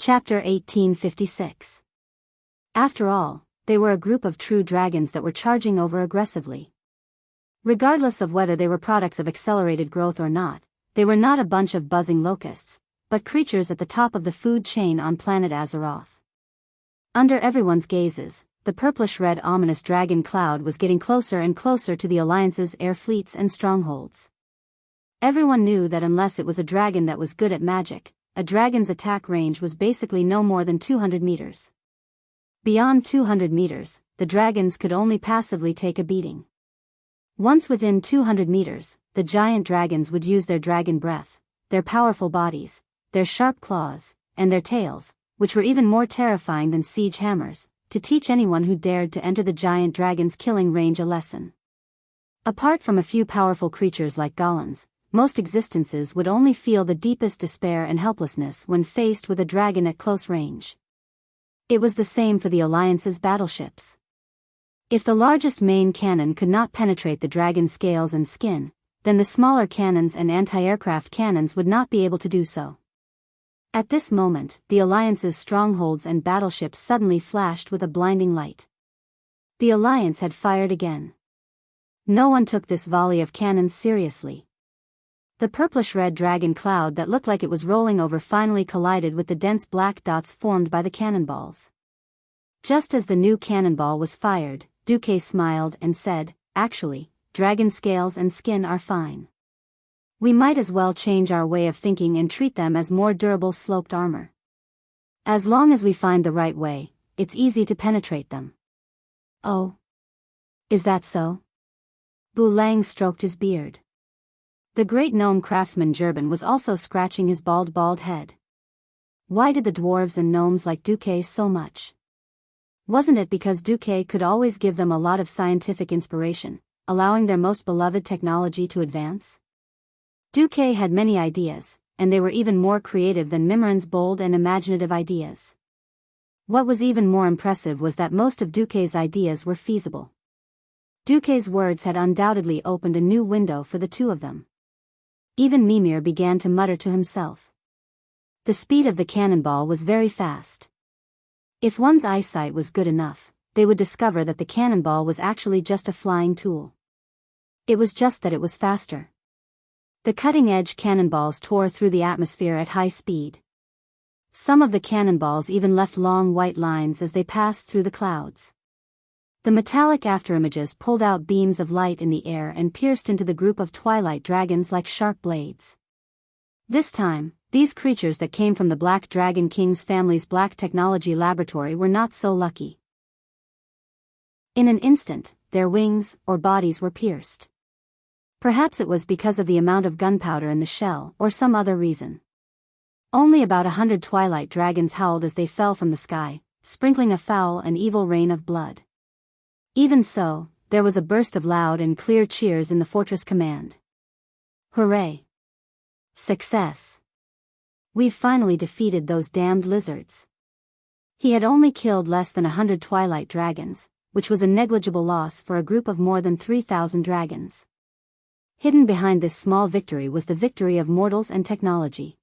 Chapter 1856. After all, they were a group of true dragons that were charging over aggressively. Regardless of whether they were products of accelerated growth or not, they were not a bunch of buzzing locusts, but creatures at the top of the food chain on planet Azeroth. Under everyone's gazes, the purplish-red ominous dragon cloud was getting closer and closer to the Alliance's air fleets and strongholds. Everyone knew that unless it was a dragon that was good at magic, a dragon's attack range was basically no more than 200 meters. Beyond 200 meters, the dragons could only passively take a beating. Once within 200 meters, the giant dragons would use their dragon breath, their powerful bodies, their sharp claws, and their tails, which were even more terrifying than siege hammers, to teach anyone who dared to enter the giant dragon's killing range a lesson. Apart from a few powerful creatures like golems, most existences would only feel the deepest despair and helplessness when faced with a dragon at close range. It was the same for the Alliance's battleships. If the largest main cannon could not penetrate the dragon's scales and skin, then the smaller cannons and anti-aircraft cannons would not be able to do so. At this moment, the Alliance's strongholds and battleships suddenly flashed with a blinding light. The Alliance had fired again. No one took this volley of cannons seriously. The purplish-red dragon cloud that looked like it was rolling over finally collided with the dense black dots formed by the cannonballs. Just as the new cannonball was fired, Duque smiled and said, "Actually, dragon scales and skin are fine. We might as well change our way of thinking and treat them as more durable sloped armor. As long as we find the right way, it's easy to penetrate them." "Oh? Is that so?" Bulang stroked his beard. The great gnome craftsman Jerben was also scratching his bald head. Why did the dwarves and gnomes like Duque so much? Wasn't it because Duque could always give them a lot of scientific inspiration, allowing their most beloved technology to advance? Duque had many ideas, and they were even more creative than Mimiran's bold and imaginative ideas. What was even more impressive was that most of Duque's ideas were feasible. Duque's words had undoubtedly opened a new window for the two of them. Even Mimir began to mutter to himself. The speed of the cannonball was very fast. If one's eyesight was good enough, they would discover that the cannonball was actually just a flying tool. It was just that it was faster. The cutting-edge cannonballs tore through the atmosphere at high speed. Some of the cannonballs even left long white lines as they passed through the clouds. The metallic afterimages pulled out beams of light in the air and pierced into the group of twilight dragons like sharp blades. This time, these creatures that came from the Black Dragon King's family's Black Technology Laboratory were not so lucky. In an instant, their wings or bodies were pierced. Perhaps it was because of the amount of gunpowder in the shell or some other reason. Only about 100 twilight dragons howled as they fell from the sky, sprinkling a foul and evil rain of blood. Even so, there was a burst of loud and clear cheers in the fortress command. "Hooray! Success! We've finally defeated those damned lizards." He had only killed less than 100 twilight dragons, which was a negligible loss for a group of more than 3,000 dragons. Hidden behind this small victory was the victory of mortals and technology.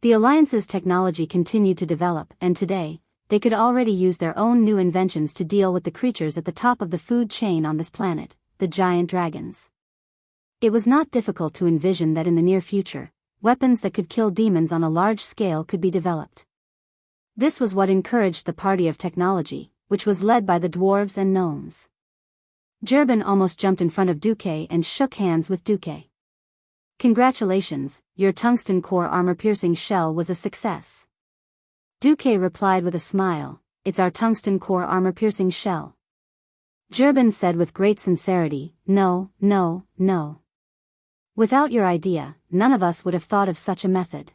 The Alliance's technology continued to develop, and today, they could already use their own new inventions to deal with the creatures at the top of the food chain on this planet, the giant dragons. It was not difficult to envision that in the near future, weapons that could kill demons on a large scale could be developed. This was what encouraged the party of technology, which was led by the dwarves and gnomes. Jerben almost jumped in front of Duque and shook hands with Duque. "Congratulations, your tungsten core armor-piercing shell was a success." Duque replied with a smile, "It's our tungsten core armor-piercing shell." Jerben said with great sincerity, "No. Without your idea, none of us would have thought of such a method.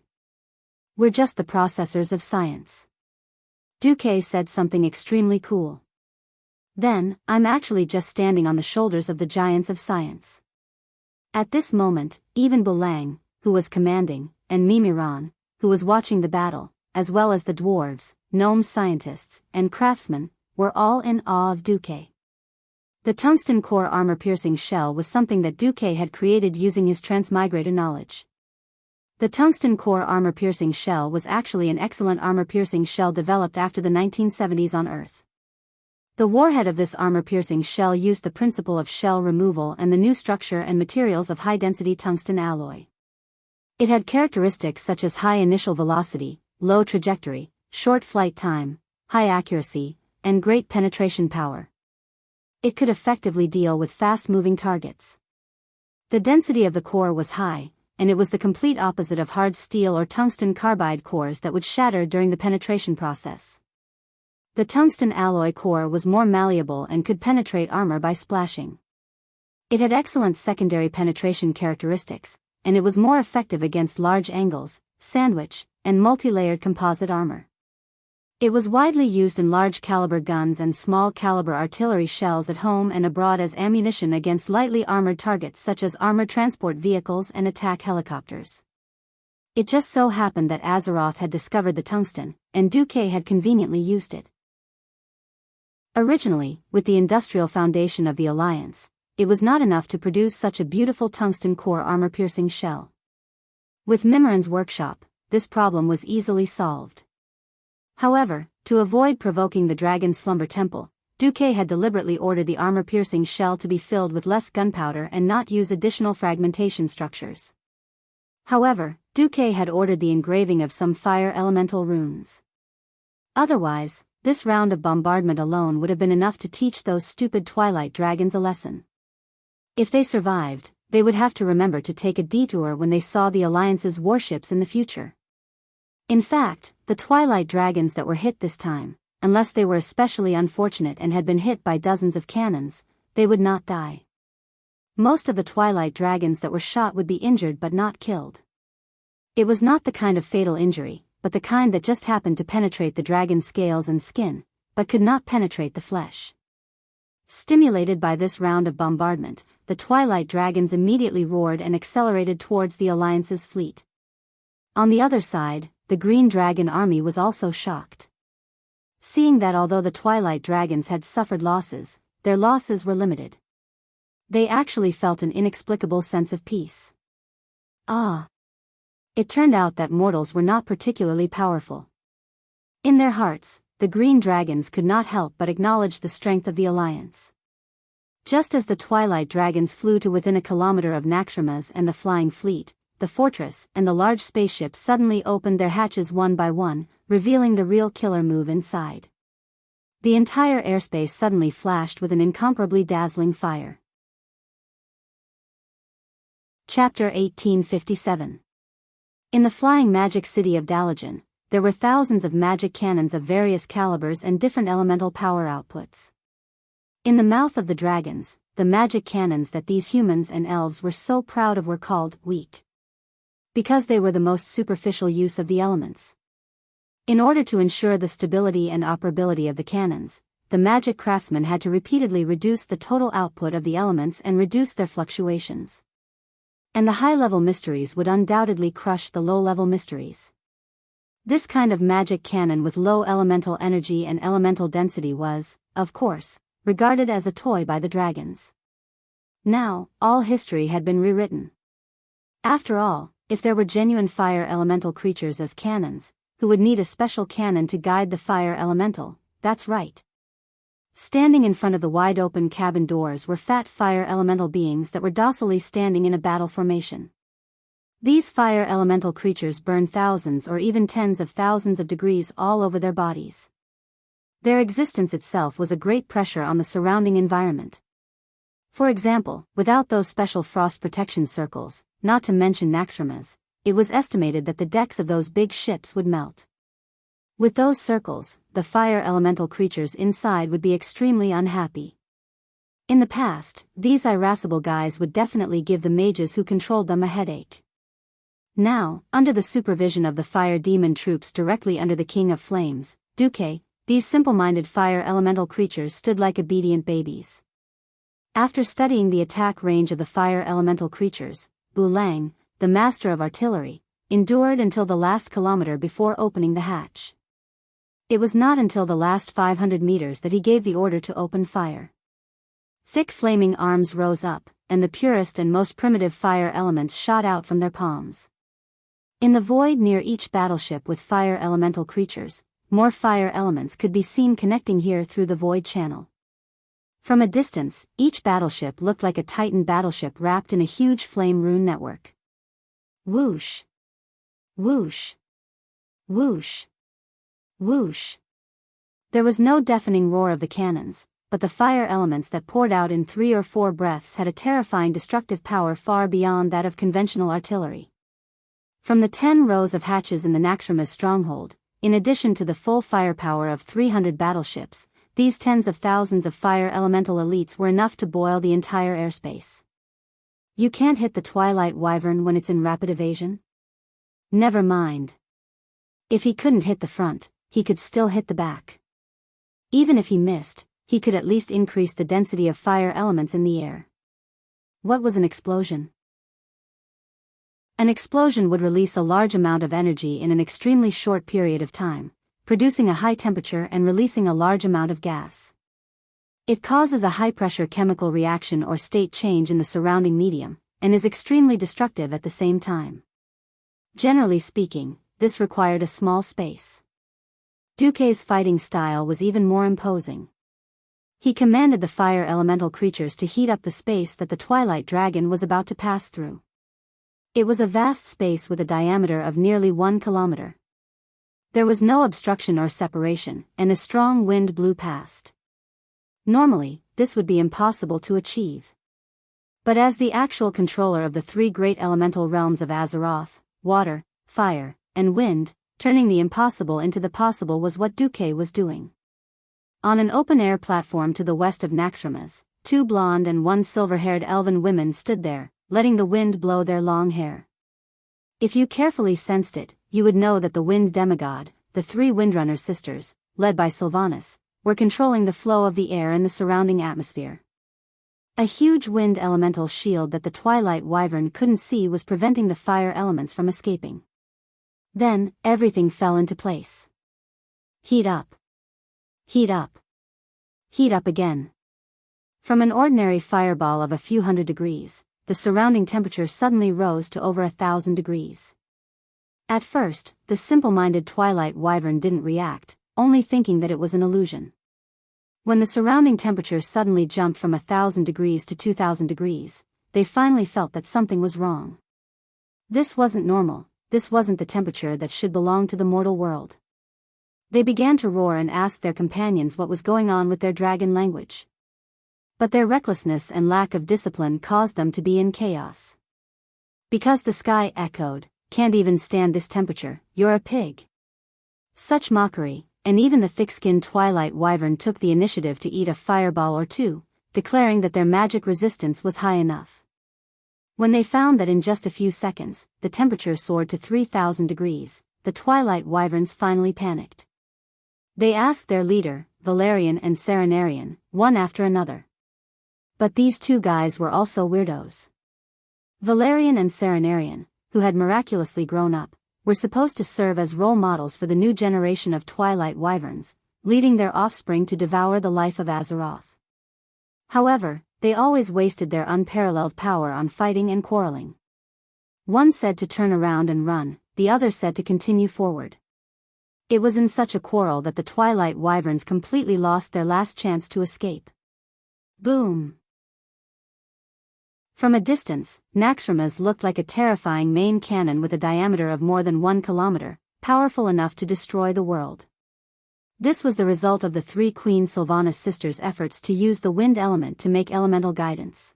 We're just the processors of science." Duque said something extremely cool. "Then, I'm actually just standing on the shoulders of the giants of science." At this moment, even Bulang, who was commanding, and Mimiran, who was watching the battle, as well as the dwarves, gnome scientists, and craftsmen, were all in awe of Duque. The tungsten core armor-piercing shell was something that Duque had created using his transmigrator knowledge. The tungsten core armor-piercing shell was actually an excellent armor-piercing shell developed after the 1970s on Earth. The warhead of this armor-piercing shell used the principle of shell removal and the new structure and materials of high-density tungsten alloy. It had characteristics such as high initial velocity, low trajectory, short flight time, high accuracy, and great penetration power. It could effectively deal with fast-moving targets. The density of the core was high, and it was the complete opposite of hard steel or tungsten carbide cores that would shatter during the penetration process. The tungsten alloy core was more malleable and could penetrate armor by splashing. It had excellent secondary penetration characteristics, and it was more effective against large angles, sandwich, and multi-layered composite armor. It was widely used in large-caliber guns and small-caliber artillery shells at home and abroad as ammunition against lightly armored targets such as armored transport vehicles and attack helicopters. It just so happened that Azeroth had discovered the tungsten, and Duque had conveniently used it. Originally, with the industrial foundation of the Alliance, it was not enough to produce such a beautiful tungsten core armor-piercing shell. With Mimiran's workshop, this problem was easily solved. However, to avoid provoking the Dragon Slumber Temple, Duque had deliberately ordered the armor-piercing shell to be filled with less gunpowder and not use additional fragmentation structures. However, Duque had ordered the engraving of some fire elemental runes. Otherwise, this round of bombardment alone would have been enough to teach those stupid Twilight Dragons a lesson. If they survived, they would have to remember to take a detour when they saw the Alliance's warships in the future. In fact, the Twilight Dragons that were hit this time, unless they were especially unfortunate and had been hit by dozens of cannons, they would not die. Most of the Twilight Dragons that were shot would be injured but not killed. It was not the kind of fatal injury, but the kind that just happened to penetrate the dragon's scales and skin, but could not penetrate the flesh. Stimulated by this round of bombardment, the Twilight Dragons immediately roared and accelerated towards the Alliance's fleet. On the other side, the Green Dragon army was also shocked. Seeing that although the Twilight Dragons had suffered losses, their losses were limited. They actually felt an inexplicable sense of peace. It turned out that mortals were not particularly powerful. In their hearts, the Green Dragons could not help but acknowledge the strength of the Alliance. Just as the Twilight Dragons flew to within a kilometer of Naxxramas and the flying fleet, the fortress and the large spaceships suddenly opened their hatches one by one, revealing the real killer move inside. The entire airspace suddenly flashed with an incomparably dazzling fire. Chapter 1857. In the flying magic city of Dalajan, there were thousands of magic cannons of various calibers and different elemental power outputs. In the mouth of the dragons, the magic cannons that these humans and elves were so proud of were called weak, because they were the most superficial use of the elements. In order to ensure the stability and operability of the cannons, the magic craftsmen had to repeatedly reduce the total output of the elements and reduce their fluctuations. And the high-level mysteries would undoubtedly crush the low-level mysteries. This kind of magic cannon with low elemental energy and elemental density was, of course, regarded as a toy by the dragons. Now, all history had been rewritten. After all, if there were genuine fire elemental creatures as cannons, who would need a special cannon to guide the fire elemental? That's right. Standing in front of the wide-open cabin doors were fat fire elemental beings that were docilely standing in a battle formation. These fire elemental creatures burn thousands or even tens of thousands of degrees all over their bodies. Their existence itself was a great pressure on the surrounding environment. For example, without those special frost protection circles, not to mention Naxxramas, it was estimated that the decks of those big ships would melt. With those circles, the fire elemental creatures inside would be extremely unhappy. In the past, these irascible guys would definitely give the mages who controlled them a headache. Now, under the supervision of the fire demon troops directly under the King of Flames, Duque, these simple-minded fire elemental creatures stood like obedient babies. After studying the attack range of the fire elemental creatures, Bulang, the master of artillery, endured until the last kilometer before opening the hatch. It was not until the last 500 meters that he gave the order to open fire. Thick flaming arms rose up, and the purest and most primitive fire elements shot out from their palms. In the void near each battleship with fire elemental creatures, more fire elements could be seen connecting here through the void channel. From a distance, each battleship looked like a Titan battleship wrapped in a huge flame rune network. Whoosh! Whoosh! Whoosh! Whoosh! There was no deafening roar of the cannons, but the fire elements that poured out in 3 or 4 breaths had a terrifying destructive power far beyond that of conventional artillery. From the 10 rows of hatches in the Naxxrama's stronghold, in addition to the full firepower of 300 battleships, these tens of thousands of fire elemental elites were enough to boil the entire airspace. You can't hit the Twilight Wyvern when it's in rapid evasion? Never mind. If he couldn't hit the front, he could still hit the back. Even if he missed, he could at least increase the density of fire elements in the air. What was an explosion? An explosion would release a large amount of energy in an extremely short period of time, producing a high temperature and releasing a large amount of gas. It causes a high-pressure chemical reaction or state change in the surrounding medium, and is extremely destructive at the same time. Generally speaking, this required a small space. Duque's fighting style was even more imposing. He commanded the fire elemental creatures to heat up the space that the Twilight Dragon was about to pass through. It was a vast space with a diameter of nearly 1 kilometer. There was no obstruction or separation, and a strong wind blew past. Normally, this would be impossible to achieve. But as the actual controller of the 3 great elemental realms of Azeroth, water, fire, and wind, turning the impossible into the possible was what Duque was doing. On an open-air platform to the west of Naxxrama's, 2 blonde and 1 silver-haired elven women stood there, letting the wind blow their long hair. If you carefully sensed it, you would know that the wind demigod, the 3 Windrunner sisters, led by Sylvanas, were controlling the flow of the air and the surrounding atmosphere. A huge wind elemental shield that the Twilight Wyvern couldn't see was preventing the fire elements from escaping. Then, everything fell into place. Heat up. Heat up. Heat up again. From an ordinary fireball of a few hundred degrees, the surrounding temperature suddenly rose to over 1,000 degrees. At first, the simple-minded Twilight Wyvern didn't react, only thinking that it was an illusion. When the surrounding temperature suddenly jumped from 1,000 degrees to 2,000 degrees, they finally felt that something was wrong. This wasn't normal, this wasn't the temperature that should belong to the mortal world. They began to roar and ask their companions what was going on with their dragon language. But their recklessness and lack of discipline caused them to be in chaos. Because the sky echoed, "Can't even stand this temperature, you're a pig." Such mockery, and even the thick-skinned Twilight Wyvern took the initiative to eat a fireball or 2, declaring that their magic resistance was high enough. When they found that in just a few seconds, the temperature soared to 3,000 degrees, the Twilight Wyverns finally panicked. They asked their leader, Valerian and Serenarian, one after another. But these 2 guys were also weirdos. Valerian and Serenarian, who had miraculously grown up, were supposed to serve as role models for the new generation of Twilight Wyverns, leading their offspring to devour the life of Azeroth. However, they always wasted their unparalleled power on fighting and quarreling. One said to turn around and run, the other said to continue forward. It was in such a quarrel that the Twilight Wyverns completely lost their last chance to escape. Boom! From a distance, Naxxrama's looked like a terrifying main cannon with a diameter of more than 1 kilometer, powerful enough to destroy the world. This was the result of the 3 Queen Sylvanas sisters' efforts to use the wind element to make elemental guidance.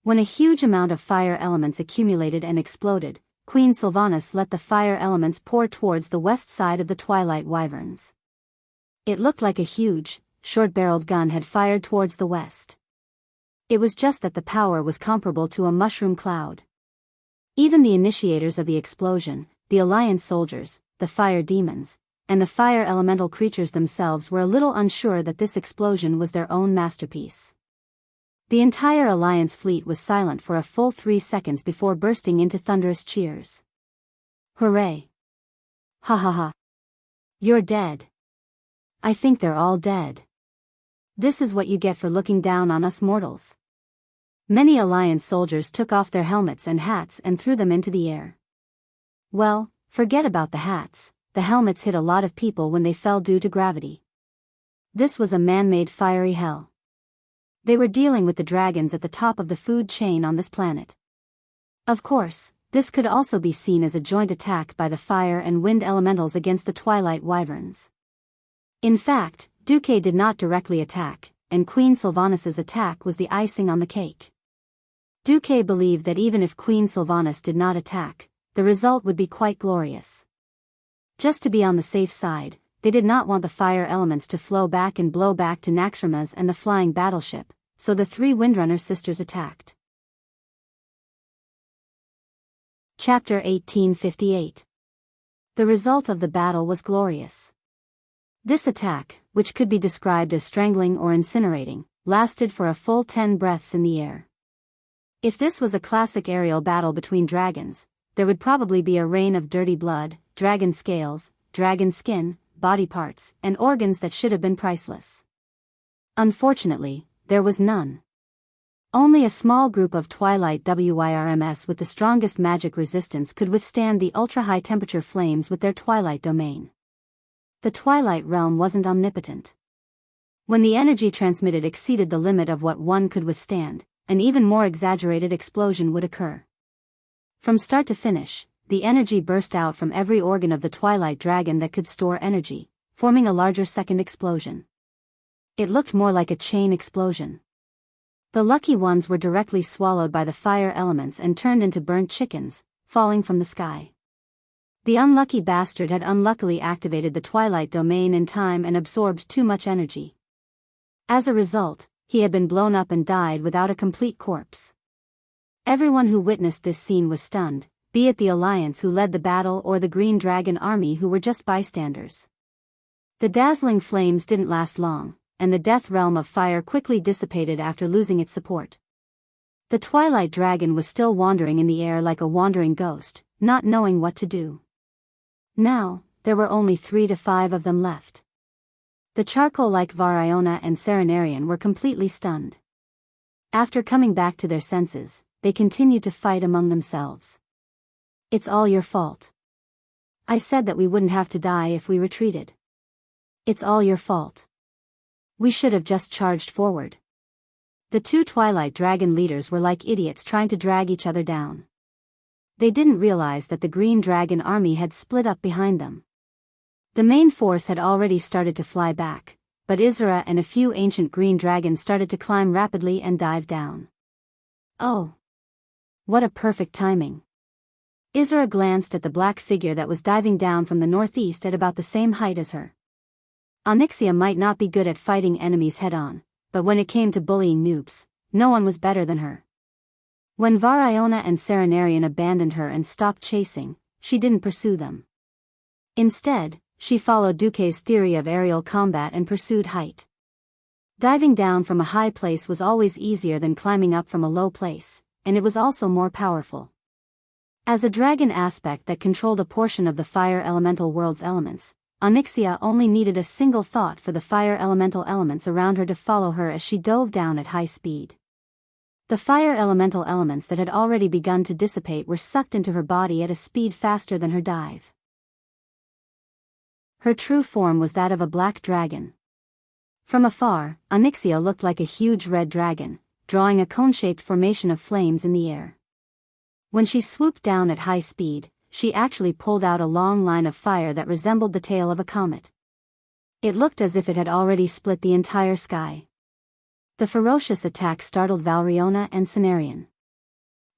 When a huge amount of fire elements accumulated and exploded, Queen Sylvanas let the fire elements pour towards the west side of the Twilight Wyverns. It looked like a huge, short-barreled gun had fired towards the west. It was just that the power was comparable to a mushroom cloud. Even the initiators of the explosion, the Alliance soldiers, the fire demons, and the fire elemental creatures themselves were a little unsure that this explosion was their own masterpiece. The entire Alliance fleet was silent for a full 3 seconds before bursting into thunderous cheers. Hooray! Ha ha ha! You're dead. I think they're all dead. This is what you get for looking down on us mortals. Many Alliance soldiers took off their helmets and hats and threw them into the air. Well, forget about the hats, the helmets hit a lot of people when they fell due to gravity. This was a man-made fiery hell. They were dealing with the dragons at the top of the food chain on this planet. Of course, this could also be seen as a joint attack by the fire and wind elementals against the twilight wyverns. In fact, Duque did not directly attack, and Queen Sylvanas' attack was the icing on the cake. Duque believed that even if Queen Sylvanas did not attack, the result would be quite glorious. Just to be on the safe side, they did not want the fire elements to flow back and blow back to Naxxramas and the flying battleship, so the three Windrunner sisters attacked. Chapter 1858. The result of the battle was glorious. This attack, which could be described as strangling or incinerating, lasted for a full 10 breaths in the air. If this was a classic aerial battle between dragons, there would probably be a rain of dirty blood, dragon scales, dragon skin, body parts, and organs that should have been priceless. Unfortunately, there was none. Only a small group of Twilight Wyrms with the strongest magic resistance could withstand the ultra-high temperature flames with their Twilight domain. The Twilight realm wasn't omnipotent. When the energy transmitted exceeded the limit of what one could withstand, an even more exaggerated explosion would occur. From start to finish, the energy burst out from every organ of the Twilight Dragon that could store energy, forming a larger second explosion. It looked more like a chain explosion. The lucky ones were directly swallowed by the fire elements and turned into burnt chickens, falling from the sky. The unlucky bastard had unluckily activated the Twilight domain in time and absorbed too much energy. As a result, he had been blown up and died without a complete corpse. Everyone who witnessed this scene was stunned, be it the Alliance who led the battle or the Green Dragon Army who were just bystanders. The dazzling flames didn't last long, and the death realm of fire quickly dissipated after losing its support. The Twilight Dragon was still wandering in the air like a wandering ghost, not knowing what to do. Now, there were only 3 to 5 of them left. The charcoal-like Variona and Serenarian were completely stunned. After coming back to their senses, they continued to fight among themselves. "It's all your fault. I said that we wouldn't have to die if we retreated. It's all your fault. We should have just charged forward." The 2 Twilight Dragon leaders were like idiots trying to drag each other down. They didn't realize that the Green Dragon Army had split up behind them. The main force had already started to fly back, but Isra and a few ancient green dragons started to climb rapidly and dive down. Oh! What a perfect timing. Isra glanced at the black figure that was diving down from the northeast at about the same height as her. Onyxia might not be good at fighting enemies head-on, but when it came to bullying noobs, no one was better than her. When Variona and Serenarian abandoned her and stopped chasing, she didn't pursue them. Instead, she followed Duque's theory of aerial combat and pursued height. Diving down from a high place was always easier than climbing up from a low place, and it was also more powerful. As a dragon aspect that controlled a portion of the fire elemental world's elements, Onyxia only needed a single thought for the fire elemental elements around her to follow her as she dove down at high speed. The fire elemental elements that had already begun to dissipate were sucked into her body at a speed faster than her dive. Her true form was that of a black dragon. From afar, Onyxia looked like a huge red dragon, drawing a cone-shaped formation of flames in the air. When she swooped down at high speed, she actually pulled out a long line of fire that resembled the tail of a comet. It looked as if it had already split the entire sky. The ferocious attack startled Valriona and Cenarian.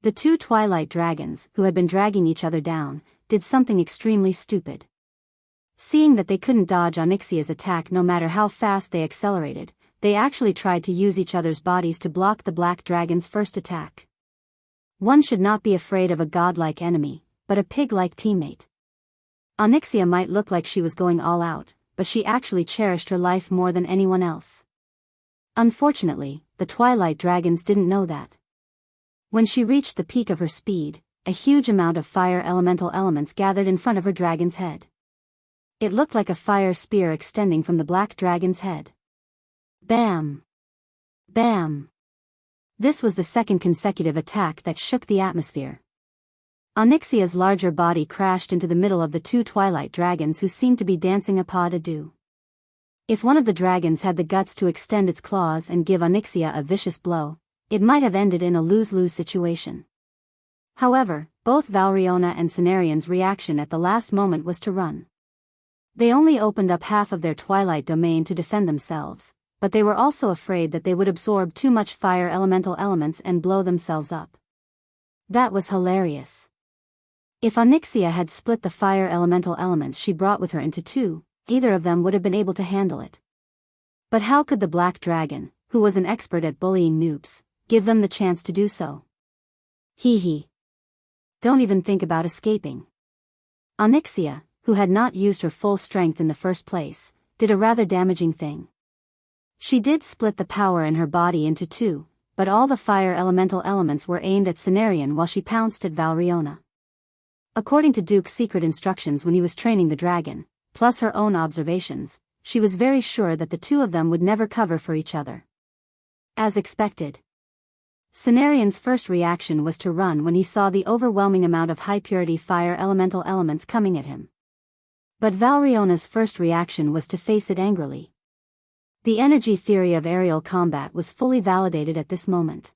The 2 Twilight Dragons, who had been dragging each other down, did something extremely stupid. Seeing that they couldn't dodge Onyxia's attack no matter how fast they accelerated, they actually tried to use each other's bodies to block the Black Dragon's first attack. One should not be afraid of a godlike enemy, but a pig-like teammate. Onyxia might look like she was going all out, but she actually cherished her life more than anyone else. Unfortunately, the Twilight Dragons didn't know that. When she reached the peak of her speed, a huge amount of fire elemental elements gathered in front of her dragon's head. It looked like a fire spear extending from the Black Dragon's head. Bam! Bam! This was the second consecutive attack that shook the atmosphere. Onyxia's larger body crashed into the middle of the two twilight dragons who seemed to be dancing a pas de deux. If one of the dragons had the guts to extend its claws and give Onyxia a vicious blow, it might have ended in a lose-lose situation. However, both Valriona and Cenarian's reaction at the last moment was to run. They only opened up half of their twilight domain to defend themselves, but they were also afraid that they would absorb too much fire elemental elements and blow themselves up. That was hilarious. If Onyxia had split the fire elemental elements she brought with her into two, either of them would have been able to handle it. But how could the black dragon, who was an expert at bullying noobs, give them the chance to do so? Hee hee. Don't even think about escaping. Onyxia, who had not used her full strength in the first place, did a rather damaging thing. She did split the power in her body into two, but all the fire elemental elements were aimed at Cenarian while she pounced at Valriona. According to Duke's secret instructions when he was training the dragon, plus her own observations, she was very sure that the two of them would never cover for each other. As expected. Cenarian's first reaction was to run when he saw the overwhelming amount of high-purity fire elemental elements coming at him. But Valriona's first reaction was to face it angrily. The energy theory of aerial combat was fully validated at this moment.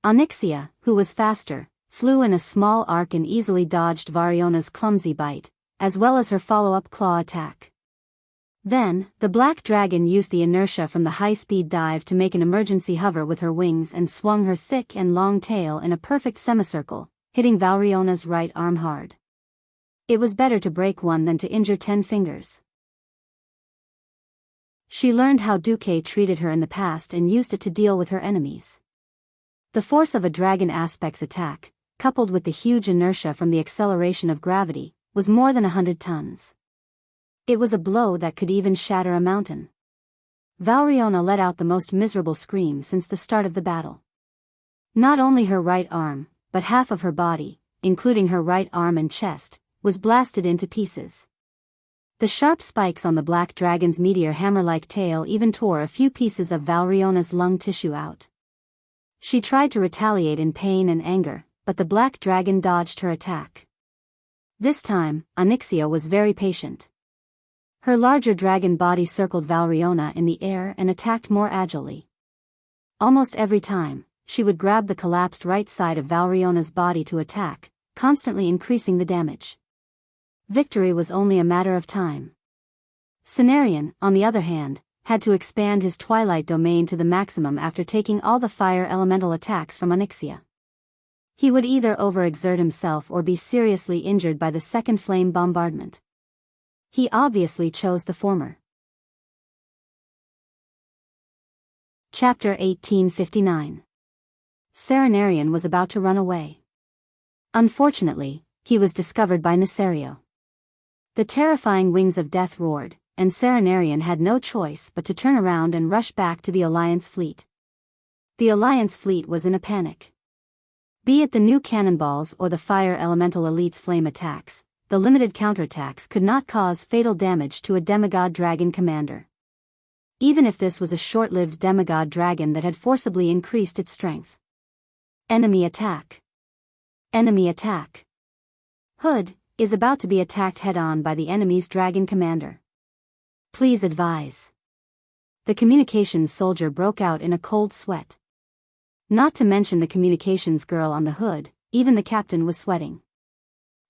Onyxia, who was faster, flew in a small arc and easily dodged Variona's clumsy bite, as well as her follow-up claw attack. Then, the black dragon used the inertia from the high-speed dive to make an emergency hover with her wings and swung her thick and long tail in a perfect semicircle, hitting Valriona's right arm hard. It was better to break one than to injure 10 fingers. She learned how Duque treated her in the past and used it to deal with her enemies. The force of a dragon aspect's attack, coupled with the huge inertia from the acceleration of gravity, was more than 100 tons. It was a blow that could even shatter a mountain. Valriona let out the most miserable scream since the start of the battle. Not only her right arm, but half of her body, including her right arm and chest, was blasted into pieces. The sharp spikes on the black dragon's meteor hammer-like tail even tore a few pieces of Valriona's lung tissue out. She tried to retaliate in pain and anger, but the black dragon dodged her attack. This time, Onyxia was very patient. Her larger dragon body circled Valriona in the air and attacked more agilely. Almost every time, she would grab the collapsed right side of Valriona's body to attack, constantly increasing the damage. Victory was only a matter of time. Cenarian, on the other hand, had to expand his twilight domain to the maximum after taking all the fire elemental attacks from Onyxia. He would either overexert himself or be seriously injured by the second flame bombardment. He obviously chose the former. Chapter 1859. Serenarian was about to run away. Unfortunately, he was discovered by Nesario. The terrifying wings of death roared, and Serenarian had no choice but to turn around and rush back to the Alliance fleet. The Alliance fleet was in a panic. Be it the new cannonballs or the fire elemental elite's flame attacks, the limited counterattacks could not cause fatal damage to a demigod dragon commander. Even if this was a short-lived demigod dragon that had forcibly increased its strength. Enemy attack. Enemy attack. Hood is about to be attacked head-on by the enemy's dragon commander. Please advise. The communications soldier broke out in a cold sweat. Not to mention the communications girl on the hood, even the captain was sweating.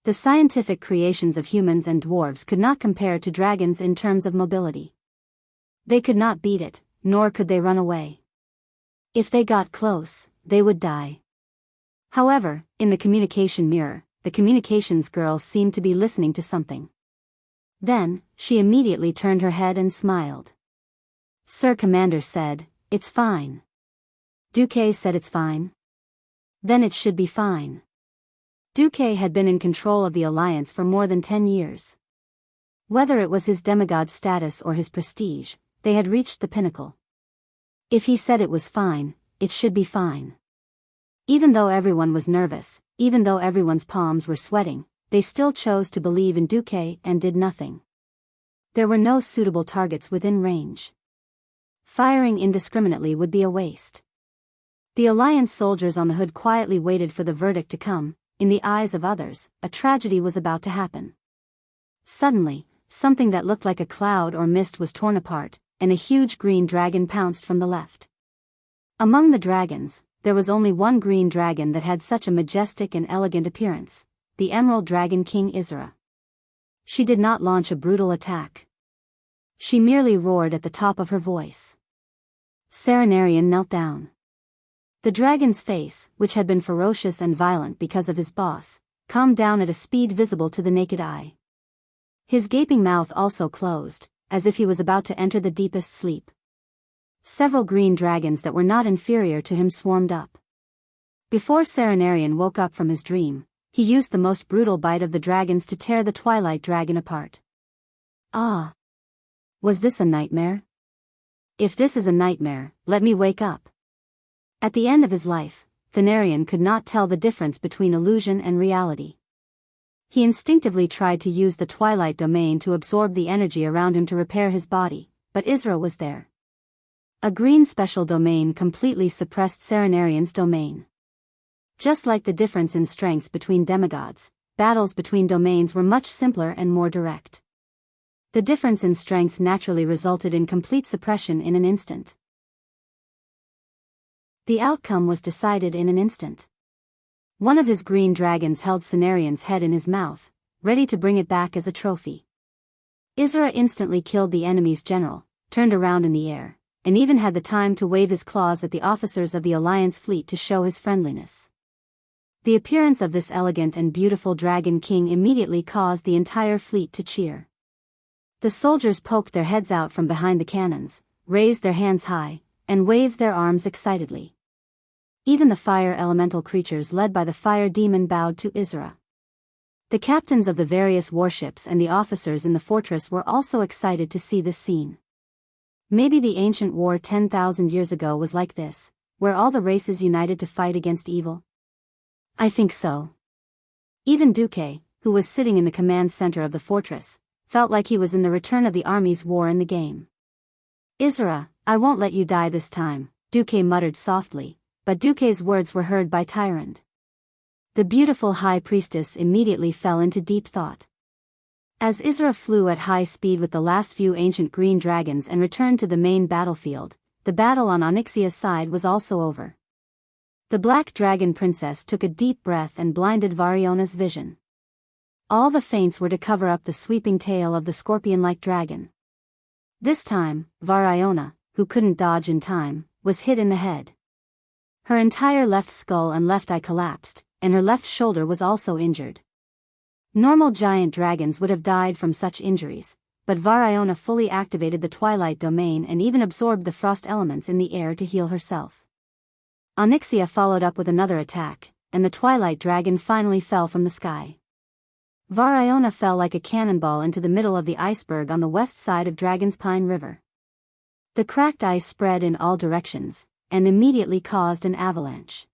The scientific creations of humans and dwarves could not compare to dragons in terms of mobility. They could not beat it, nor could they run away. If they got close, they would die. However, in the communication mirror, the communications girl seemed to be listening to something. Then, she immediately turned her head and smiled. Sir Commander said, "It's fine." Duque said it's fine. Then it should be fine. Duque had been in control of the Alliance for more than 10 years. Whether it was his demigod status or his prestige, they had reached the pinnacle. If he said it was fine, it should be fine. Even though everyone was nervous, even though everyone's palms were sweating, they still chose to believe in Duque and did nothing. There were no suitable targets within range. Firing indiscriminately would be a waste. The Alliance soldiers on the hood quietly waited for the verdict to come, in the eyes of others, a tragedy was about to happen. Suddenly, something that looked like a cloud or mist was torn apart, and a huge green dragon pounced from the left. Among the dragons, there was only one green dragon that had such a majestic and elegant appearance, the Emerald Dragon King Isra. She did not launch a brutal attack. She merely roared at the top of her voice. Serenarian knelt down. The dragon's face, which had been ferocious and violent because of his boss, calmed down at a speed visible to the naked eye. His gaping mouth also closed, as if he was about to enter the deepest sleep. Several green dragons that were not inferior to him swarmed up. Before Serenarian woke up from his dream, he used the most brutal bite of the dragons to tear the Twilight Dragon apart. Ah! Was this a nightmare? If this is a nightmare, let me wake up. At the end of his life, Thanarian could not tell the difference between illusion and reality. He instinctively tried to use the Twilight Domain to absorb the energy around him to repair his body, but Isra was there. A green special domain completely suppressed Serenarian's domain. Just like the difference in strength between demigods, battles between domains were much simpler and more direct. The difference in strength naturally resulted in complete suppression in an instant. The outcome was decided in an instant. One of his green dragons held Cenarian's head in his mouth, ready to bring it back as a trophy. Isra instantly killed the enemy's general, turned around in the air, and even had the time to wave his claws at the officers of the Alliance fleet to show his friendliness. The appearance of this elegant and beautiful Dragon King immediately caused the entire fleet to cheer. The soldiers poked their heads out from behind the cannons, raised their hands high, and waved their arms excitedly. Even the fire elemental creatures led by the fire demon bowed to Isra. The captains of the various warships and the officers in the fortress were also excited to see this scene. Maybe the ancient war 10,000 years ago was like this, where all the races united to fight against evil. I think so. Even Duque, who was sitting in the command center of the fortress, felt like he was in the return of the army's war in the game. Isra, I won't let you die this time, Duque muttered softly, but Duque's words were heard by Tyrant. The beautiful high priestess immediately fell into deep thought. As Isra flew at high speed with the last few ancient green dragons and returned to the main battlefield, the battle on Onyxia's side was also over. The Black Dragon Princess took a deep breath and blinded Variona's vision. All the feints were to cover up the sweeping tail of the scorpion-like dragon. This time, Variona, who couldn't dodge in time, was hit in the head. Her entire left skull and left eye collapsed, and her left shoulder was also injured. Normal giant dragons would have died from such injuries, but Variona fully activated the Twilight Domain and even absorbed the frost elements in the air to heal herself. Onyxia followed up with another attack, and the Twilight Dragon finally fell from the sky. Variona fell like a cannonball into the middle of the iceberg on the west side of Dragon's Pine River. The cracked ice spread in all directions, and immediately caused an avalanche.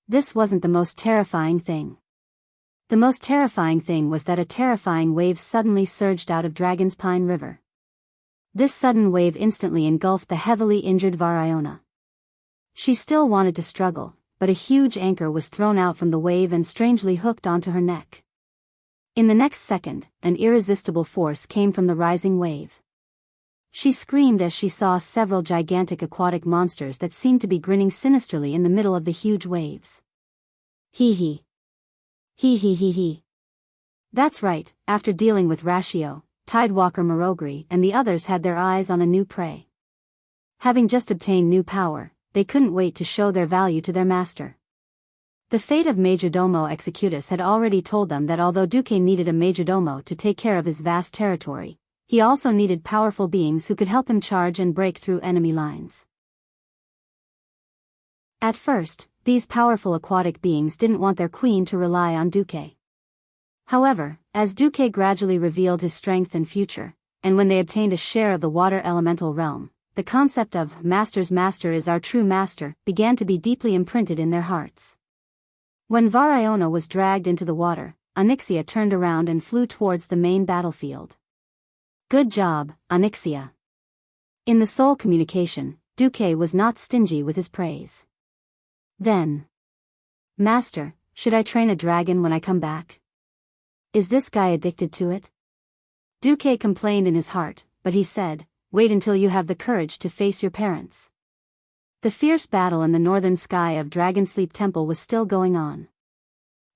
This wasn't the most terrifying thing. The most terrifying thing was that a terrifying wave suddenly surged out of Dragon's Pine River. This sudden wave instantly engulfed the heavily injured Variona. She still wanted to struggle, but a huge anchor was thrown out from the wave and strangely hooked onto her neck. In the next second, an irresistible force came from the rising wave. She screamed as she saw several gigantic aquatic monsters that seemed to be grinning sinisterly in the middle of the huge waves. Hee hee. Hee hee hee hee. That's right, after dealing with Ratio, Tidewalker Marogri and the others had their eyes on a new prey. Having just obtained new power, they couldn't wait to show their value to their master. The fate of Majordomo Executus had already told them that although Duque needed a Majordomo to take care of his vast territory, he also needed powerful beings who could help him charge and break through enemy lines. At first, these powerful aquatic beings didn't want their queen to rely on Duque. However, as Duque gradually revealed his strength and future, and when they obtained a share of the water elemental realm, the concept of Master's master is our true master began to be deeply imprinted in their hearts. When Variona was dragged into the water, Onyxia turned around and flew towards the main battlefield. Good job, Onyxia. In the soul communication, Duque was not stingy with his praise. Then, Master, should I train a dragon when I come back? Is this guy addicted to it? Duque complained in his heart, but he said, wait until you have the courage to face your parents. The fierce battle in the northern sky of Dragonsleep Temple was still going on.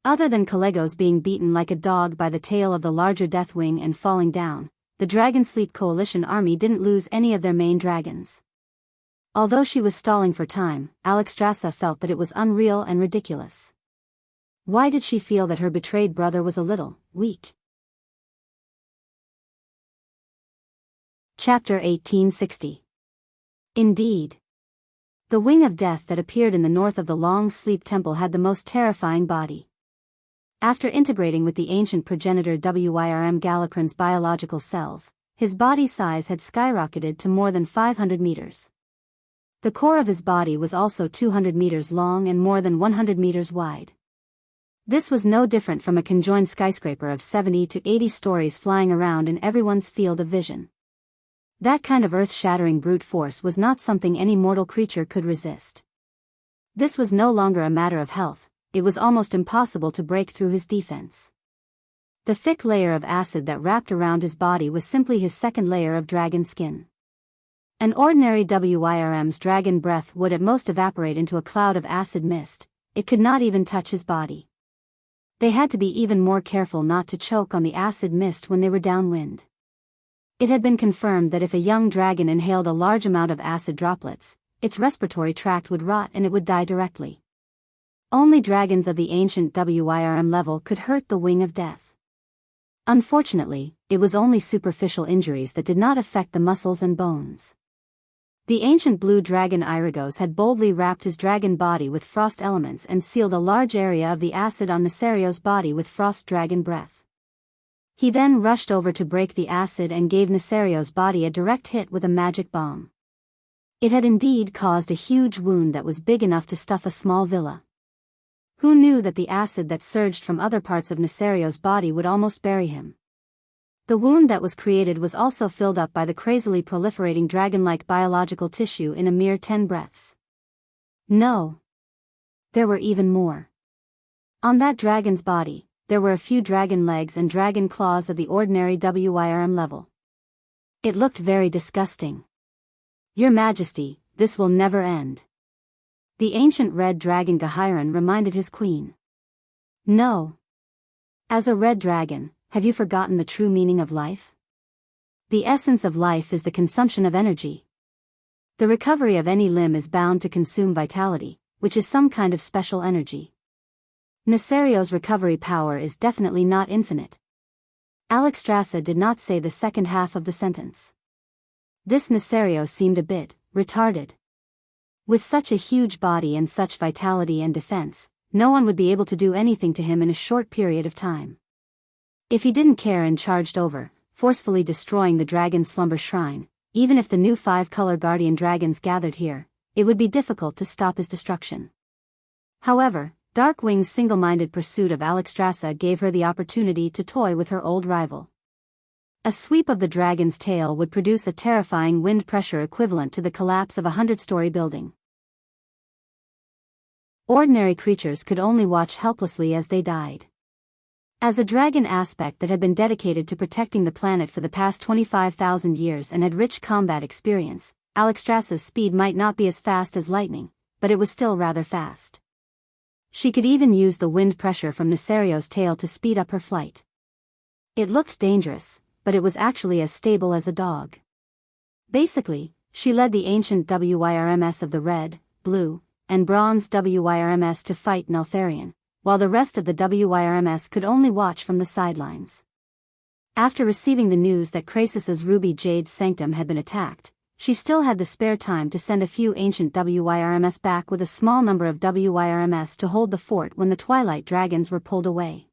Other than Calegos being beaten like a dog by the tail of the larger Deathwing and falling down, the Dragonsleep Coalition army didn't lose any of their main dragons. Although she was stalling for time, Alexstrasza felt that it was unreal and ridiculous. Why did she feel that her betrayed brother was a little weak? Chapter 1860. Indeed. The wing of death that appeared in the north of the Long Sleep Temple had the most terrifying body. After integrating with the ancient progenitor Wyrm Galakrion's biological cells, his body size had skyrocketed to more than 500 meters. The core of his body was also 200 meters long and more than 100 meters wide. This was no different from a conjoined skyscraper of 70 to 80 stories flying around in everyone's field of vision. That kind of earth-shattering brute force was not something any mortal creature could resist. This was no longer a matter of health, it was almost impossible to break through his defense. The thick layer of acid that wrapped around his body was simply his second layer of dragon skin. An ordinary Wyrm's dragon breath would at most evaporate into a cloud of acid mist, it could not even touch his body. They had to be even more careful not to choke on the acid mist when they were downwind. It had been confirmed that if a young dragon inhaled a large amount of acid droplets, its respiratory tract would rot and it would die directly. Only dragons of the ancient Wyrm level could hurt the wing of death. Unfortunately, it was only superficial injuries that did not affect the muscles and bones. The ancient blue dragon Irigos had boldly wrapped his dragon body with frost elements and sealed a large area of the acid on Nesario's body with frost dragon breath. He then rushed over to break the acid and gave Nesario's body a direct hit with a magic bomb. It had indeed caused a huge wound that was big enough to stuff a small villa. Who knew that the acid that surged from other parts of Nesario's body would almost bury him? The wound that was created was also filled up by the crazily proliferating dragon-like biological tissue in a mere 10 breaths. No. There were even more. On that dragon's body, there were a few dragon legs and dragon claws of the ordinary Wyrm level. It looked very disgusting. Your Majesty, this will never end. The ancient red dragon Gahiron reminded his queen. No. As a red dragon, have you forgotten the true meaning of life? The essence of life is the consumption of energy. The recovery of any limb is bound to consume vitality, which is some kind of special energy. Nesario's recovery power is definitely not infinite. Alexstrasza did not say the second half of the sentence. This Nesario seemed a bit retarded. With such a huge body and such vitality and defense, no one would be able to do anything to him in a short period of time. If he didn't care and charged over, forcefully destroying the dragon's slumber shrine, even if the new 5-color guardian dragons gathered here, it would be difficult to stop his destruction. However, Darkwing's single-minded pursuit of Alexstrasza gave her the opportunity to toy with her old rival. A sweep of the dragon's tail would produce a terrifying wind pressure equivalent to the collapse of a 100-story building. Ordinary creatures could only watch helplessly as they died. As a dragon aspect that had been dedicated to protecting the planet for the past 25,000 years and had rich combat experience, Alexstrasza's speed might not be as fast as lightning, but it was still rather fast. She could even use the wind pressure from Nesario's tail to speed up her flight. It looked dangerous, but it was actually as stable as a dog. Basically, she led the ancient Wyrms of the red, blue, and bronze Wyrms to fight Neltharion, while the rest of the Wyrms could only watch from the sidelines. After receiving the news that Crassus's ruby jade sanctum had been attacked, she still had the spare time to send a few ancient Wyrms back with a small number of Wyrms to hold the fort when the Twilight Dragons were pulled away.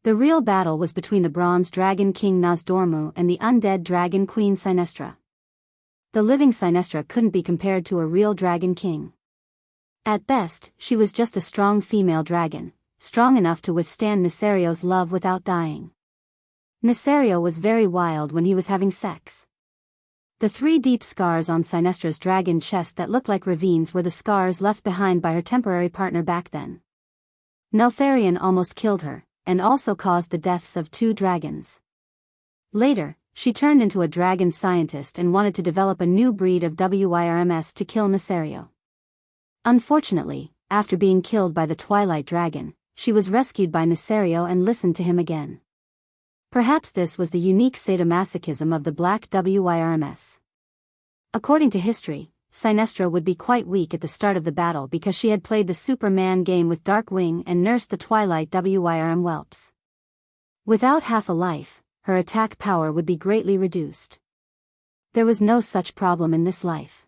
The real battle was between the Bronze Dragon King Nozdormu and the Undead Dragon Queen Sinestra. The living Sinestra couldn't be compared to a real Dragon King. At best, she was just a strong female dragon, strong enough to withstand Nesario's love without dying. Nesario was very wild when he was having sex. The 3 deep scars on Sinestra's dragon chest that looked like ravines were the scars left behind by her temporary partner back then. Neltharion almost killed her, and also caused the deaths of 2 dragons. Later, she turned into a dragon scientist and wanted to develop a new breed of WYRMS to kill Nesario. Unfortunately, after being killed by the Twilight Dragon, she was rescued by Nesario and listened to him again. Perhaps this was the unique sadomasochism of the Black WYRMS. According to history, Sinestra would be quite weak at the start of the battle because she had played the Superman game with Darkwing and nursed the Twilight WYRM whelps. Without half a life, her attack power would be greatly reduced. There was no such problem in this life.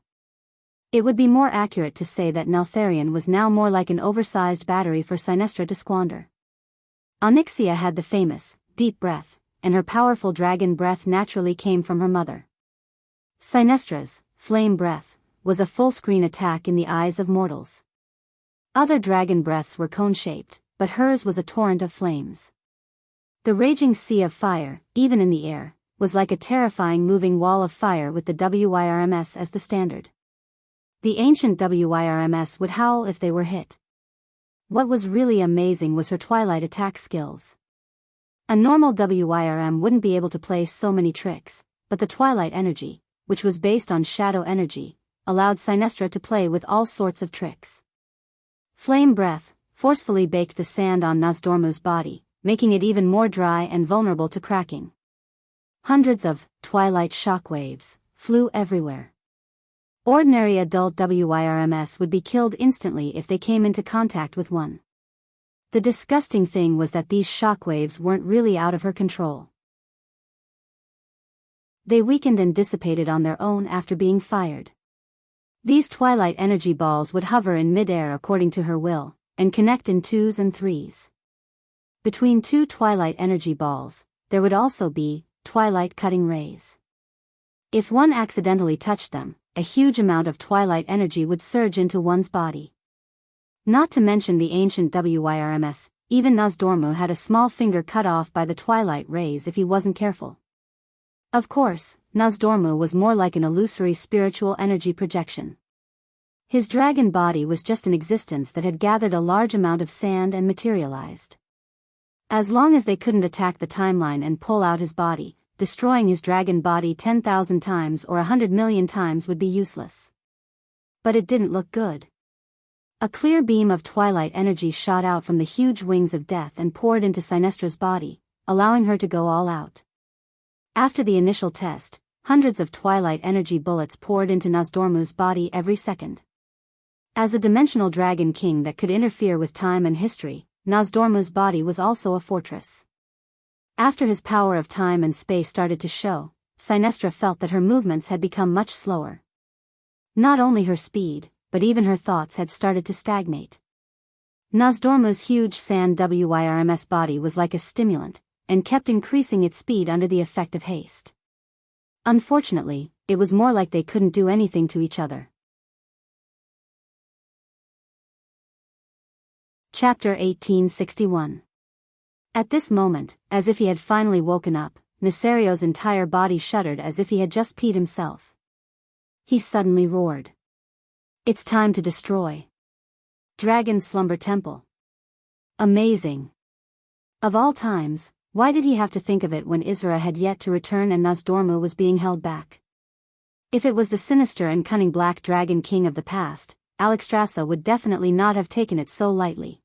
It would be more accurate to say that Neltharion was now more like an oversized battery for Sinestra to squander. Onyxia had the famous, deep breath, and her powerful dragon breath naturally came from her mother. Sinestra's, flame breath, was a full-screen attack in the eyes of mortals. Other dragon breaths were cone-shaped, but hers was a torrent of flames. The raging sea of fire, even in the air, was like a terrifying moving wall of fire with the WYRMS as the standard. The ancient WYRMS would howl if they were hit. What was really amazing was her twilight attack skills. A normal WYRM wouldn't be able to play so many tricks, but the twilight energy, which was based on shadow energy, allowed Sinestra to play with all sorts of tricks. Flame breath forcefully baked the sand on Nosdormu's body, making it even more dry and vulnerable to cracking. Hundreds of twilight shockwaves flew everywhere. Ordinary adult WYRMS would be killed instantly if they came into contact with one. The disgusting thing was that these shockwaves weren't really out of her control. They weakened and dissipated on their own after being fired. These twilight energy balls would hover in mid-air according to her will, and connect in 2s and 3s. Between 2 twilight energy balls, there would also be twilight cutting rays. If one accidentally touched them, a huge amount of twilight energy would surge into one's body. Not to mention the ancient WYRMS, even Nosdormu had a small finger cut off by the twilight rays if he wasn't careful. Of course, Nosdormu was more like an illusory spiritual energy projection. His dragon body was just an existence that had gathered a large amount of sand and materialized. As long as they couldn't attack the timeline and pull out his body, destroying his dragon body 10,000 times or 100 million times would be useless. But it didn't look good. A clear beam of twilight energy shot out from the huge wings of death and poured into Sinestra's body, allowing her to go all out. After the initial test, hundreds of twilight energy bullets poured into Nosdormu's body every second. As a dimensional dragon king that could interfere with time and history, Nosdormu's body was also a fortress. After his power of time and space started to show, Sinestra felt that her movements had become much slower. Not only her speed, but even her thoughts had started to stagnate. Nosdormu's huge sand WYRMS body was like a stimulant, and kept increasing its speed under the effect of haste. Unfortunately, it was more like they couldn't do anything to each other. Chapter 1861. At this moment, as if he had finally woken up, Nesario's entire body shuddered as if he had just peed himself. He suddenly roared. "It's time to destroy Dragon Slumber Temple." Amazing. Of all times, why did he have to think of it when Isra had yet to return and Nosdormu was being held back? If it was the sinister and cunning Black Dragon King of the past, Alexstrasza would definitely not have taken it so lightly.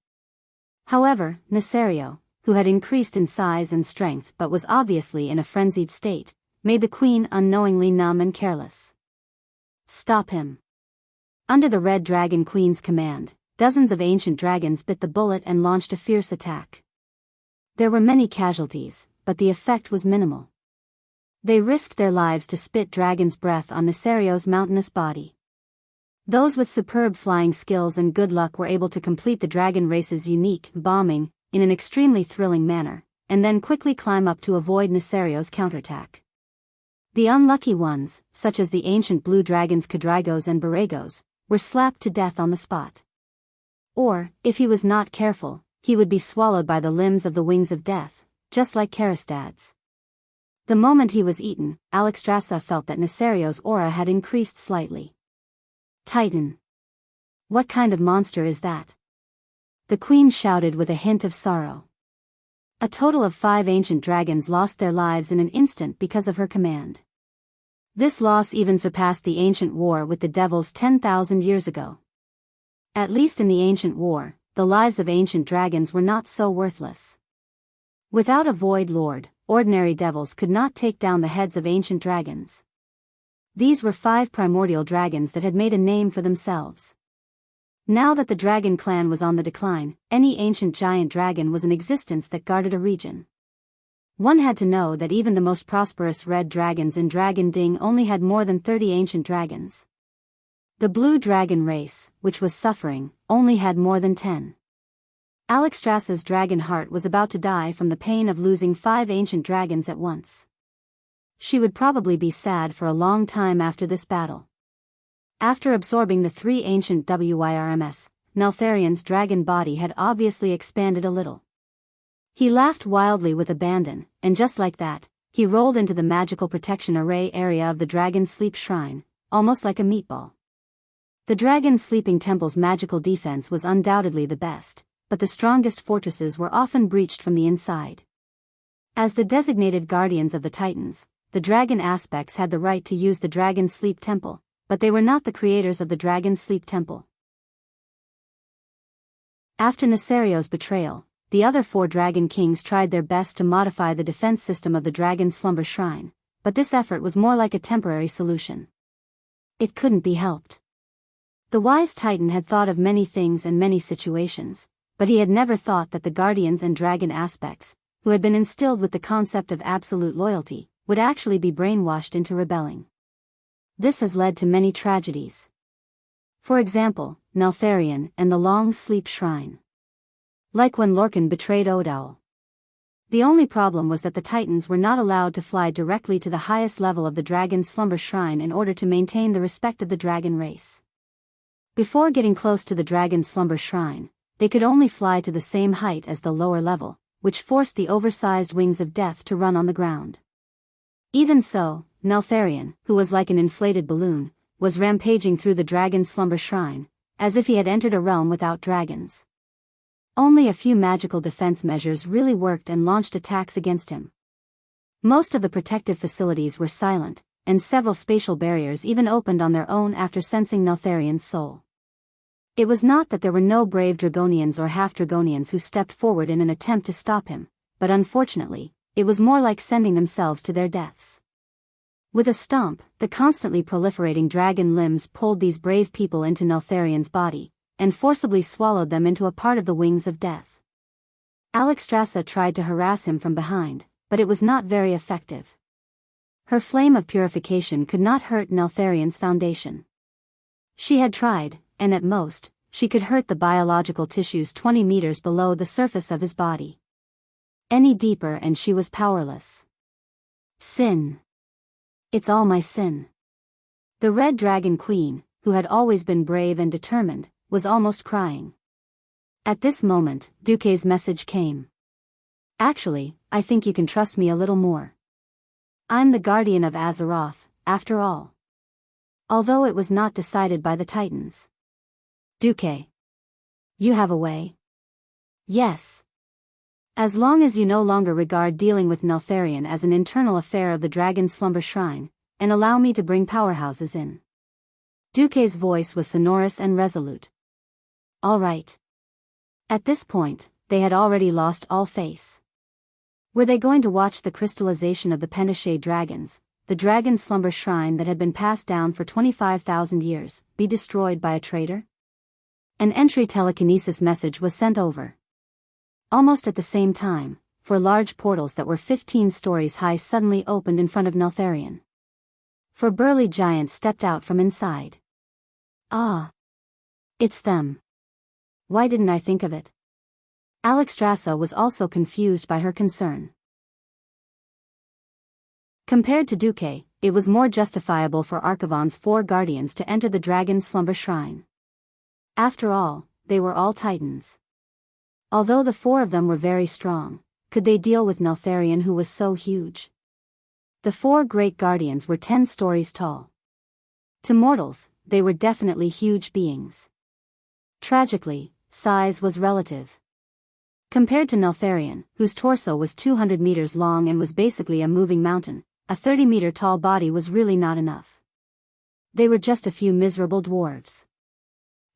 However, Nesario, who had increased in size and strength but was obviously in a frenzied state, made the queen unknowingly numb and careless. Stop him. Under the Red Dragon Queen's command, dozens of ancient dragons bit the bullet and launched a fierce attack. There were many casualties, but the effect was minimal. They risked their lives to spit dragon's breath on Nesario's mountainous body. Those with superb flying skills and good luck were able to complete the dragon race's unique bombing in an extremely thrilling manner, and then quickly climb up to avoid Nesario's counterattack. The unlucky ones, such as the ancient blue dragons Cadrigos and Borregos, were slapped to death on the spot. Or, if he was not careful, he would be swallowed by the limbs of the wings of death, just like Karastad's. The moment he was eaten, Alexstrasza felt that Nesario's aura had increased slightly. Titan. What kind of monster is that? the queen shouted with a hint of sorrow. A total of 5 ancient dragons lost their lives in an instant because of her command. This loss even surpassed the ancient war with the devils 10,000 years ago. At least in the ancient war, the lives of ancient dragons were not so worthless. Without a void lord, ordinary devils could not take down the heads of ancient dragons. These were 5 primordial dragons that had made a name for themselves. Now that the dragon clan was on the decline, any ancient giant dragon was an existence that guarded a region. One had to know that even the most prosperous red dragons in Dragon Ding only had more than 30 ancient dragons. The blue dragon race, which was suffering, only had more than 10. Alexstrasza's dragon heart was about to die from the pain of losing 5 ancient dragons at once. She would probably be sad for a long time after this battle. After absorbing the 3 ancient WYRMs, Neltharion's dragon body had obviously expanded a little. He laughed wildly with abandon, and just like that, he rolled into the magical protection array area of the dragon's sleep shrine, almost like a meatball. The dragon's sleeping temple's magical defense was undoubtedly the best, but the strongest fortresses were often breached from the inside. As the designated guardians of the Titans, the dragon aspects had the right to use the dragon's sleep temple, but they were not the creators of the dragon's sleep temple. After Nasario's betrayal, the other 4 dragon kings tried their best to modify the defense system of the dragon's slumber shrine, but this effort was more like a temporary solution. It couldn't be helped. The wise Titan had thought of many things and many situations, but he had never thought that the guardians and dragon aspects, who had been instilled with the concept of absolute loyalty, would actually be brainwashed into rebelling. This has led to many tragedies. For example, Neltharion and the Long Sleep Shrine. Like when Lorcan betrayed Odowl. The only problem was that the Titans were not allowed to fly directly to the highest level of the dragon's slumber shrine in order to maintain the respect of the dragon race. Before getting close to the dragon's slumber shrine, they could only fly to the same height as the lower level, which forced the oversized wings of death to run on the ground. Even so, Neltharion, who was like an inflated balloon, was rampaging through the dragon's slumber shrine, as if he had entered a realm without dragons. Only a few magical defense measures really worked and launched attacks against him. Most of the protective facilities were silent, and several spatial barriers even opened on their own after sensing Neltharion's soul. It was not that there were no brave Dragonians or half-Dragonians who stepped forward in an attempt to stop him, but unfortunately, it was more like sending themselves to their deaths. With a stomp, the constantly proliferating dragon limbs pulled these brave people into Neltharion's body, and forcibly swallowed them into a part of the wings of death. Alexstrasza tried to harass him from behind, but it was not very effective. Her flame of purification could not hurt Neltharion's foundation. She had tried, and at most, she could hurt the biological tissues 20 meters below the surface of his body. Any deeper and she was powerless. Sin. It's all my sin. The Red Dragon Queen, who had always been brave and determined, was almost crying. At this moment, Duque's message came. Actually, I think you can trust me a little more. I'm the guardian of Azeroth, after all. Although it was not decided by the Titans. Duque. You have a way? Yes. As long as you no longer regard dealing with Neltharion as an internal affair of the Dragon's Slumber Shrine, and allow me to bring powerhouses in. Duque's voice was sonorous and resolute. All right. At this point, they had already lost all face. Were they going to watch the crystallization of the Penishade dragons, the Dragon's Slumber Shrine that had been passed down for 25,000 years, be destroyed by a traitor? An entry telekinesis message was sent over. Almost at the same time, 4 large portals that were 15 stories high suddenly opened in front of Neltharion. 4 burly giants stepped out from inside. Ah! It's them. Why didn't I think of it? Alexstrasza was also confused by her concern. Compared to Duque, it was more justifiable for Archivon's 4 guardians to enter the Dragon's Slumber Shrine. After all, they were all Titans. Although the 4 of them were very strong, could they deal with Neltharion, who was so huge? The 4 great guardians were 10 stories tall. To mortals, they were definitely huge beings. Tragically, size was relative. Compared to Neltharion, whose torso was 200 meters long and was basically a moving mountain, a 30-meter-tall body was really not enough. They were just a few miserable dwarves.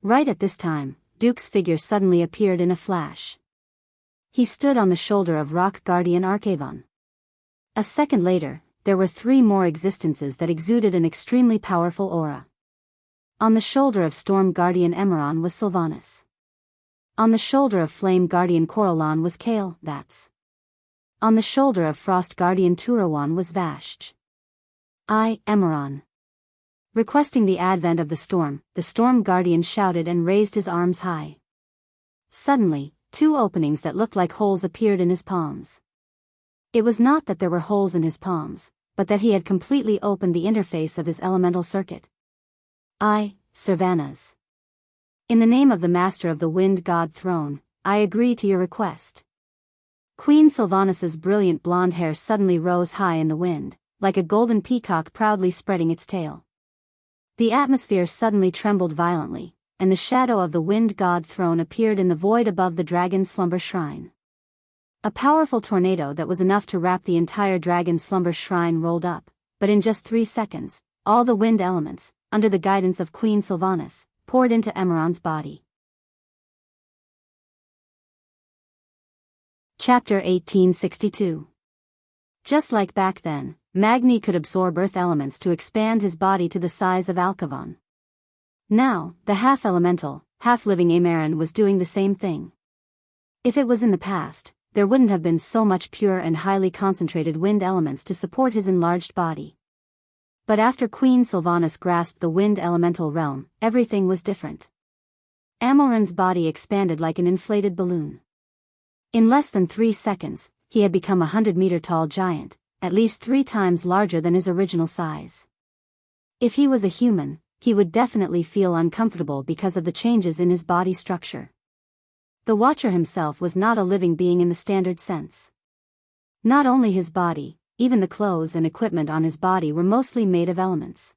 Right at this time, Duke's figure suddenly appeared in a flash. He stood on the shoulder of Rock Guardian Archavon. A second later, there were 3 more existences that exuded an extremely powerful aura. On the shoulder of Storm Guardian Emeron was Sylvanas. On the shoulder of Flame Guardian Coralon was Kale, that's. On the shoulder of Frost Guardian Turawan was Vashj. Emeron. Requesting the advent of the Storm Guardian shouted and raised his arms high. Suddenly, 2 openings that looked like holes appeared in his palms. It was not that there were holes in his palms, but that he had completely opened the interface of his elemental circuit. Sylvanas. In the name of the Master of the Wind God Throne, I agree to your request. Queen Sylvanas's brilliant blonde hair suddenly rose high in the wind, like a golden peacock proudly spreading its tail. The atmosphere suddenly trembled violently, and the shadow of the Wind God Throne appeared in the void above the dragon's slumber shrine. A powerful tornado that was enough to wrap the entire dragon's slumber shrine rolled up, but in just 3 seconds, all the wind elements, under the guidance of Queen Sylvanas, poured into Emeron's body. Chapter 1862. Just like back then, Magni could absorb earth elements to expand his body to the size of Alcavon. Now, the half-elemental, half-living Emeron was doing the same thing. If it was in the past, there wouldn't have been so much pure and highly concentrated wind elements to support his enlarged body. But after Queen Sylvanas grasped the wind elemental realm, everything was different. Amelron's body expanded like an inflated balloon. In less than 3 seconds, he had become a 100-meter-tall giant, at least 3 times larger than his original size. If he was a human, he would definitely feel uncomfortable because of the changes in his body structure. The Watcher himself was not a living being in the standard sense. Not only his body, even the clothes and equipment on his body were mostly made of elements.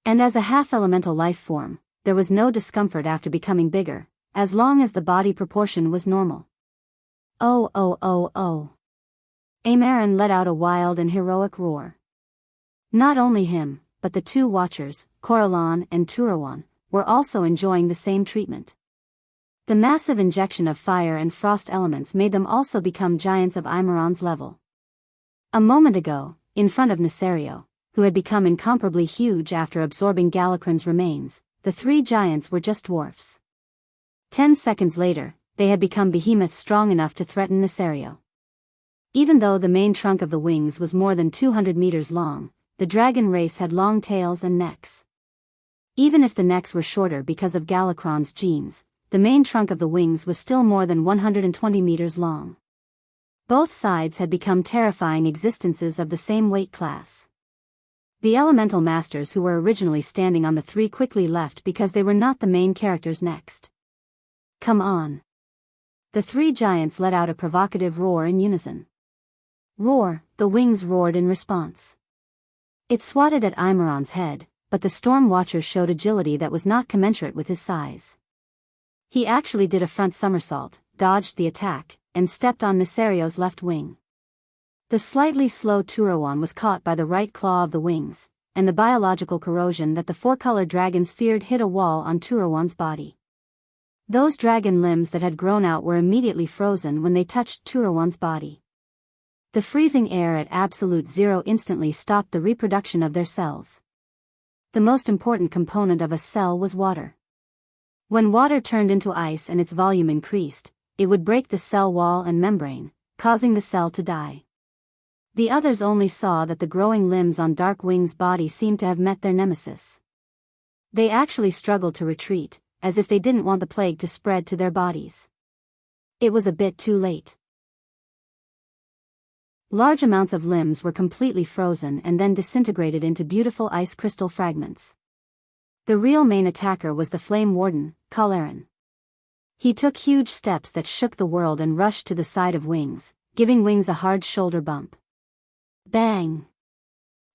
And as a half-elemental life form, there was no discomfort after becoming bigger, as long as the body proportion was normal. Oh. Emeron let out a wild and heroic roar. Not only him, but the 2 Watchers, Coralon and Turawan, were also enjoying the same treatment. The massive injection of fire and frost elements made them also become giants of Emeron's level. A moment ago, in front of Nesario, who had become incomparably huge after absorbing Galakron's remains, the 3 giants were just dwarfs. 10 seconds later, they had become behemoths strong enough to threaten Nesario. Even though the main trunk of the wings was more than 200 meters long, the dragon race had long tails and necks. Even if the necks were shorter because of Galakron's genes, the main trunk of the wings was still more than 120 meters long. Both sides had become terrifying existences of the same weight class. The elemental masters who were originally standing on the 3 quickly left because they were not the main characters next. Come on. The 3 giants let out a provocative roar in unison. Roar, the wings roared in response. It swatted at Emeron's head, but the Storm Watcher showed agility that was not commensurate with his size. He actually did a front somersault, dodged the attack, and stepped on Nesario's left wing. The slightly slow Turawan was caught by the right claw of the wings, and the biological corrosion that the 4-color dragons feared hit a wall on Turawan's body. Those dragon limbs that had grown out were immediately frozen when they touched Turawan's body. The freezing air at absolute zero instantly stopped the reproduction of their cells. The most important component of a cell was water. When water turned into ice and its volume increased, it would break the cell wall and membrane, causing the cell to die. The others only saw that the growing limbs on Darkwing's body seemed to have met their nemesis. They actually struggled to retreat, as if they didn't want the plague to spread to their bodies. It was a bit too late. Large amounts of limbs were completely frozen and then disintegrated into beautiful ice crystal fragments. The real main attacker was the Flame Warden, Kalaran. He took huge steps that shook the world and rushed to the side of Wings, giving Wings a hard shoulder bump. Bang!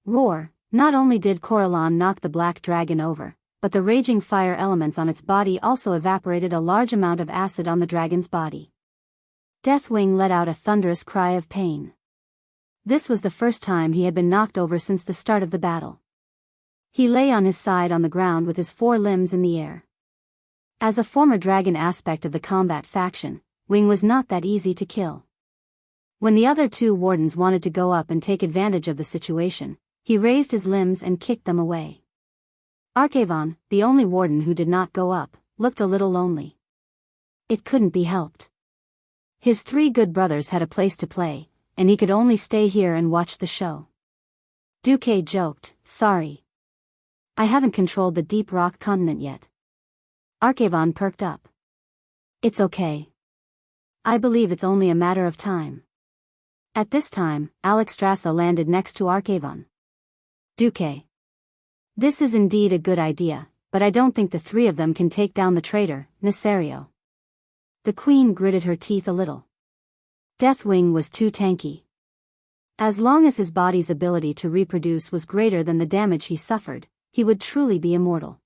Roar! Not only did Coralon knock the black dragon over, but the raging fire elements on its body also evaporated a large amount of acid on the dragon's body. Deathwing let out a thunderous cry of pain. This was the first time he had been knocked over since the start of the battle. He lay on his side on the ground with his 4 limbs in the air. As a former dragon aspect of the combat faction, Wing was not that easy to kill. When the other 2 wardens wanted to go up and take advantage of the situation, he raised his limbs and kicked them away. Archavon, the only warden who did not go up, looked a little lonely. It couldn't be helped. His 3 good brothers had a place to play, and he could only stay here and watch the show. Duque joked, "Sorry. I haven't controlled the Deep Rock continent yet." Archavon perked up. "It's okay. I believe it's only a matter of time." At this time, Alexstrasza landed next to Archavon. "Duque. This is indeed a good idea, but I don't think the 3 of them can take down the traitor, Nesario." The queen gritted her teeth a little. Deathwing was too tanky. As long as his body's ability to reproduce was greater than the damage he suffered, he would truly be immortal.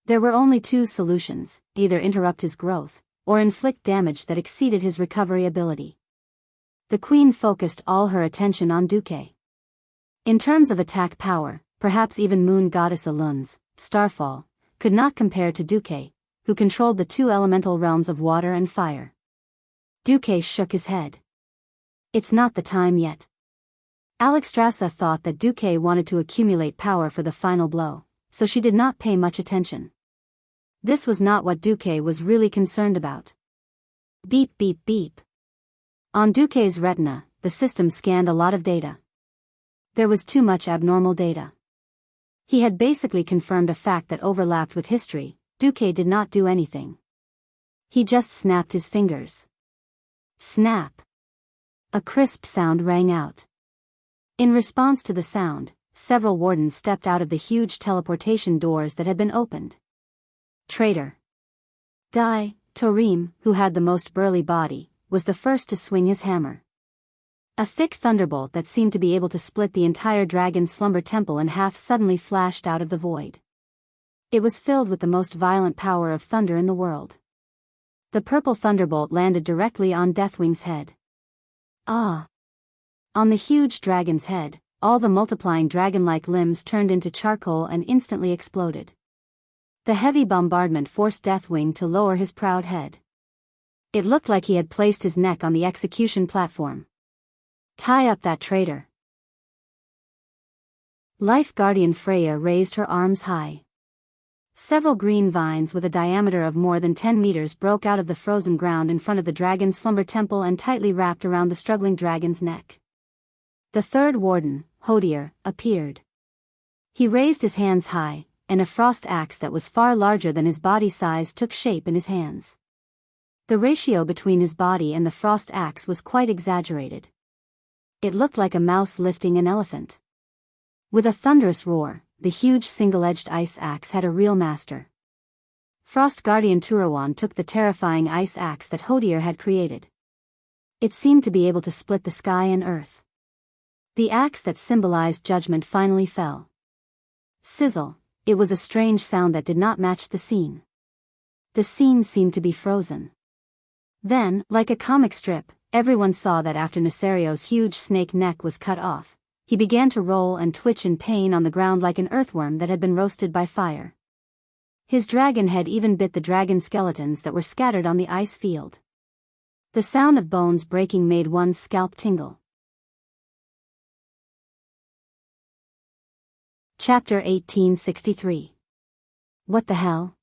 There were only 2 solutions: either interrupt his growth, or inflict damage that exceeded his recovery ability. The queen focused all her attention on Duque. In terms of attack power, perhaps even Moon Goddess Alun's Starfall could not compare to Duque, who controlled the 2 elemental realms of water and fire. Duque shook his head. "It's not the time yet." Alexstrasza thought that Duque wanted to accumulate power for the final blow, so she did not pay much attention. This was not what Duque was really concerned about. Beep beep beep. On Duque's retina, the system scanned a lot of data. There was too much abnormal data. He had basically confirmed a fact that overlapped with history. Duque did not do anything. He just snapped his fingers. Snap. A crisp sound rang out. In response to the sound, several wardens stepped out of the huge teleportation doors that had been opened. Traitor. Dai, Torim, who had the most burly body, was the first to swing his hammer. A thick thunderbolt that seemed to be able to split the entire dragon slumber temple in half suddenly flashed out of the void. It was filled with the most violent power of thunder in the world. The purple thunderbolt landed directly on Deathwing's head. Ah! On the huge dragon's head, all the multiplying dragon-like limbs turned into charcoal and instantly exploded. The heavy bombardment forced Deathwing to lower his proud head. It looked like he had placed his neck on the execution platform. "Tie up that traitor." Life Guardian Freya raised her arms high. Several green vines with a diameter of more than 10 meters broke out of the frozen ground in front of the dragon's slumber temple and tightly wrapped around the struggling dragon's neck. The 3rd warden, Hodier, appeared. He raised his hands high, and a frost axe that was far larger than his body size took shape in his hands. The ratio between his body and the frost axe was quite exaggerated. It looked like a mouse lifting an elephant. With a thunderous roar, the huge single-edged ice axe had a real master. Frost Guardian Turawan took the terrifying ice axe that Hodier had created. It seemed to be able to split the sky and earth. The axe that symbolized judgment finally fell. Sizzle, it was a strange sound that did not match the scene. The scene seemed to be frozen. Then, like a comic strip, everyone saw that after Nesario's huge snake neck was cut off, he began to roll and twitch in pain on the ground like an earthworm that had been roasted by fire. His dragon head even bit the dragon skeletons that were scattered on the ice field. The sound of bones breaking made one's scalp tingle. Chapter 1863. What the hell?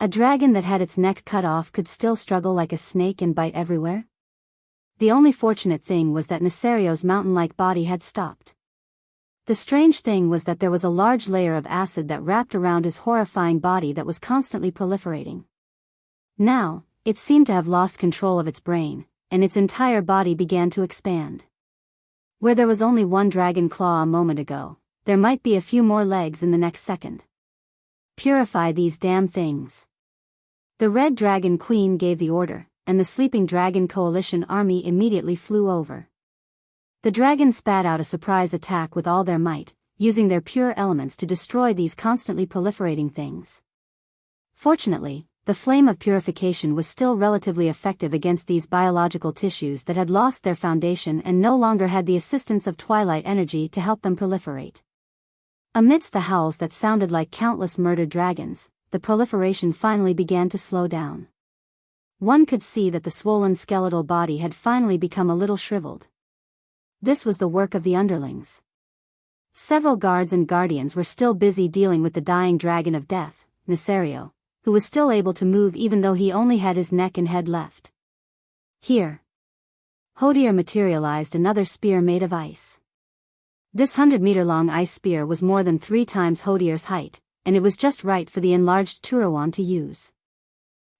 A dragon that had its neck cut off could still struggle like a snake and bite everywhere? The only fortunate thing was that Nesario's mountain-like body had stopped. The strange thing was that there was a large layer of acid that wrapped around his horrifying body that was constantly proliferating. Now, it seemed to have lost control of its brain, and its entire body began to expand. Where there was only one dragon claw a moment ago, there might be a few more legs in the next second. Purify these damn things. The Red Dragon Queen gave the order, and the Sleeping Dragon Coalition army immediately flew over. The dragons spat out a surprise attack with all their might, using their pure elements to destroy these constantly proliferating things. Fortunately, the flame of purification was still relatively effective against these biological tissues that had lost their foundation and no longer had the assistance of twilight energy to help them proliferate. Amidst the howls that sounded like countless murdered dragons, the proliferation finally began to slow down. One could see that the swollen skeletal body had finally become a little shriveled. This was the work of the underlings. Several guards and guardians were still busy dealing with the dying dragon of death, Nesario, who was still able to move even though he only had his neck and head left. Here. Hodier materialized another spear made of ice. This 100-meter-long ice spear was more than 3 times Hodier's height, and it was just right for the enlarged Turawan to use.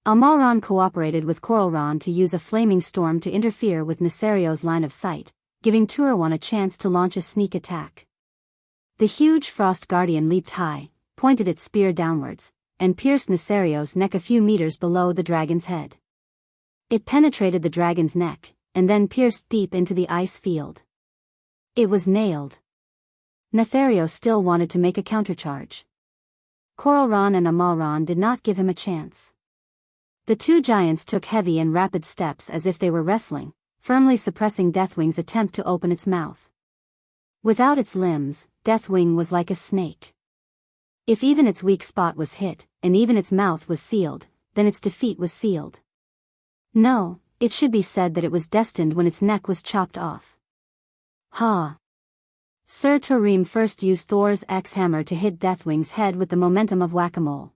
Amalran cooperated with Coralran to use a flaming storm to interfere with Nesario's line of sight, giving Turawan a chance to launch a sneak attack. The huge Frost Guardian leaped high, pointed its spear downwards, and pierced Nesario's neck a few meters below the dragon's head. It penetrated the dragon's neck, and then pierced deep into the ice field. It was nailed. Nesario still wanted to make a countercharge. Coralran and Amalran did not give him a chance. The two giants took heavy and rapid steps as if they were wrestling, firmly suppressing Deathwing's attempt to open its mouth. Without its limbs, Deathwing was like a snake. If even its weak spot was hit, and even its mouth was sealed, then its defeat was sealed. No, it should be said that it was destined when its neck was chopped off. Ha! Sir Turim first used Thor's axe-hammer to hit Deathwing's head with the momentum of whack-a-mole.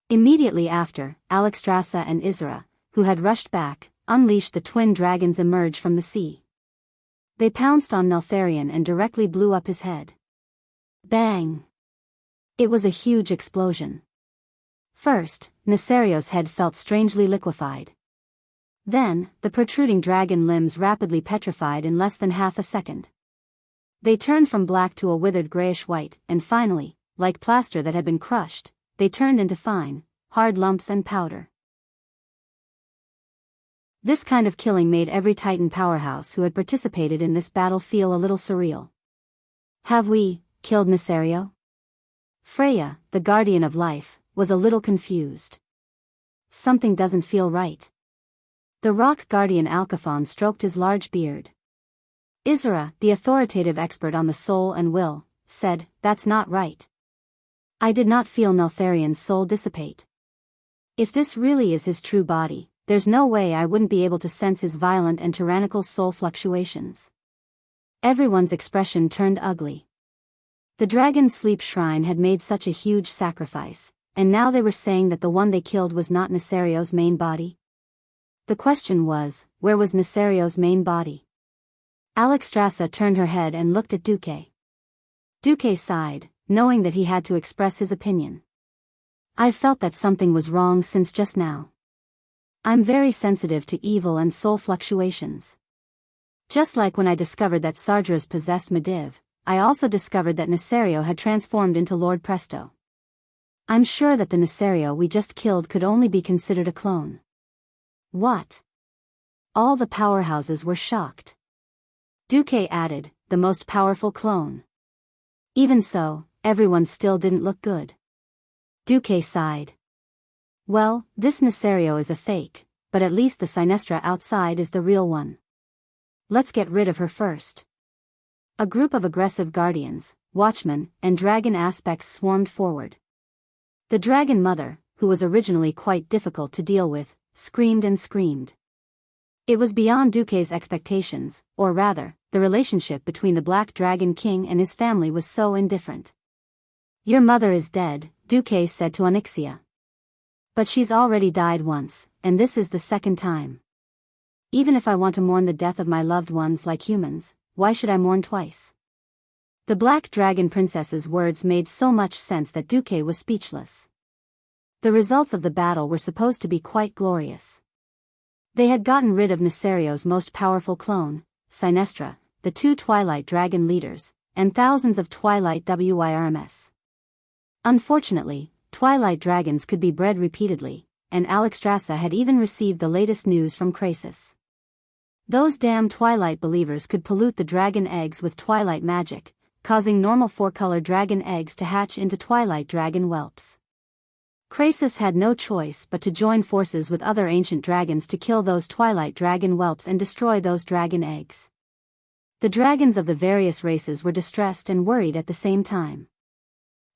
Immediately after, Alexstrasza and Isra, who had rushed back, unleashed the twin dragons emerge from the sea. They pounced on Neltharion and directly blew up his head. Bang! It was a huge explosion. First, Nesario's head felt strangely liquefied. Then, the protruding dragon limbs rapidly petrified in less than half a second. They turned from black to a withered grayish-white, and finally, like plaster that had been crushed, they turned into fine, hard lumps and powder. This kind of killing made every Titan powerhouse who had participated in this battle feel a little surreal. Have we killed Nesario? Freya, the guardian of life, was a little confused. Something doesn't feel right. The rock guardian Alcaphon stroked his large beard. Isra, the authoritative expert on the soul and will, said, "That's not right. I did not feel Neltharion's soul dissipate. If this really is his true body, there's no way I wouldn't be able to sense his violent and tyrannical soul fluctuations." Everyone's expression turned ugly. The dragon's sleep shrine had made such a huge sacrifice, and now they were saying that the one they killed was not Nesario's main body? The question was, where was Nesario's main body? Alexstrasza turned her head and looked at Duque. Duque sighed, knowing that he had to express his opinion. "I've felt that something was wrong since just now. I'm very sensitive to evil and soul fluctuations. Just like when I discovered that Sardras possessed Mediv, I also discovered that Nesario had transformed into Lord Presto. I'm sure that the Nesario we just killed could only be considered a clone." What? All the powerhouses were shocked. Duque added, "The most powerful clone." Even so, everyone still didn't look good. Duque sighed. "Well, this Nesario is a fake, but at least the Sinestra outside is the real one. Let's get rid of her first." A group of aggressive guardians, watchmen, and dragon aspects swarmed forward. The dragon mother, who was originally quite difficult to deal with, screamed and screamed. It was beyond Duque's expectations, or rather, the relationship between the Black Dragon King and his family was so indifferent. "Your mother is dead," Duque said to Onyxia. "But she's already died once, and this is the second time. Even if I want to mourn the death of my loved ones like humans, why should I mourn twice?" The Black Dragon Princess's words made so much sense that Duque was speechless. The results of the battle were supposed to be quite glorious. They had gotten rid of Nesario's most powerful clone, Sinestra, the 2 Twilight Dragon leaders, and thousands of Twilight WIRMS. Unfortunately, Twilight Dragons could be bred repeatedly, and Alexstrasza had even received the latest news from Krasis. Those damn Twilight believers could pollute the dragon eggs with Twilight magic, causing normal four-color dragon eggs to hatch into twilight dragon whelps. Krasis had no choice but to join forces with other ancient dragons to kill those twilight dragon whelps and destroy those dragon eggs. The dragons of the various races were distressed and worried at the same time.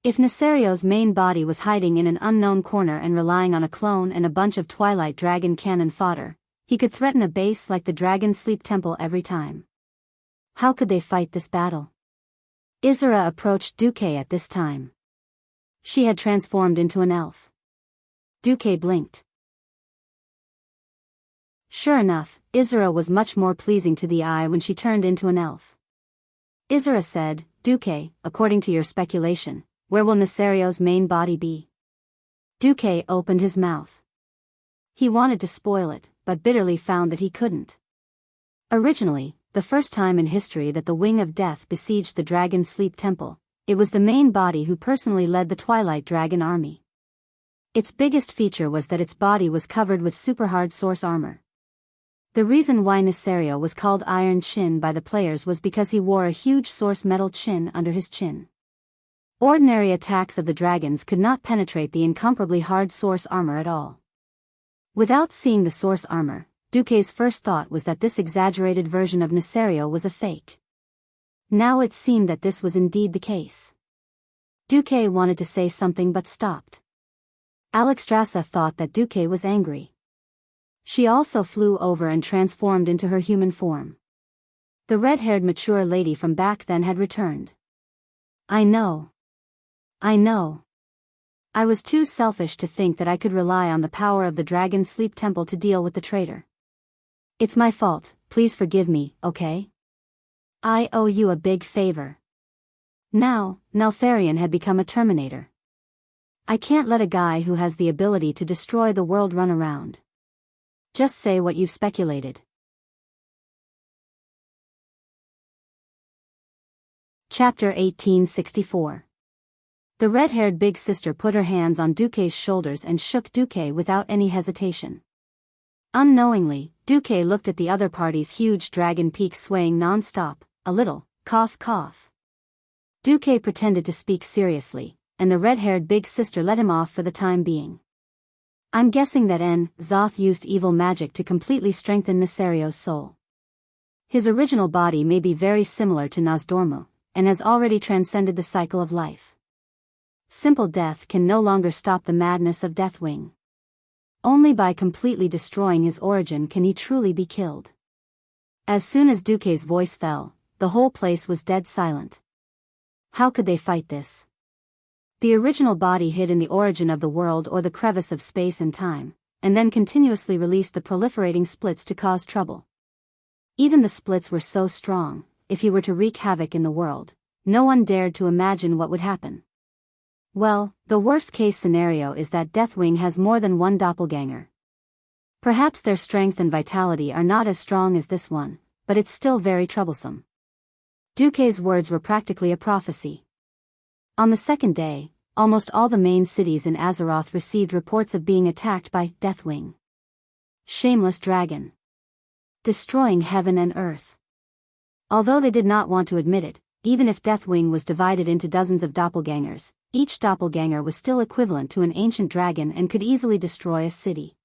If Nesario's main body was hiding in an unknown corner and relying on a clone and a bunch of twilight dragon cannon fodder, he could threaten a base like the Dragon Sleep Temple every time. How could they fight this battle? Isra approached Duque at this time. She had transformed into an elf. Duque blinked. Sure enough, Isra was much more pleasing to the eye when she turned into an elf. Isra said, Duque, according to your speculation, where will Nesario's main body be? Duque opened his mouth. He wanted to spoil it, but bitterly found that he couldn't. Originally, the first time in history that the Wing of Death besieged the Dragon Sleep Temple, it was the main body who personally led the Twilight Dragon army. Its biggest feature was that its body was covered with super-hard source armor. The reason why Nesario was called Iron Chin by the players was because he wore a huge source metal chin under his chin. Ordinary attacks of the dragons could not penetrate the incomparably hard source armor at all. Without seeing the source armor, Duque's first thought was that this exaggerated version of Nesario was a fake. Now it seemed that this was indeed the case. Duque wanted to say something but stopped. Alexstrasza thought that Duque was angry. She also flew over and transformed into her human form. The red-haired mature lady from back then had returned. I know. I was too selfish to think that I could rely on the power of the Dragon Sleep Temple to deal with the traitor. It's my fault, please forgive me, okay? I owe you a big favor. Now, Neltharion had become a Terminator. I can't let a guy who has the ability to destroy the world run around. Just say what you've speculated. Chapter 1864. The red-haired big sister put her hands on Duque's shoulders and shook Duque without any hesitation. Unknowingly, Duque looked at the other party's huge dragon peak swaying non-stop, a little, cough cough. Duque pretended to speak seriously, and the red-haired big sister let him off for the time being. I'm guessing that Zoth used evil magic to completely strengthen Nesario's soul. His original body may be very similar to Nozdormu, and has already transcended the cycle of life. Simple death can no longer stop the madness of Deathwing. Only by completely destroying his origin can he truly be killed. As soon as Duque's voice fell, the whole place was dead silent. How could they fight this? The original body hid in the origin of the world or the crevice of space and time, and then continuously released the proliferating splits to cause trouble. Even the splits were so strong, if he were to wreak havoc in the world, no one dared to imagine what would happen. Well, the worst-case scenario is that Deathwing has more than one doppelganger. Perhaps their strength and vitality are not as strong as this one, but it's still very troublesome. Duque's words were practically a prophecy. On the second day, almost all the main cities in Azeroth received reports of being attacked by Deathwing. Shameless dragon. Destroying heaven and earth. Although they did not want to admit it, even if Deathwing was divided into dozens of doppelgangers, each doppelganger was still equivalent to an ancient dragon and could easily destroy a city.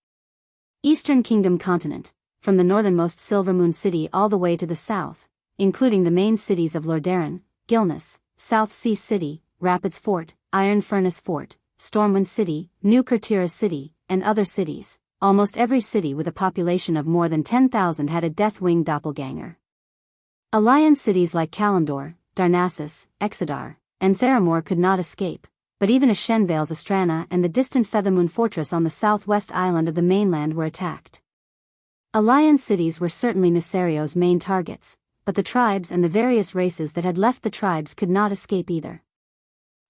Eastern Kingdom continent, from the northernmost Silvermoon City all the way to the south, including the main cities of Lordaeron, Gilneas, South Sea City, Rapids Fort, Iron Furnace Fort, Stormwind City, New Kurtira City, and other cities, almost every city with a population of more than 10,000 had a Deathwing doppelganger. Alliance cities like Kalimdor, Darnassus, Exodar, and Theramore could not escape, but even Ashenvale's Astrana and the distant Feathermoon Fortress on the southwest island of the mainland were attacked. Alliance cities were certainly Nesario's main targets, but the tribes and the various races that had left the tribes could not escape either.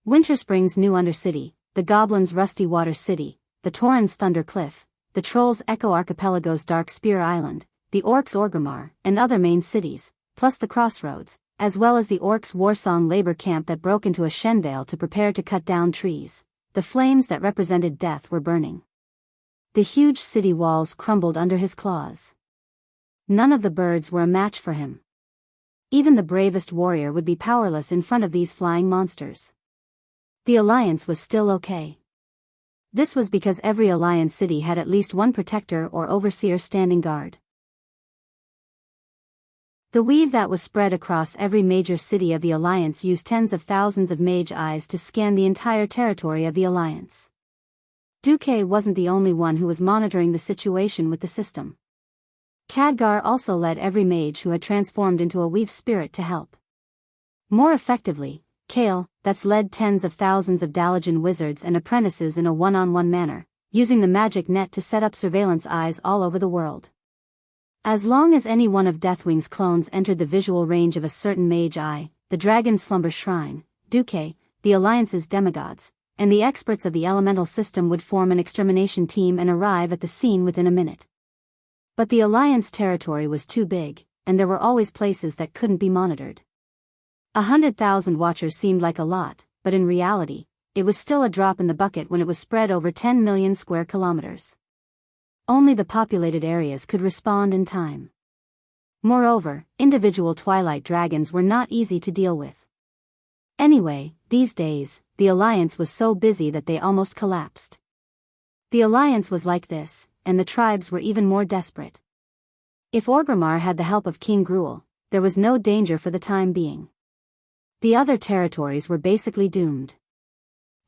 Winterspring's New Undercity, the Goblins' Rusty Water City, the Tauren's Thunder Cliff, the Trolls' Echo Archipelago's Dark Spear Island, the Orcs' Orgrimmar, and other main cities, plus the Crossroads, as well as the Orcs' Warsong labor camp that broke into Ashenvale to prepare to cut down trees. The flames that represented death were burning. The huge city walls crumbled under his claws. None of the birds were a match for him. Even the bravest warrior would be powerless in front of these flying monsters. The alliance was still okay. This was because every alliance city had at least one protector or overseer standing guard. The weave that was spread across every major city of the alliance used tens of thousands of mage eyes to scan the entire territory of the alliance. Duque wasn't the only one who was monitoring the situation with the system. Khadgar also led every mage who had transformed into a weave spirit to help. More effectively, Kale, that's led tens of thousands of Dalajan wizards and apprentices in a one-on-one manner, using the magic net to set up surveillance eyes all over the world. As long as any one of Deathwing's clones entered the visual range of a certain mage eye, the Dragon Slumber Shrine, Duque, the Alliance's demigods, and the experts of the elemental system would form an extermination team and arrive at the scene within a minute. But the Alliance territory was too big, and there were always places that couldn't be monitored. 100,000 watchers seemed like a lot, but in reality, it was still a drop in the bucket when it was spread over 10 million square kilometers. Only the populated areas could respond in time. Moreover, individual twilight dragons were not easy to deal with. Anyway, these days, the Alliance was so busy that they almost collapsed. The Alliance was like this, and the tribes were even more desperate. If Orgrimmar had the help of King Gruel, there was no danger for the time being. The other territories were basically doomed.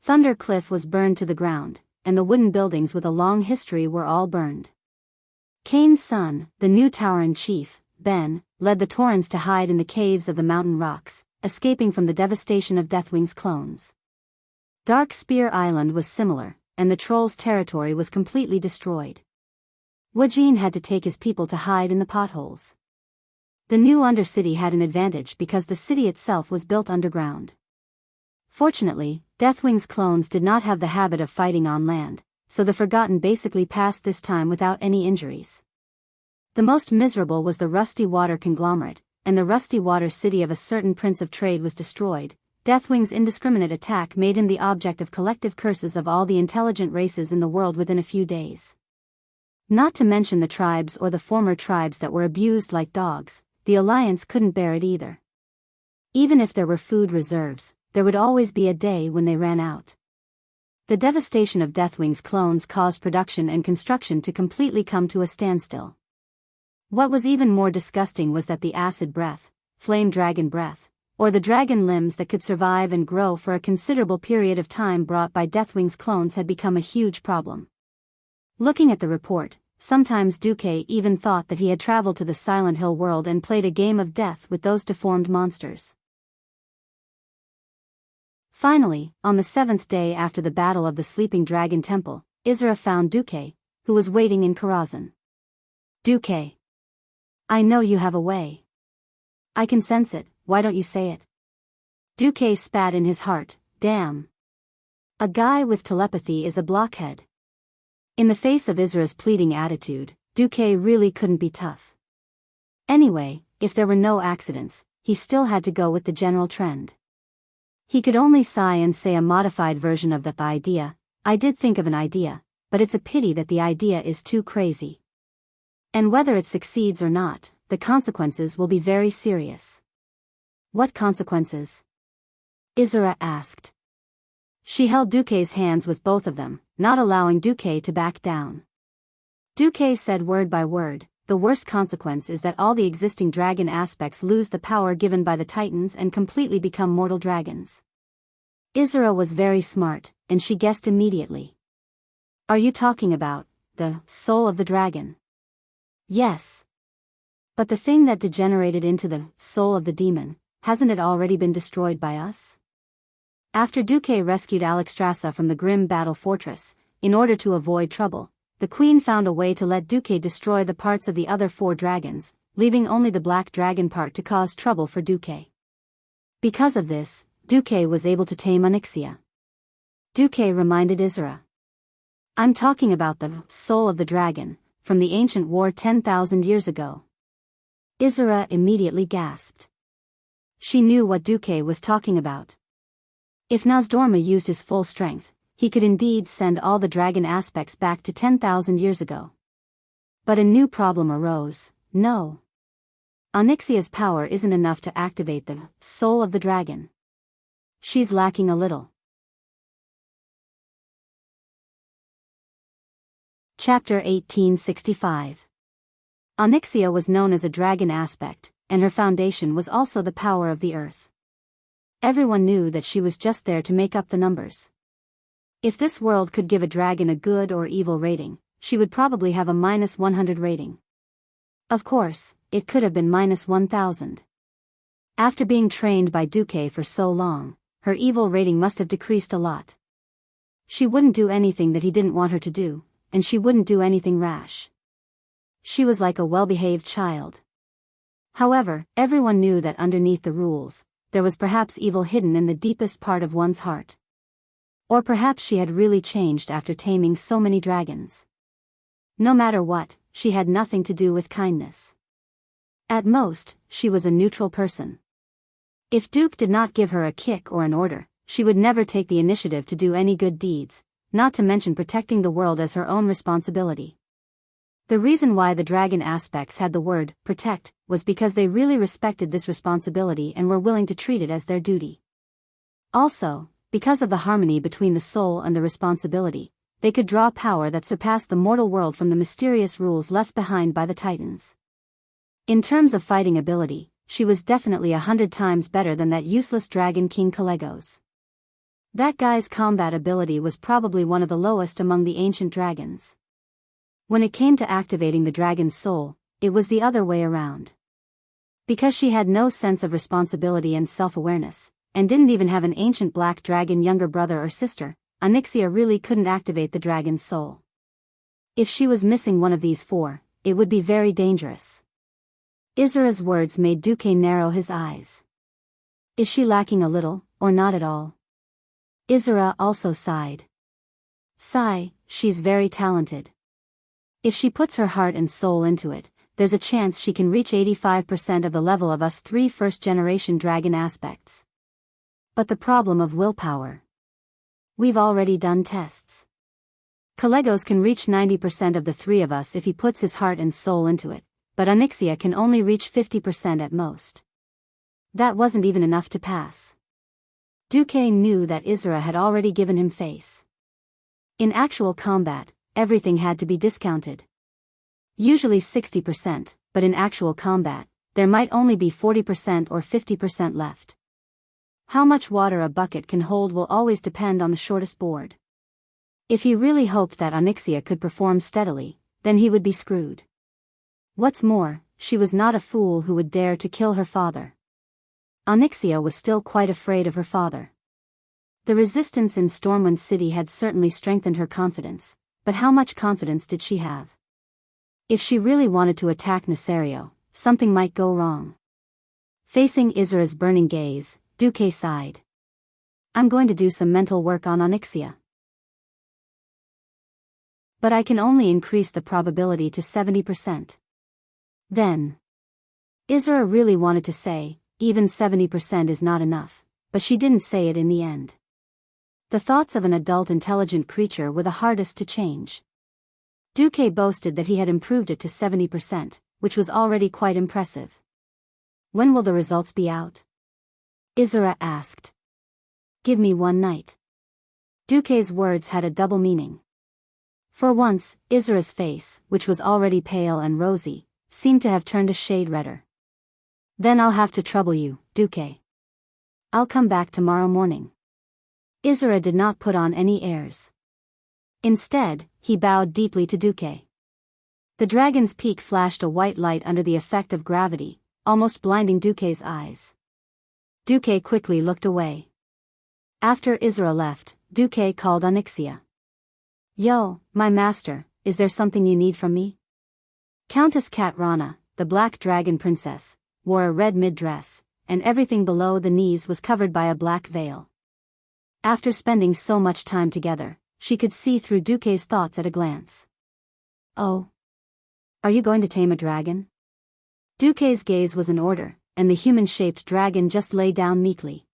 Thunder Cliff was burned to the ground, and the wooden buildings with a long history were all burned. Kane's son, the new Tauren chief, Ben, led the Taurens to hide in the caves of the mountain rocks, escaping from the devastation of Deathwing's clones. Dark Spear Island was similar, and the Trolls' territory was completely destroyed. Wajin had to take his people to hide in the potholes. The new Undercity had an advantage because the city itself was built underground. Fortunately, Deathwing's clones did not have the habit of fighting on land, so the Forgotten basically passed this time without any injuries. The most miserable was the Rusty Water conglomerate, and the Rusty Water city of a certain prince of trade was destroyed. Deathwing's indiscriminate attack made him the object of collective curses of all the intelligent races in the world within a few days. Not to mention the tribes or the former tribes that were abused like dogs, the Alliance couldn't bear it either. Even if there were food reserves, there would always be a day when they ran out. The devastation of Deathwing's clones caused production and construction to completely come to a standstill. What was even more disgusting was that the acid breath, flame dragon breath, or the dragon limbs that could survive and grow for a considerable period of time brought by Deathwing's clones had become a huge problem. Looking at the report, sometimes Duque even thought that he had traveled to the Silent Hill world and played a game of death with those deformed monsters. Finally, on the 7th day after the Battle of the Sleeping Dragon Temple, Isra found Duque, who was waiting in Karazhan. Duque. I know you have a way. I can sense it, why don't you say it? Duque spat in his heart, damn. A guy with telepathy is a blockhead. In the face of Isra's pleading attitude, Duque really couldn't be tough. Anyway, if there were no accidents, he still had to go with the general trend. He could only sigh and say a modified version of that idea. I did think of an idea, but it's a pity that the idea is too crazy. And whether it succeeds or not, the consequences will be very serious. What consequences? Isra asked. She held Duque's hands with both of them, not allowing Duque to back down. Duque said word by word, the worst consequence is that all the existing dragon aspects lose the power given by the Titans and completely become mortal dragons. Isra was very smart, and she guessed immediately. Are you talking about the soul of the dragon? Yes. But the thing that degenerated into the soul of the demon, hasn't it already been destroyed by us? After Duque rescued Alexstrasza from the grim battle fortress, in order to avoid trouble, the queen found a way to let Duque destroy the parts of the other 4 dragons, leaving only the black dragon part to cause trouble for Duque. Because of this, Duque was able to tame Onyxia. Duque reminded Isra. I'm talking about the soul of the dragon, from the ancient war 10,000 years ago. Isra immediately gasped. She knew what Duque was talking about. If Nozdorma used his full strength, he could indeed send all the dragon aspects back to 10,000 years ago. But a new problem arose, no. Onyxia's power isn't enough to activate the soul of the dragon. She's lacking a little. Chapter 1865. Onyxia was known as a dragon aspect, and her foundation was also the power of the earth. Everyone knew that she was just there to make up the numbers. If this world could give a dragon a good or evil rating, she would probably have a -100 rating. Of course, it could have been -1000. After being trained by Duque for so long, her evil rating must have decreased a lot. She wouldn't do anything that he didn't want her to do, and she wouldn't do anything rash. She was like a well-behaved child. However, everyone knew that underneath the rules, there was perhaps evil hidden in the deepest part of one's heart. Or perhaps she had really changed after taming so many dragons. No matter what, she had nothing to do with kindness. At most, she was a neutral person. If Duke did not give her a kick or an order, she would never take the initiative to do any good deeds, not to mention protecting the world as her own responsibility. The reason why the dragon aspects had the word protect was because they really respected this responsibility and were willing to treat it as their duty. Also, because of the harmony between the soul and the responsibility, they could draw power that surpassed the mortal world from the mysterious rules left behind by the Titans. In terms of fighting ability, she was definitely 100 times better than that useless dragon King Calegos. That guy's combat ability was probably one of the lowest among the ancient dragons. When it came to activating the dragon's soul, it was the other way around. Because she had no sense of responsibility and self-awareness, and didn't even have an ancient black dragon younger brother or sister, Onyxia really couldn't activate the dragon's soul. If she was missing one of these four, it would be very dangerous. Izura's words made Duque narrow his eyes. Is she lacking a little, or not at all? Izura also sighed. Sigh, she's very talented. If she puts her heart and soul into it, there's a chance she can reach 85% of the level of us 3 first-generation dragon aspects. But the problem of willpower. We've already done tests. Calegos can reach 90% of the 3 of us if he puts his heart and soul into it, but Onyxia can only reach 50% at most. That wasn't even enough to pass. Duque knew that Izura had already given him face. In actual combat, everything had to be discounted. Usually 60%, but in actual combat, there might only be 40% or 50% left. How much water a bucket can hold will always depend on the shortest board. If he really hoped that Onyxia could perform steadily, then he would be screwed. What's more, she was not a fool who would dare to kill her father. Onyxia was still quite afraid of her father. The resistance in Stormwind City had certainly strengthened her confidence, but how much confidence did she have? If she really wanted to attack Nesario, something might go wrong. Facing Izura's burning gaze, Duque sighed. I'm going to do some mental work on Onyxia. But I can only increase the probability to 70%. Then. Izura really wanted to say, even 70% is not enough, but she didn't say it in the end. The thoughts of an adult intelligent creature were the hardest to change. Duque boasted that he had improved it to 70%, which was already quite impressive. When will the results be out? Izura asked. Give me one night. Duque's words had a double meaning. For once, Izura's face, which was already pale and rosy, seemed to have turned a shade redder. Then I'll have to trouble you, Duque. I'll come back tomorrow morning. Izura did not put on any airs. Instead, he bowed deeply to Duque. The dragon's peak flashed a white light under the effect of gravity, almost blinding Duque's eyes. Duque quickly looked away. After Izura left, Duque called Onyxia. Yo, my master, is there something you need from me? Countess Katrana, the black dragon princess, wore a red mid-dress, and everything below the knees was covered by a black veil. After spending so much time together, she could see through Duque's thoughts at a glance. Oh. Are you going to tame a dragon? Duque's gaze was in order, and the human-shaped dragon just lay down meekly.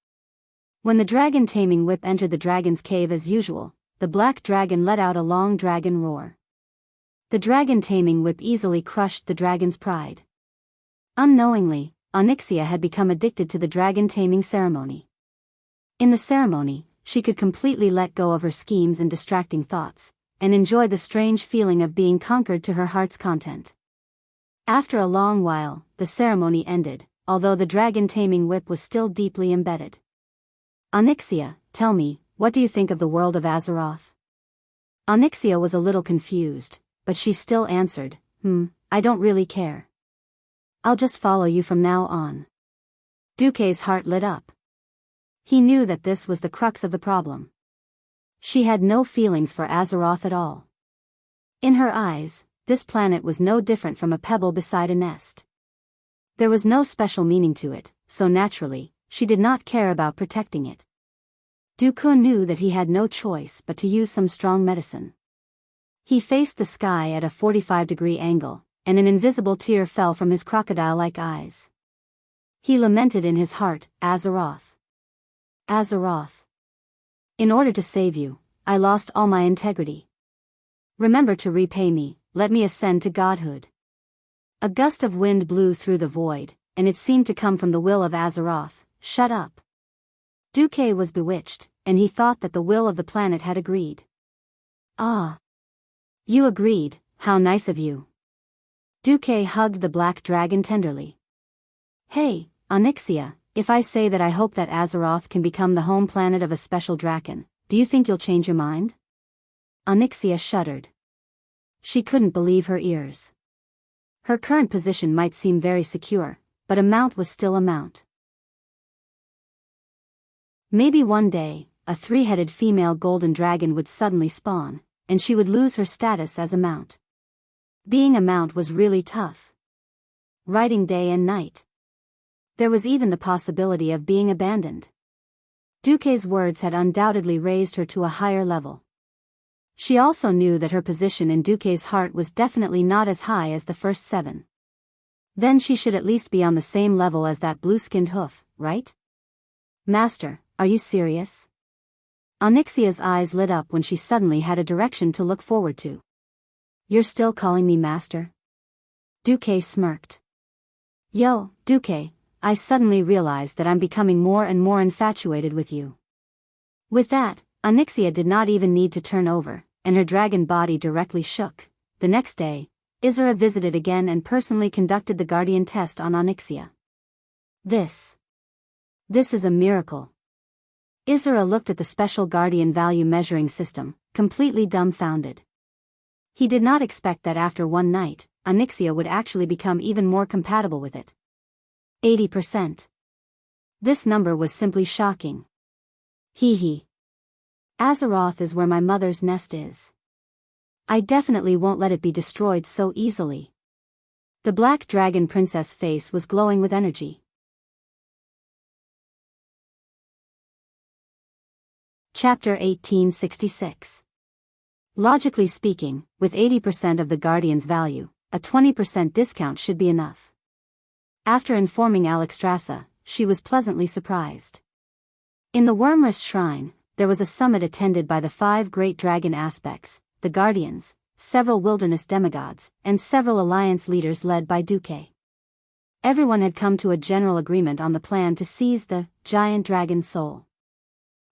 When the dragon taming whip entered the dragon's cave as usual, the black dragon let out a long dragon roar. The dragon taming whip easily crushed the dragon's pride. Unknowingly, Onyxia had become addicted to the dragon taming ceremony. In the ceremony, she could completely let go of her schemes and distracting thoughts, and enjoy the strange feeling of being conquered to her heart's content. After a long while, the ceremony ended, although the dragon taming whip was still deeply embedded. Onyxia, tell me, what do you think of the world of Azeroth? Onyxia was a little confused, but she still answered, I don't really care. I'll just follow you from now on. Duque's heart lit up. He knew that this was the crux of the problem. She had no feelings for Azeroth at all. In her eyes, this planet was no different from a pebble beside a nest. There was no special meaning to it, so naturally, she did not care about protecting it. Duque knew that he had no choice but to use some strong medicine. He faced the sky at a 45-degree angle, and an invisible tear fell from his crocodile-like eyes. He lamented in his heart, Azeroth. Azeroth. In order to save you, I lost all my integrity. Remember to repay me, let me ascend to godhood. A gust of wind blew through the void, and it seemed to come from the will of Azeroth. Shut up. Duque was bewitched, and he thought that the will of the planet had agreed. Ah. You agreed, how nice of you. Duque hugged the black dragon tenderly. Hey, Onyxia, if I say that I hope that Azeroth can become the home planet of a special draken, do you think you'll change your mind? Onyxia shuddered. She couldn't believe her ears. Her current position might seem very secure, but a mount was still a mount. Maybe one day, a three-headed female golden dragon would suddenly spawn, and she would lose her status as a mount. Being a mount was really tough. Riding day and night. There was even the possibility of being abandoned. Duque's words had undoubtedly raised her to a higher level. She also knew that her position in Duque's heart was definitely not as high as the first 7. Then she should at least be on the same level as that blue-skinned hoof, right? Master, are you serious? Onyxia's eyes lit up when she suddenly had a direction to look forward to. You're still calling me master? Duque smirked. Yo, Duque, I suddenly realized that I'm becoming more and more infatuated with you. With that, Onyxia did not even need to turn over, and her dragon body directly shook. The next day, Isra visited again and personally conducted the guardian test on Onyxia. This is a miracle. Isra looked at the special guardian value measuring system, completely dumbfounded. He did not expect that after one night, Onyxia would actually become even more compatible with it. 80%. This number was simply shocking. Hee. Azeroth is where my mother's nest is. I definitely won't let it be destroyed so easily. The black dragon princess face was glowing with energy. Chapter 1866. Logically speaking, with 80% of the Guardian's value, a 20% discount should be enough. After informing Alexstrasza, she was pleasantly surprised. In the Wormrest Shrine, there was a summit attended by the 5 great dragon aspects, the Guardians, several wilderness demigods, and several alliance leaders led by Duque. Everyone had come to a general agreement on the plan to seize the giant dragon soul.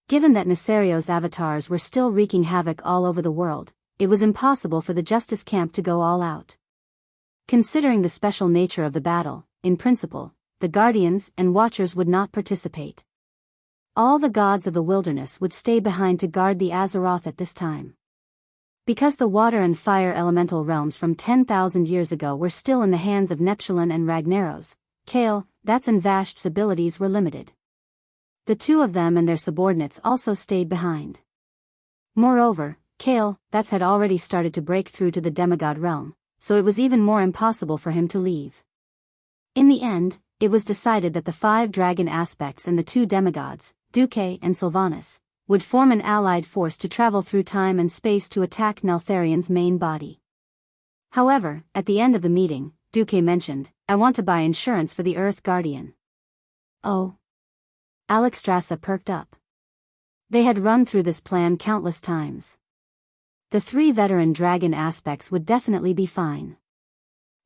Given that Nesario's avatars were still wreaking havoc all over the world, it was impossible for the Justice Camp to go all out. Considering the special nature of the battle, in principle, the Guardians and Watchers would not participate. All the gods of the wilderness would stay behind to guard the Azeroth at this time. Because the water and fire elemental realms from 10,000 years ago were still in the hands of Neptulin and Ragnaros, Kale, That's and Vash's abilities were limited. The two of them and their subordinates also stayed behind. Moreover, Kale, That's had already started to break through to the demigod realm, so it was even more impossible for him to leave. In the end, it was decided that the 5 dragon aspects and the 2 demigods, Duque and Sylvanas, would form an allied force to travel through time and space to attack Neltharion's main body. However, at the end of the meeting, Duque mentioned, I want to buy insurance for the Earth Guardian. Oh. Alexstrasza perked up. They had run through this plan countless times. The 3 veteran dragon aspects would definitely be fine.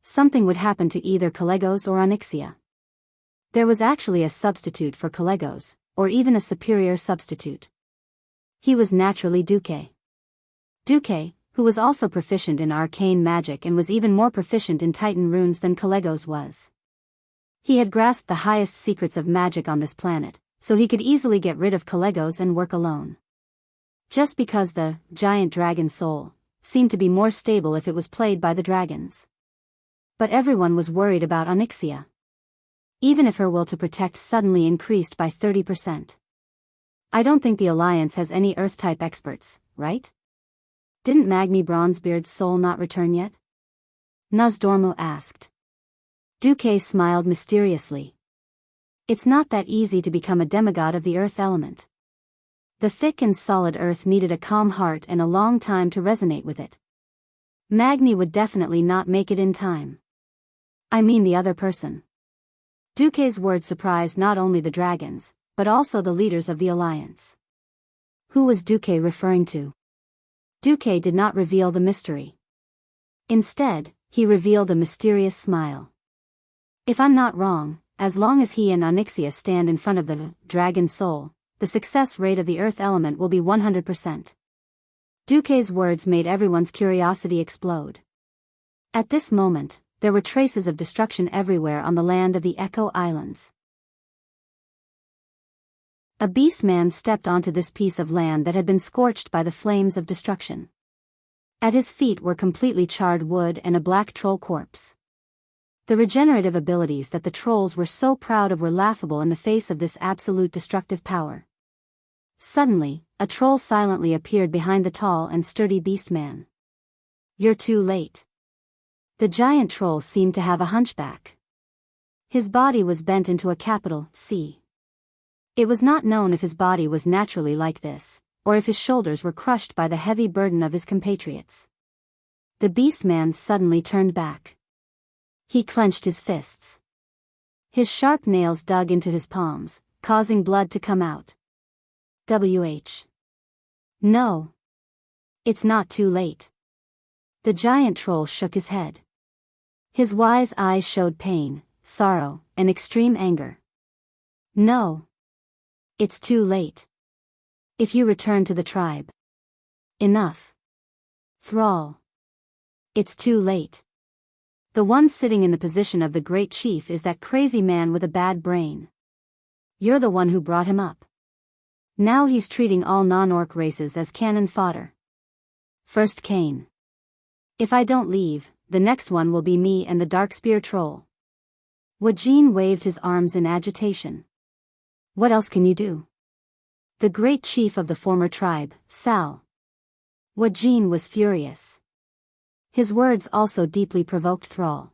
something would happen to either Calegos or Onyxia. There was actually a substitute for Calegos, or even a superior substitute. He was naturally Duque. Duque, who was also proficient in arcane magic and was even more proficient in Titan runes than Calegos was. He had grasped the highest secrets of magic on this planet, so he could easily get rid of Calegos and work alone. Just because the giant dragon soul seemed to be more stable if it was played by the dragons. But everyone was worried about Onyxia. Even if her will to protect suddenly increased by 30%. I don't think the Alliance has any Earth-type experts, right? Didn't Magmi Bronzebeard's soul not return yet? Nozdormu asked. Duque smiled mysteriously. It's not that easy to become a demigod of the Earth element. The thick and solid Earth needed a calm heart and a long time to resonate with it. Magni would definitely not make it in time. I mean the other person. Duque's words surprised not only the dragons, but also the leaders of the Alliance. Who was Duque referring to? Duque did not reveal the mystery. Instead, he revealed a mysterious smile. If I'm not wrong, as long as he and Onyxia stand in front of the dragon soul, the success rate of the Earth element will be 100%. Duque's words made everyone's curiosity explode. At this moment, there were traces of destruction everywhere on the land of the Echo Islands. A beastman stepped onto this piece of land that had been scorched by the flames of destruction. At his feet were completely charred wood and a black troll corpse. The regenerative abilities that the trolls were so proud of were laughable in the face of this absolute destructive power. Suddenly, a troll silently appeared behind the tall and sturdy beastman. You're too late. The giant troll seemed to have a hunchback. His body was bent into a capital C. It was not known if his body was naturally like this, or if his shoulders were crushed by the heavy burden of his compatriots. The beastman suddenly turned back. He clenched his fists. His sharp nails dug into his palms, causing blood to come out. No. It's not too late. The giant troll shook his head. His wise eyes showed pain, sorrow, and extreme anger. No. It's too late. If you return to the tribe. Enough. Thrall. It's too late. The one sitting in the position of the great chief is that crazy man with a bad brain. You're the one who brought him up. Now he's treating all non-orc races as cannon fodder. First Kane. If I don't leave, the next one will be me and the Darkspear troll. Wajin waved his arms in agitation. What else can you do? The great chief of the former tribe, Sal. Wajin was furious. His words also deeply provoked Thrall.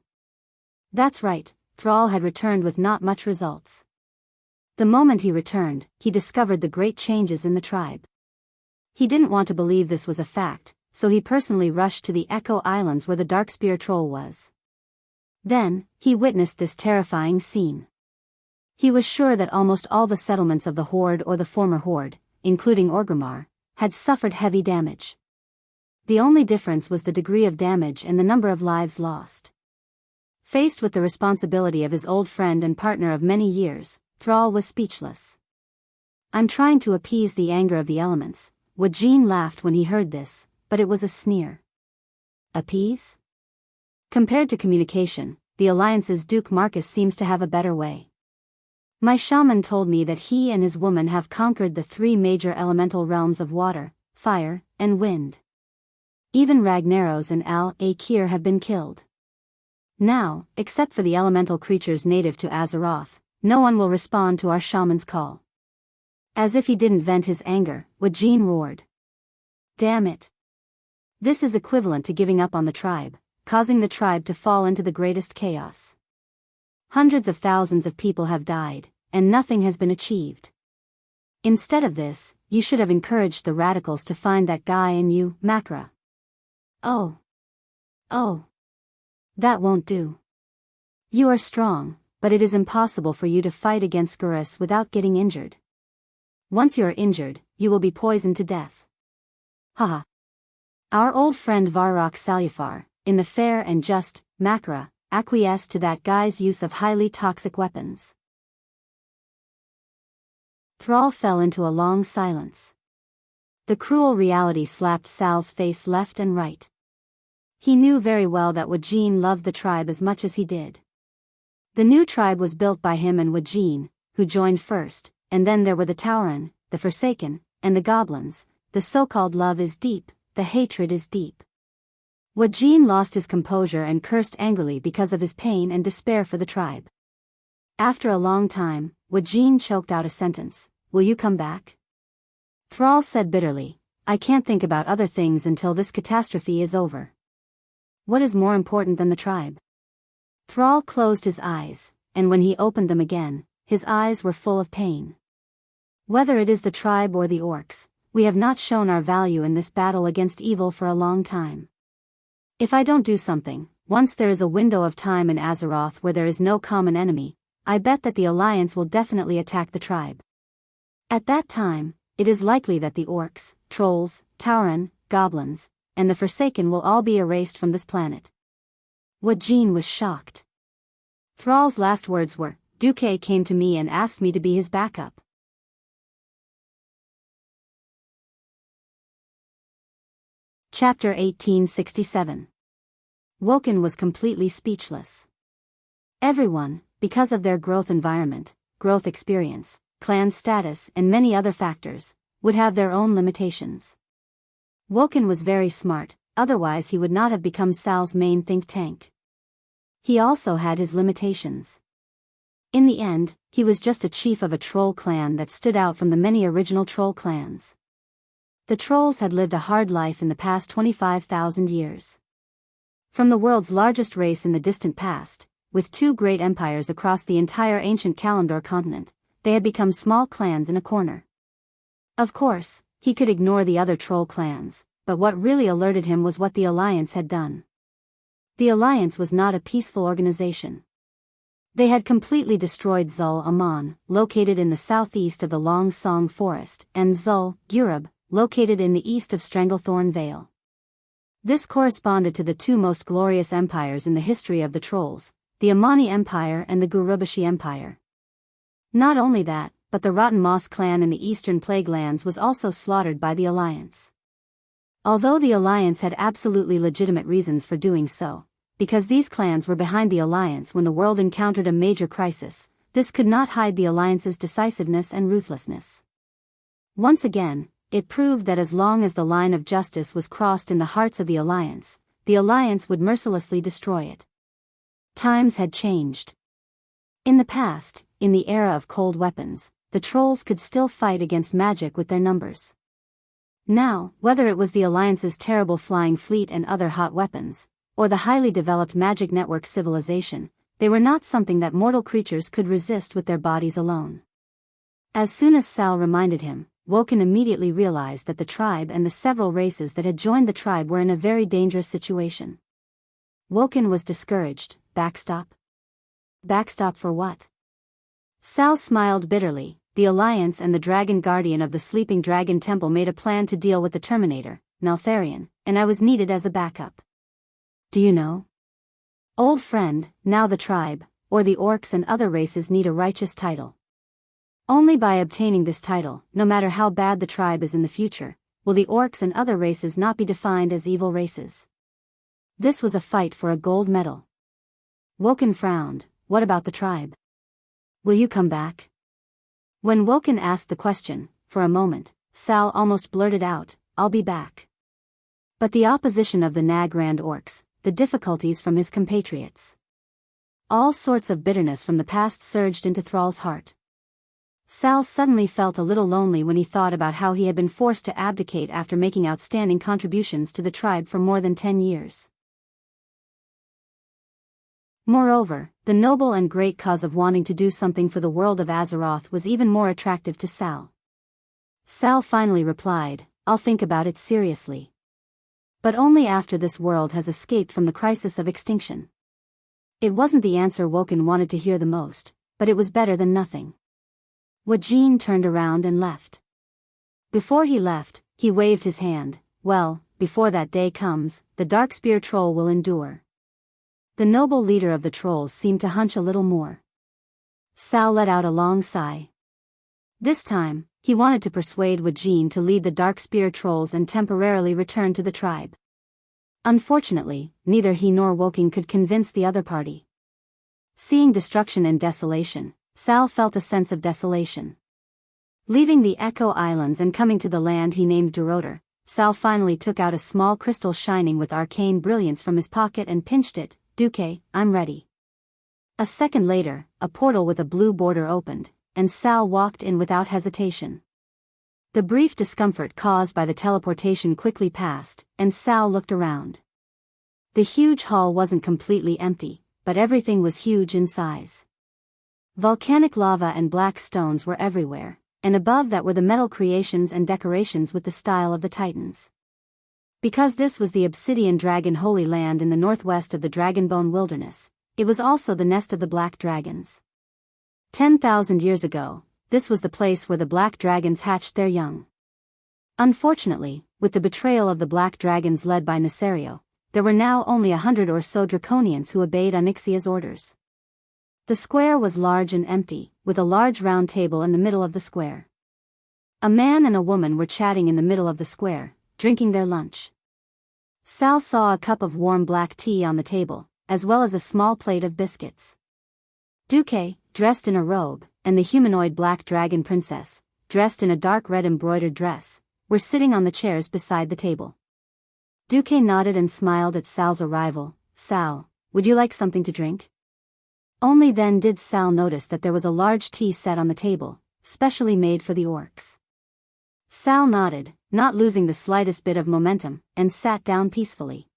That's right, Thrall had returned with not much results. The moment he returned, he discovered the great changes in the tribe. He didn't want to believe this was a fact, so he personally rushed to the Echo Islands where the Darkspear troll was. Then, he witnessed this terrifying scene. He was sure that almost all the settlements of the Horde or the former Horde, including Orgrimmar, had suffered heavy damage. The only difference was the degree of damage and the number of lives lost. Faced with the responsibility of his old friend and partner of many years, Thrall was speechless. I'm trying to appease the anger of the elements. Wajin laughed when he heard this, but it was a sneer. Appease? Compared to communication, the Alliance's Duke Marcus seems to have a better way. My shaman told me that he and his woman have conquered the 3 major elemental realms of water, fire, and wind. Even Ragnaros and Al-Akir have been killed. Now, except for the elemental creatures native to Azeroth, no one will respond to our shaman's call. As if he didn't vent his anger, Wajin roared. Damn it. This is equivalent to giving up on the tribe, causing the tribe to fall into the greatest chaos. Hundreds of thousands of people have died, and nothing has been achieved. Instead of this, you should have encouraged the radicals to find that guy in you, Makra. Oh. That won't do. You are strong, but it is impossible for you to fight against Gurus without getting injured. Once you are injured, you will be poisoned to death. Haha. Our old friend Varrock Salyafar, in the fair and just, Makra, acquiesced to that guy's use of highly toxic weapons. Thrall fell into a long silence. The cruel reality slapped Sal's face left and right. He knew very well that Wajin loved the tribe as much as he did. The new tribe was built by him and Wajin, who joined first, and then there were the Tauren, the Forsaken, and the Goblins. The so-called love is deep, the hatred is deep. Wajin lost his composure and cursed angrily because of his pain and despair for the tribe. After a long time, Wajin choked out a sentence, "Will you come back?" Thrall said bitterly, "I can't think about other things until this catastrophe is over." What is more important than the tribe? Thrall closed his eyes, and when he opened them again, his eyes were full of pain. Whether it is the tribe or the orcs, we have not shown our value in this battle against evil for a long time. If I don't do something, once there is a window of time in Azeroth where there is no common enemy, I bet that the Alliance will definitely attack the tribe. At that time, it is likely that the orcs, trolls, Tauren, goblins, and the Forsaken will all be erased from this planet. Wajin was shocked. Thrall's last words were, "Duque came to me and asked me to be his backup." Chapter 1867. Woken was completely speechless. Everyone, because of their growth environment, growth experience, clan status and many other factors, would have their own limitations. Woken was very smart, otherwise he would not have become Sal's main think tank. He also had his limitations. In the end, he was just a chief of a troll clan that stood out from the many original troll clans. The trolls had lived a hard life in the past 25,000 years. From the world's largest race in the distant past, with two great empires across the entire ancient Kalimdor continent, they had become small clans in a corner. Of course, he could ignore the other troll clans, but what really alerted him was what the Alliance had done. The Alliance was not a peaceful organization. They had completely destroyed Zul Aman, located in the southeast of the Long Song Forest, and Zul Gurub, located in the east of Stranglethorn Vale. This corresponded to the two most glorious empires in the history of the trolls, the Amani Empire and the Gurubashi Empire. Not only that, but the Rotten Moss clan in the eastern Plague Lands was also slaughtered by the Alliance. Although the Alliance had absolutely legitimate reasons for doing so, because these clans were behind the Alliance when the world encountered a major crisis, this could not hide the Alliance's decisiveness and ruthlessness. Once again, it proved that as long as the line of justice was crossed in the hearts of the Alliance would mercilessly destroy it. Times had changed. In the past, in the era of cold weapons, the trolls could still fight against magic with their numbers. Now, whether it was the Alliance's terrible flying fleet and other hot weapons, or the highly developed magic network civilization, they were not something that mortal creatures could resist with their bodies alone. As soon as Sal reminded him, Woken immediately realized that the tribe and the several races that had joined the tribe were in a very dangerous situation. Woken was discouraged. Backstop? Backstop for what? Sal smiled bitterly. The Alliance and the Dragon Guardian of the Sleeping Dragon Temple made a plan to deal with the Terminator, Neltharion, and I was needed as a backup. Do you know? Old friend, now the tribe, or the orcs and other races need a righteous title. Only by obtaining this title, no matter how bad the tribe is in the future, will the orcs and other races not be defined as evil races. This was a fight for a gold medal. Woken frowned. What about the tribe? Will you come back? When Woken asked the question, for a moment, Sal almost blurted out, I'll be back. But the opposition of the Nagrand orcs, the difficulties from his compatriots. All sorts of bitterness from the past surged into Thrall's heart. Sal suddenly felt a little lonely when he thought about how he had been forced to abdicate after making outstanding contributions to the tribe for more than 10 years. Moreover, the noble and great cause of wanting to do something for the world of Azeroth was even more attractive to Sal. Sal finally replied, I'll think about it seriously. But only after this world has escaped from the crisis of extinction. It wasn't the answer Woken wanted to hear the most, but it was better than nothing. Wajin turned around and left. Before he left, he waved his hand. Well, before that day comes, the Darkspear Troll will endure. The noble leader of the trolls seemed to hunch a little more. Sal let out a long sigh. This time, he wanted to persuade Wajin to lead the Dark Spear trolls and temporarily return to the tribe. Unfortunately, neither he nor Woking could convince the other party. Seeing destruction and desolation, Sal felt a sense of desolation. Leaving the Echo Islands and coming to the land he named Duroder, Sal finally took out a small crystal shining with arcane brilliance from his pocket and pinched it. Duque, I'm ready. A second later, a portal with a blue border opened, and Sal walked in without hesitation. The brief discomfort caused by the teleportation quickly passed, and Sal looked around. The huge hall wasn't completely empty, but everything was huge in size. Volcanic lava and black stones were everywhere, and above that were the metal creations and decorations with the style of the Titans. Because this was the Obsidian Dragon Holy Land in the northwest of the Dragonbone Wilderness, it was also the nest of the Black Dragons. 10,000 years ago, this was the place where the Black Dragons hatched their young. Unfortunately, with the betrayal of the Black Dragons led by Nesario, there were now only 100 or so Draconians who obeyed Onyxia's orders. The square was large and empty, with a large round table in the middle of the square. A man and a woman were chatting in the middle of the square, drinking their lunch. Sal saw a cup of warm black tea on the table, as well as a small plate of biscuits. Duque, dressed in a robe, and the humanoid Black Dragon Princess, dressed in a dark red embroidered dress, were sitting on the chairs beside the table. Duque nodded and smiled at Sal's arrival. Sal, would you like something to drink? Only then did Sal notice that there was a large tea set on the table, specially made for the orcs. Sal nodded, not losing the slightest bit of momentum, and sat down peacefully.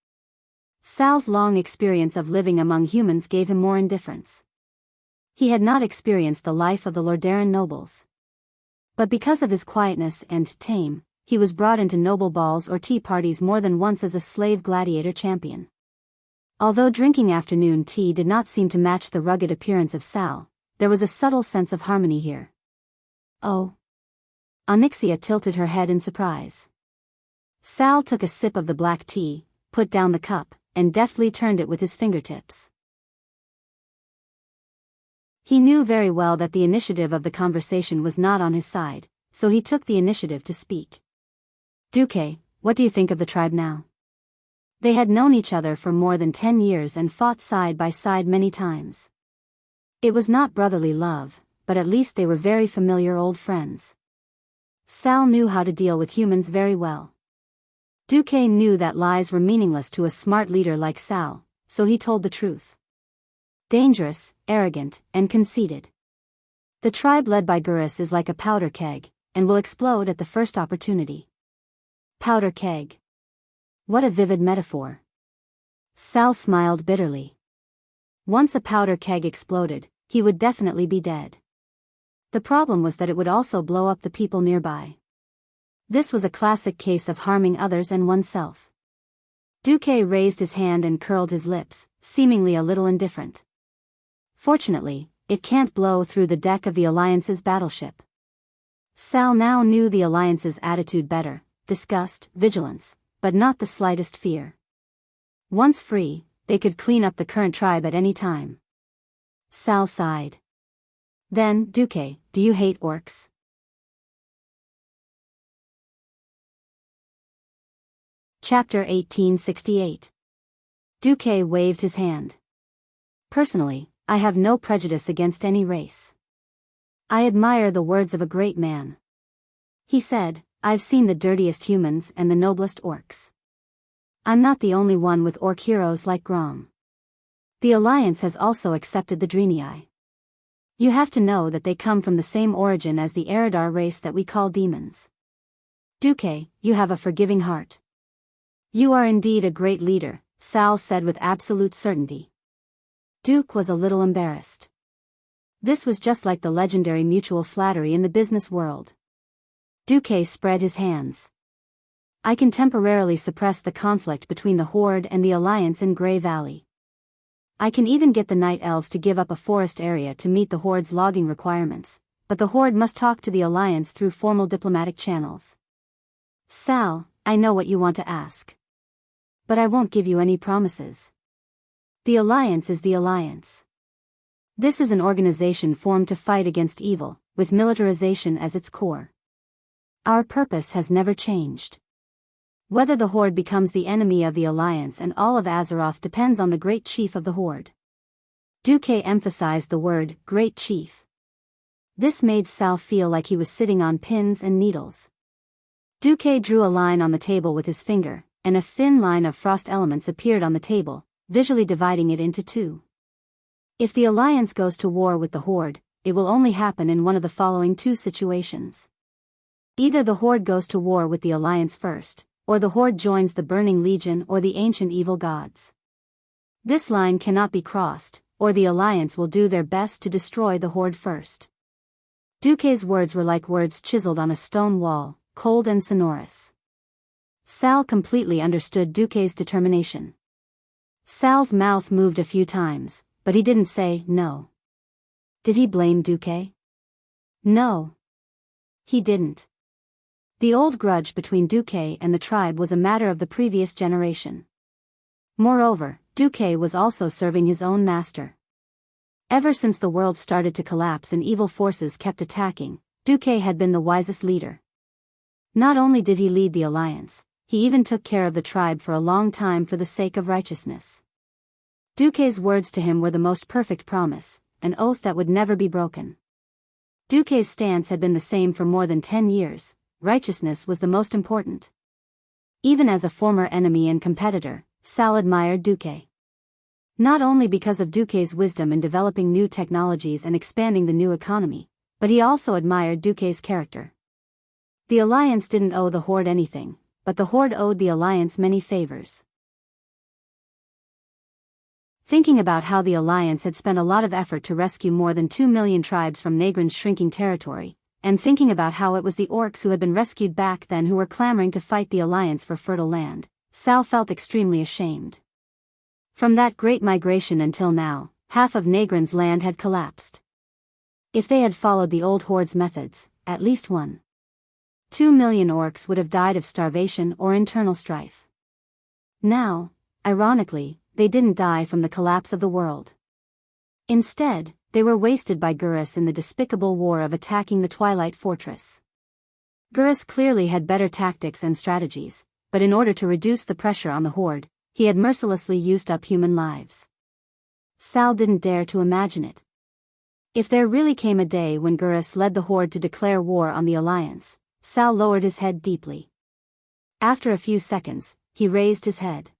Sal's long experience of living among humans gave him more indifference. He had not experienced the life of the Lordaeron nobles. But because of his quietness and tame, he was brought into noble balls or tea parties more than once as a slave gladiator champion. Although drinking afternoon tea did not seem to match the rugged appearance of Sal, there was a subtle sense of harmony here. Oh. Onyxia tilted her head in surprise. Sal took a sip of the black tea, put down the cup, and deftly turned it with his fingertips. He knew very well that the initiative of the conversation was not on his side, so he took the initiative to speak. Duque, what do you think of the tribe now? They had known each other for more than 10 years and fought side by side many times. It was not brotherly love, but at least they were very familiar old friends. Sal knew how to deal with humans very well. Duque knew that lies were meaningless to a smart leader like Sal, so he told the truth. Dangerous, arrogant, and conceited. The tribe led by Gurus is like a powder keg, and will explode at the first opportunity. Powder keg. What a vivid metaphor. Sal smiled bitterly. Once a powder keg exploded, he would definitely be dead. The problem was that it would also blow up the people nearby. This was a classic case of harming others and oneself. Duque raised his hand and curled his lips, seemingly a little indifferent. Fortunately, it can't blow through the deck of the Alliance's battleship. Sal now knew the Alliance's attitude better: disgust, vigilance, but not the slightest fear. Once free, they could clean up the current tribe at any time. Sal sighed. Then, Duque, do you hate orcs? Chapter 1868. Duque waved his hand. Personally, I have no prejudice against any race. I admire the words of a great man. He said, I've seen the dirtiest humans and the noblest orcs. I'm not the only one with orc heroes like Grom. The Alliance has also accepted the Drenii. You have to know that they come from the same origin as the Eridar race that we call demons. Duque, you have a forgiving heart. You are indeed a great leader, Sal said with absolute certainty. Duque was a little embarrassed. This was just like the legendary mutual flattery in the business world. Duque spread his hands. I can temporarily suppress the conflict between the Horde and the Alliance in Grey Valley. I can even get the Night Elves to give up a forest area to meet the Horde's logging requirements, but the Horde must talk to the Alliance through formal diplomatic channels. Sal, I know what you want to ask. But I won't give you any promises. The Alliance is the Alliance. This is an organization formed to fight against evil, with militarization as its core. Our purpose has never changed. Whether the Horde becomes the enemy of the Alliance and all of Azeroth depends on the Great Chief of the Horde. Duque emphasized the word, Great Chief. This made Sal feel like he was sitting on pins and needles. Duque drew a line on the table with his finger, and a thin line of frost elements appeared on the table, visually dividing it into two. If the Alliance goes to war with the Horde, it will only happen in one of the following two situations. Either the Horde goes to war with the Alliance first, or the Horde joins the Burning Legion or the ancient evil gods. This line cannot be crossed, or the Alliance will do their best to destroy the Horde first. Duque's words were like words chiseled on a stone wall, cold and sonorous. Sal completely understood Duque's determination. Sal's mouth moved a few times, but he didn't say no. Did he blame Duque? No. He didn't. The old grudge between Duque and the tribe was a matter of the previous generation. Moreover, Duque was also serving his own master. Ever since the world started to collapse and evil forces kept attacking, Duque had been the wisest leader. Not only did he lead the Alliance, he even took care of the tribe for a long time for the sake of righteousness. Duque's words to him were the most perfect promise, an oath that would never be broken. Duque's stance had been the same for more than 10 years. Righteousness was the most important. Even as a former enemy and competitor, Sal admired Duque. Not only because of Duque's wisdom in developing new technologies and expanding the new economy, but he also admired Duque's character. The Alliance didn't owe the Horde anything, but the Horde owed the Alliance many favors. Thinking about how the Alliance had spent a lot of effort to rescue more than 2 million tribes from Nagrin's shrinking territory, and thinking about how it was the orcs who had been rescued back then who were clamoring to fight the Alliance for fertile land, Sal felt extremely ashamed. From that great migration until now, half of Nagrin's land had collapsed. If they had followed the old Horde's methods, at least 2 million orcs would have died of starvation or internal strife. Now, ironically, they didn't die from the collapse of the world. Instead, they were wasted by Gurus in the despicable war of attacking the Twilight Fortress. Gurus clearly had better tactics and strategies, but in order to reduce the pressure on the Horde, he had mercilessly used up human lives. Sal didn't dare to imagine it. If there really came a day when Gurus led the Horde to declare war on the Alliance, Sal lowered his head deeply. After a few seconds, he raised his head.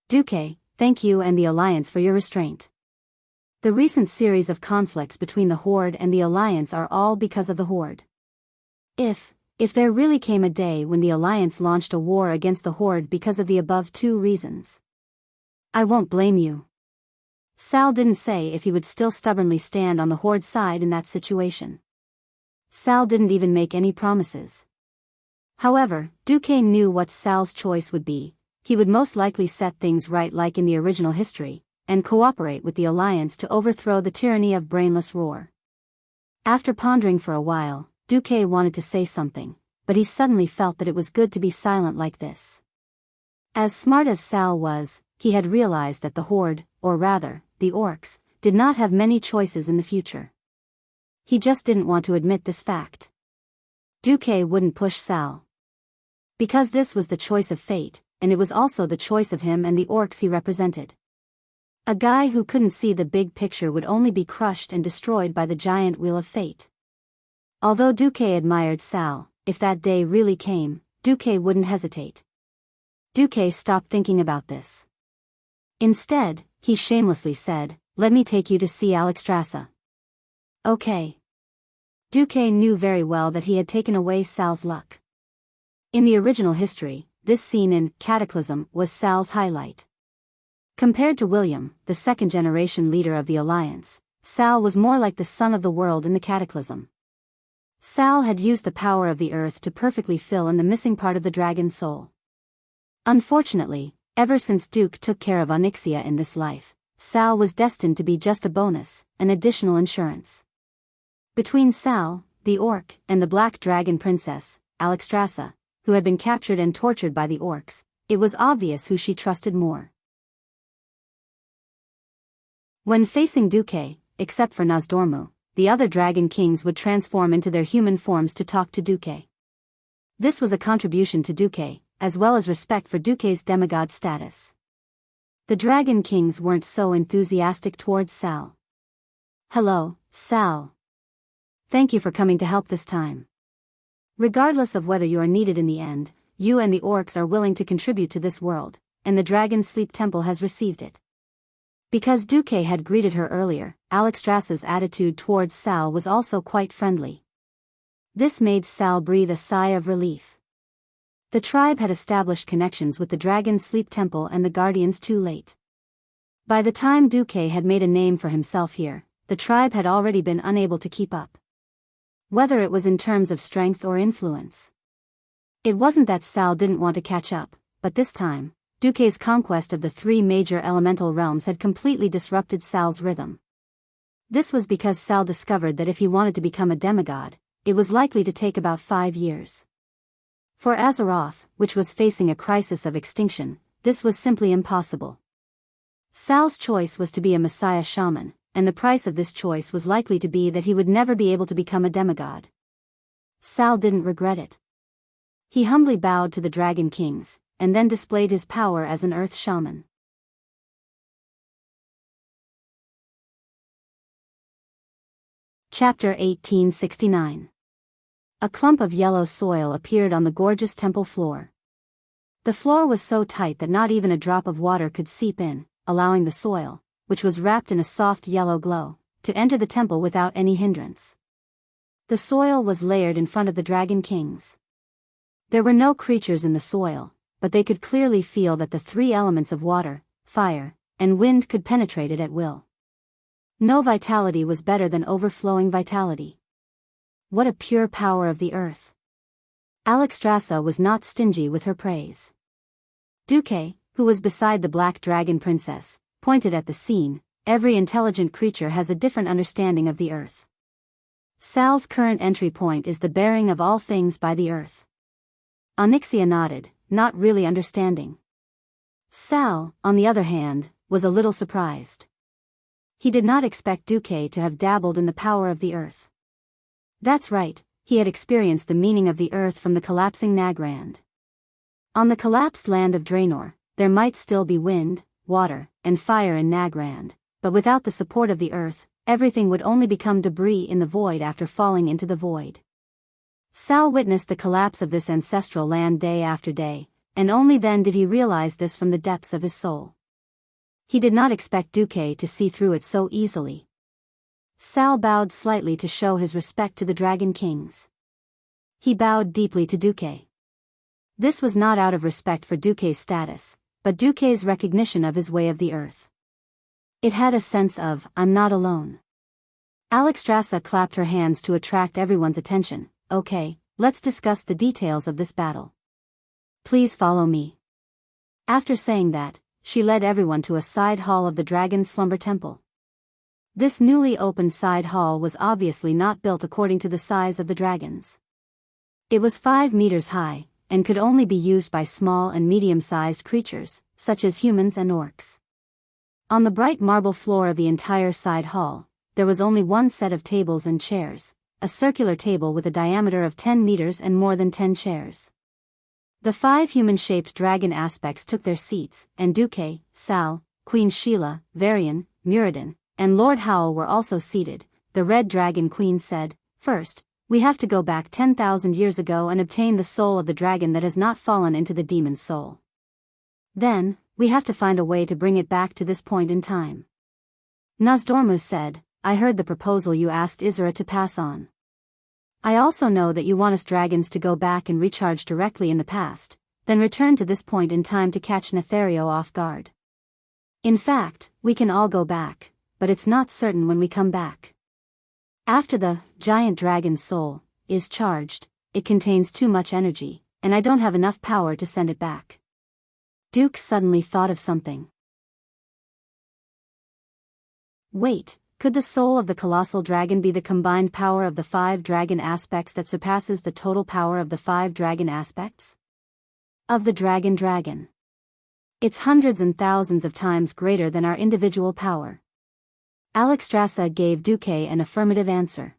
Duque, thank you and the Alliance for your restraint. The recent series of conflicts between the Horde and the Alliance are all because of the Horde. If there really came a day when the Alliance launched a war against the Horde because of the above two reasons, I won't blame you. Sal didn't say if he would still stubbornly stand on the Horde's side in that situation. Sal didn't even make any promises. However, Duque knew what Sal's choice would be. He would most likely set things right like in the original history, and cooperate with the Alliance to overthrow the tyranny of brainless Roar. After pondering for a while, Duque wanted to say something, but he suddenly felt that it was good to be silent like this. As smart as Sal was, he had realized that the Horde, or rather, the orcs, did not have many choices in the future. He just didn't want to admit this fact. Duque wouldn't push Sal. Because this was the choice of fate, and it was also the choice of him and the orcs he represented. A guy who couldn't see the big picture would only be crushed and destroyed by the giant wheel of fate. Although Duque admired Sal, if that day really came, Duque wouldn't hesitate. Duque stopped thinking about this. Instead, he shamelessly said, "Let me take you to see Alexstrasza." Okay. Duque knew very well that he had taken away Sal's luck. In the original history, this scene in Cataclysm was Sal's highlight. Compared to William, the second-generation leader of the Alliance, Sal was more like the son of the world in the Cataclysm. Sal had used the power of the earth to perfectly fill in the missing part of the dragon's soul. Unfortunately, ever since Duke took care of Onyxia in this life, Sal was destined to be just a bonus, an additional insurance. Between Sal, the orc, and the black dragon princess, Alexstrasza, who had been captured and tortured by the orcs, it was obvious who she trusted more. When facing Duque, except for Nozdormu, the other dragon kings would transform into their human forms to talk to Duque. This was a contribution to Duque, as well as respect for Duque's demigod status. The dragon kings weren't so enthusiastic towards Sal. "Hello, Sal. Thank you for coming to help this time. Regardless of whether you are needed in the end, you and the orcs are willing to contribute to this world, and the Dragon Sleep Temple has received it." Because Duque had greeted her earlier, Alexstrasza's attitude towards Sal was also quite friendly. This made Sal breathe a sigh of relief. The tribe had established connections with the Dragon Sleep Temple and the Guardians too late. By the time Duque had made a name for himself here, the tribe had already been unable to keep up. Whether it was in terms of strength or influence. It wasn't that Sal didn't want to catch up, but this time, Duque's conquest of the three major elemental realms had completely disrupted Sal's rhythm. This was because Sal discovered that if he wanted to become a demigod, it was likely to take about 5 years. For Azeroth, which was facing a crisis of extinction, this was simply impossible. Sal's choice was to be a Messiah shaman, and the price of this choice was likely to be that he would never be able to become a demigod. Sal didn't regret it. He humbly bowed to the Dragon Kings, and then displayed his power as an Earth Shaman. Chapter 1869. A clump of yellow soil appeared on the gorgeous temple floor. The floor was so tight that not even a drop of water could seep in, allowing the soil, which was wrapped in a soft yellow glow, to enter the temple without any hindrance. The soil was layered in front of the Dragon Kings. There were no creatures in the soil, but they could clearly feel that the three elements of water, fire, and wind could penetrate it at will. No vitality was better than overflowing vitality. What a pure power of the earth! Alexstrasza was not stingy with her praise. Duque, who was beside the Black Dragon Princess, pointed at the scene. Every intelligent creature has a different understanding of the earth. Sal's current entry point is the bearing of all things by the earth. Onyxia nodded, not really understanding. Sal, on the other hand, was a little surprised. He did not expect Duque to have dabbled in the power of the earth. That's right, he had experienced the meaning of the earth from the collapsing Nagrand. On the collapsed land of Draenor, there might still be wind, water, and fire in Nagrand, but without the support of the earth, everything would only become debris in the void after falling into the void. Sal witnessed the collapse of this ancestral land day after day, and only then did he realize this from the depths of his soul. He did not expect Duque to see through it so easily. Sal bowed slightly to show his respect to the Dragon Kings. He bowed deeply to Duque. This was not out of respect for Duque's status, but Duque's recognition of his way of the earth. It had a sense of, "I'm not alone." Alexstrasza clapped her hands to attract everyone's attention. "Okay, let's discuss the details of this battle. Please follow me." After saying that, she led everyone to a side hall of the Dragon Slumber Temple. This newly opened side hall was obviously not built according to the size of the dragons. It was 5 meters high, and could only be used by small and medium-sized creatures, such as humans and orcs. On the bright marble floor of the entire side hall, there was only one set of tables and chairs, a circular table with a diameter of 10 meters and more than 10 chairs. The 5 human-shaped dragon aspects took their seats, and Duque, Sal, Queen Sheila, Varian, Muradin, and Lord Howl were also seated. The Red Dragon Queen said, "First, we have to go back 10,000 years ago and obtain the soul of the dragon that has not fallen into the demon's soul. Then, we have to find a way to bring it back to this point in time." Nozdormu said, "I heard the proposal you asked Isra to pass on. I also know that you want us dragons to go back and recharge directly in the past, then return to this point in time to catch Nethario off guard. In fact, we can all go back, but it's not certain when we come back. After the giant dragon's soul is charged, it contains too much energy, and I don't have enough power to send it back." Duke suddenly thought of something. Wait, could the soul of the colossal dragon be the combined power of the 5 dragon aspects that surpasses the total power of the 5 dragon aspects? Of the dragon. It's hundreds and thousands of times greater than our individual power. Alexstrasza gave Duque an affirmative answer.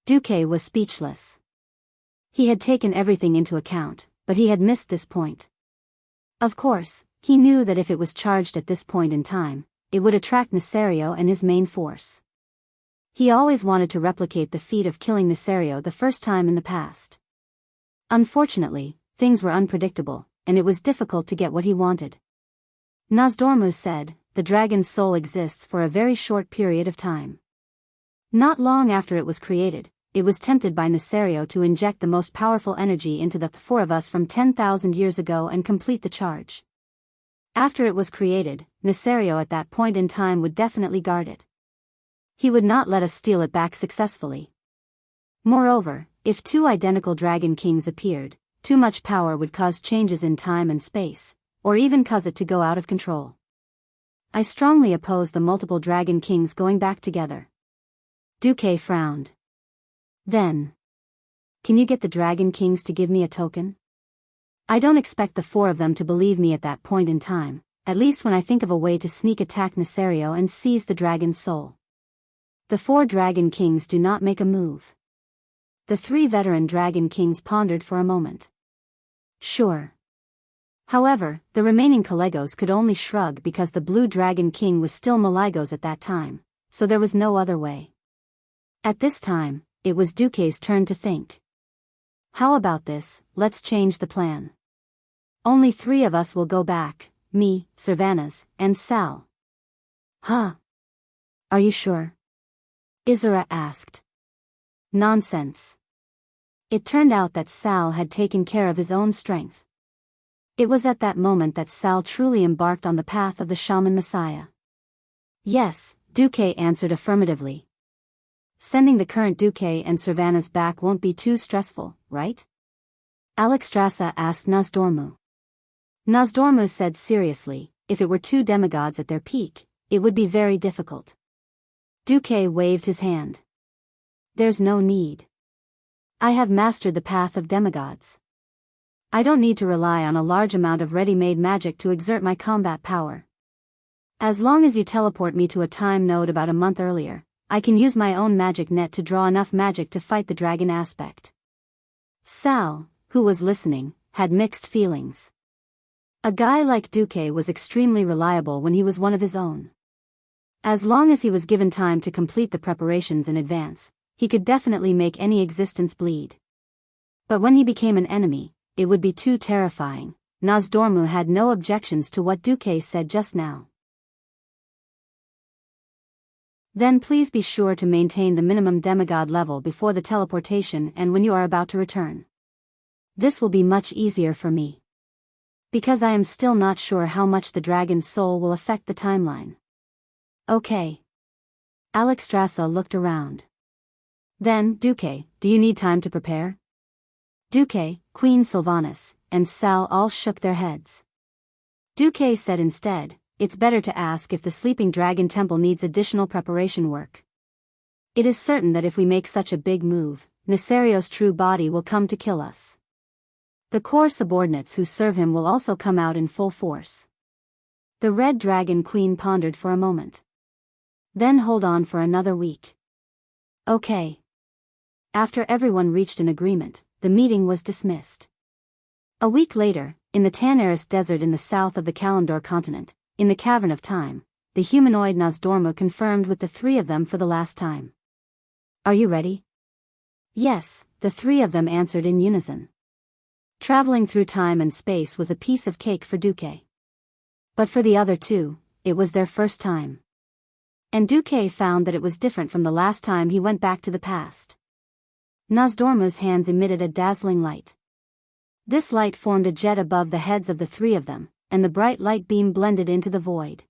Duque was speechless. He had taken everything into account, but he had missed this point. Of course, he knew that if it was charged at this point in time, it would attract Nesario and his main force. He always wanted to replicate the feat of killing Nesario the first time in the past. Unfortunately, things were unpredictable, and it was difficult to get what he wanted. Nozdormu said, the dragon's soul exists for a very short period of time. Not long after it was created, it was tempted by Nesario to inject the most powerful energy into the four of us from 10,000 years ago and complete the charge. After it was created, Nesario at that point in time would definitely guard it. He would not let us steal it back successfully. Moreover, if two identical dragon kings appeared, too much power would cause changes in time and space, or even cause it to go out of control. I strongly oppose the multiple dragon kings going back together. Duque frowned. Then, can you get the dragon kings to give me a token? I don't expect the four of them to believe me at that point in time, at least when I think of a way to sneak attack Nesario and seize the dragon's soul. The four dragon kings do not make a move. The three veteran dragon kings pondered for a moment. Sure. However, the remaining Calegos could only shrug because the blue dragon king was still Maligos at that time, so there was no other way. At this time, it was Duque's turn to think. How about this, let's change the plan. Only three of us will go back, me, Cervantes, and Sal. Huh? Are you sure? Isra asked. Nonsense. It turned out that Sal had taken care of his own strength. It was at that moment that Sal truly embarked on the path of the shaman messiah. Yes, Duque answered affirmatively. Sending the current Duque and Cervantes back won't be too stressful, right? Alexstrasza asked Nozdormu. Nozdormu said seriously, if it were two demigods at their peak, it would be very difficult. Duque waved his hand. There's no need. I have mastered the path of demigods. I don't need to rely on a large amount of ready-made magic to exert my combat power. As long as you teleport me to a time node about a month earlier, I can use my own magic net to draw enough magic to fight the dragon aspect. Sal, who was listening, had mixed feelings. A guy like Duque was extremely reliable when he was one of his own. As long as he was given time to complete the preparations in advance, he could definitely make any existence bleed. But when he became an enemy, it would be too terrifying. Nozdormu had no objections to what Duque said just now. Then please be sure to maintain the minimum demigod level before the teleportation and when you are about to return. This will be much easier for me. Because I am still not sure how much the dragon's soul will affect the timeline. Okay. Alexstrasza looked around. Then, Duque, do you need time to prepare? Duque, Queen Sylvanas, and Sal all shook their heads. Duque said instead, it's better to ask if the sleeping dragon temple needs additional preparation work. It is certain that if we make such a big move, Nesario's true body will come to kill us. The core subordinates who serve him will also come out in full force. The Red Dragon Queen pondered for a moment. Then hold on for another week. Okay. After everyone reached an agreement, the meeting was dismissed. A week later, in the Tanaris Desert in the south of the Kalandor continent, in the Cavern of Time, the humanoid Nozdormu confirmed with the three of them for the last time. Are you ready? Yes, the three of them answered in unison. Traveling through time and space was a piece of cake for Duque. But for the other two, it was their first time. And Duque found that it was different from the last time he went back to the past. Nozdormu's hands emitted a dazzling light. This light formed a jet above the heads of the three of them, and the bright light beam blended into the void.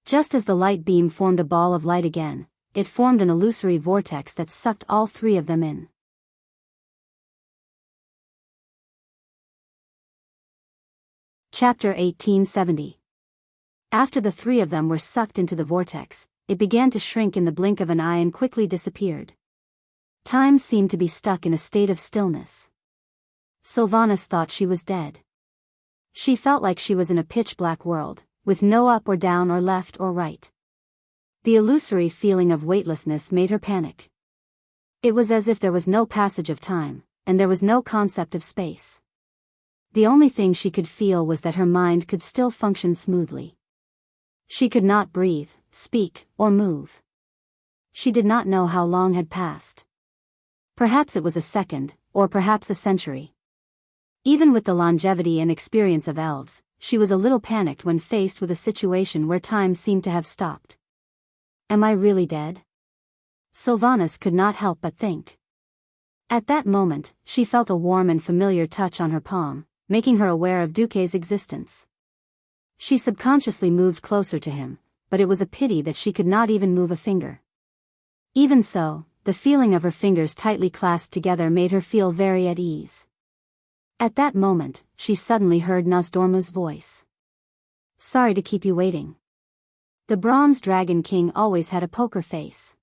Just as the light beam formed a ball of light again, it formed an illusory vortex that sucked all three of them in. Chapter 1870. After the three of them were sucked into the vortex, it began to shrink in the blink of an eye and quickly disappeared. Time seemed to be stuck in a state of stillness. Sylvanas thought she was dead. She felt like she was in a pitch-black world, with no up or down or left or right. The illusory feeling of weightlessness made her panic. It was as if there was no passage of time, and there was no concept of space. The only thing she could feel was that her mind could still function smoothly. She could not breathe, speak, or move. She did not know how long had passed. Perhaps it was a second, or perhaps a century. Even with the longevity and experience of elves, she was a little panicked when faced with a situation where time seemed to have stopped. Am I really dead? Sylvanas could not help but think. At that moment, she felt a warm and familiar touch on her palm, making her aware of Duque's existence. She subconsciously moved closer to him, but it was a pity that she could not even move a finger. Even so, the feeling of her fingers tightly clasped together made her feel very at ease. At that moment, she suddenly heard Nosdormu's voice. Sorry to keep you waiting. The Bronze Dragon King always had a poker face.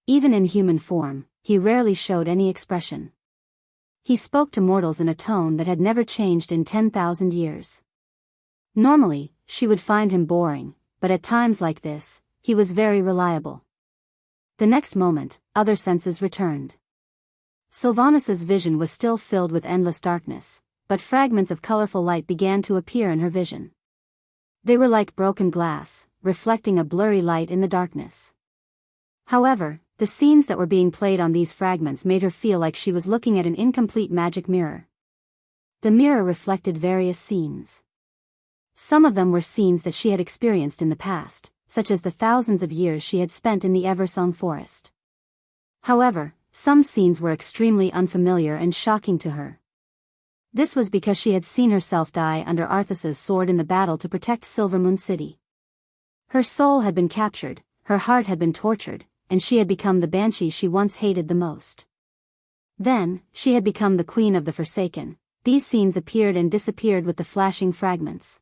Even in human form, he rarely showed any expression. He spoke to mortals in a tone that had never changed in 10,000 years. Normally, she would find him boring, but at times like this, he was very reliable. The next moment, other senses returned. Sylvanas's vision was still filled with endless darkness, but fragments of colorful light began to appear in her vision. They were like broken glass, reflecting a blurry light in the darkness. However, the scenes that were being played on these fragments made her feel like she was looking at an incomplete magic mirror. The mirror reflected various scenes. Some of them were scenes that she had experienced in the past, such as the thousands of years she had spent in the Eversong forest. However, some scenes were extremely unfamiliar and shocking to her. This was because she had seen herself die under Arthas's sword in the battle to protect Silvermoon City. Her soul had been captured, her heart had been tortured, and she had become the banshee she once hated the most. Then, she had become the queen of the Forsaken. These scenes appeared and disappeared with the flashing fragments.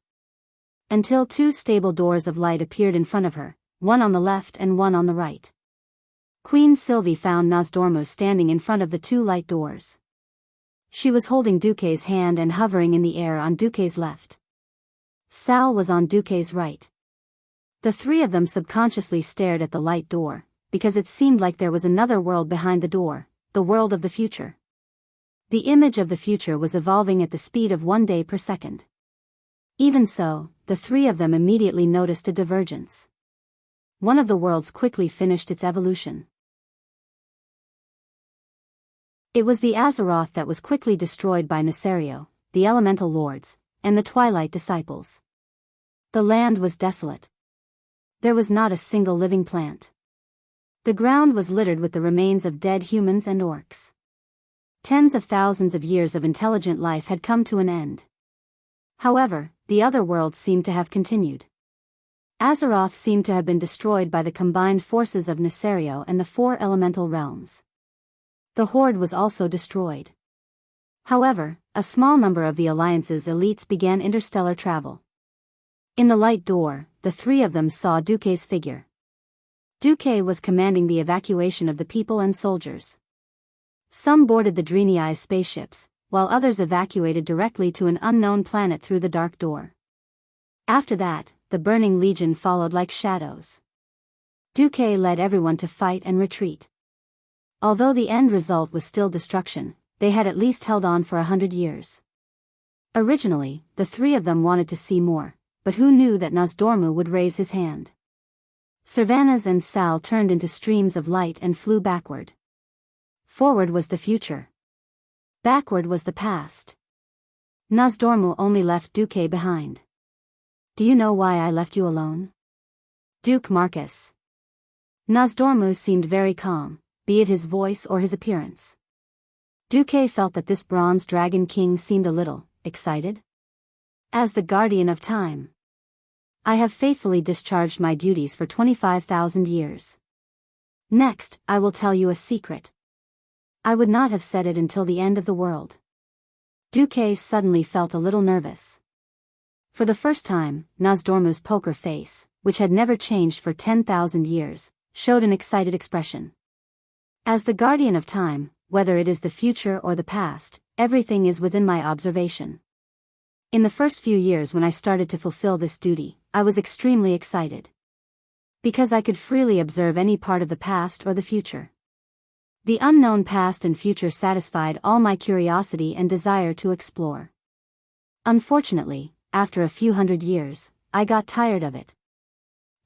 Until two stable doors of light appeared in front of her, one on the left and one on the right. Queen Sylvie found Nosdormu standing in front of the two light doors. She was holding Duque's hand and hovering in the air on Duque's left. Sal was on Duque's right. The three of them subconsciously stared at the light door, because it seemed like there was another world behind the door, the world of the future. The image of the future was evolving at the speed of 1 day per second. Even so, the three of them immediately noticed a divergence. One of the worlds quickly finished its evolution. It was the Azeroth that was quickly destroyed by Nesario, the Elemental Lords, and the Twilight Disciples. The land was desolate. There was not a single living plant. The ground was littered with the remains of dead humans and orcs. Tens of thousands of years of intelligent life had come to an end. However, the other worlds seemed to have continued. Azeroth seemed to have been destroyed by the combined forces of Nesario and the 4 elemental realms. The Horde was also destroyed. However, a small number of the Alliance's elites began interstellar travel. In the light door, the three of them saw Duque's figure. Duque was commanding the evacuation of the people and soldiers. Some boarded the Dreenii spaceships, while others evacuated directly to an unknown planet through the dark door. After that, the Burning Legion followed like shadows. Duque led everyone to fight and retreat. Although the end result was still destruction, they had at least held on for 100 years. Originally, the three of them wanted to see more, but who knew that Nosdormu would raise his hand? Sylvanas and Sal turned into streams of light and flew backward. Forward was the future. Backward was the past. Nosdormu only left Duque behind. Do you know why I left you alone? Duke Marcus. Nosdormu seemed very calm, be it his voice or his appearance. Duque felt that this Bronze Dragon King seemed a little excited. As the guardian of time, I have faithfully discharged my duties for 25,000 years. Next, I will tell you a secret. I would not have said it until the end of the world. Duque suddenly felt a little nervous. For the first time, Nosdormu's poker face, which had never changed for 10,000 years, showed an excited expression. As the guardian of time, whether it is the future or the past, everything is within my observation. In the first few years when I started to fulfill this duty, I was extremely excited. Because I could freely observe any part of the past or the future. The unknown past and future satisfied all my curiosity and desire to explore. Unfortunately, after a few hundred years, I got tired of it.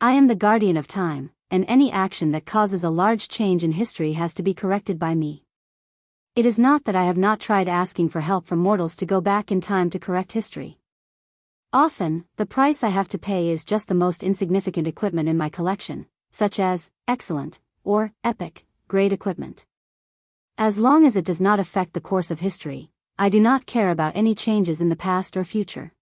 I am the guardian of time, and any action that causes a large change in history has to be corrected by me. It is not that I have not tried asking for help from mortals to go back in time to correct history. Often, the price I have to pay is just the most insignificant equipment in my collection, such as excellent or epic grade equipment. As long as it does not affect the course of history, I do not care about any changes in the past or future.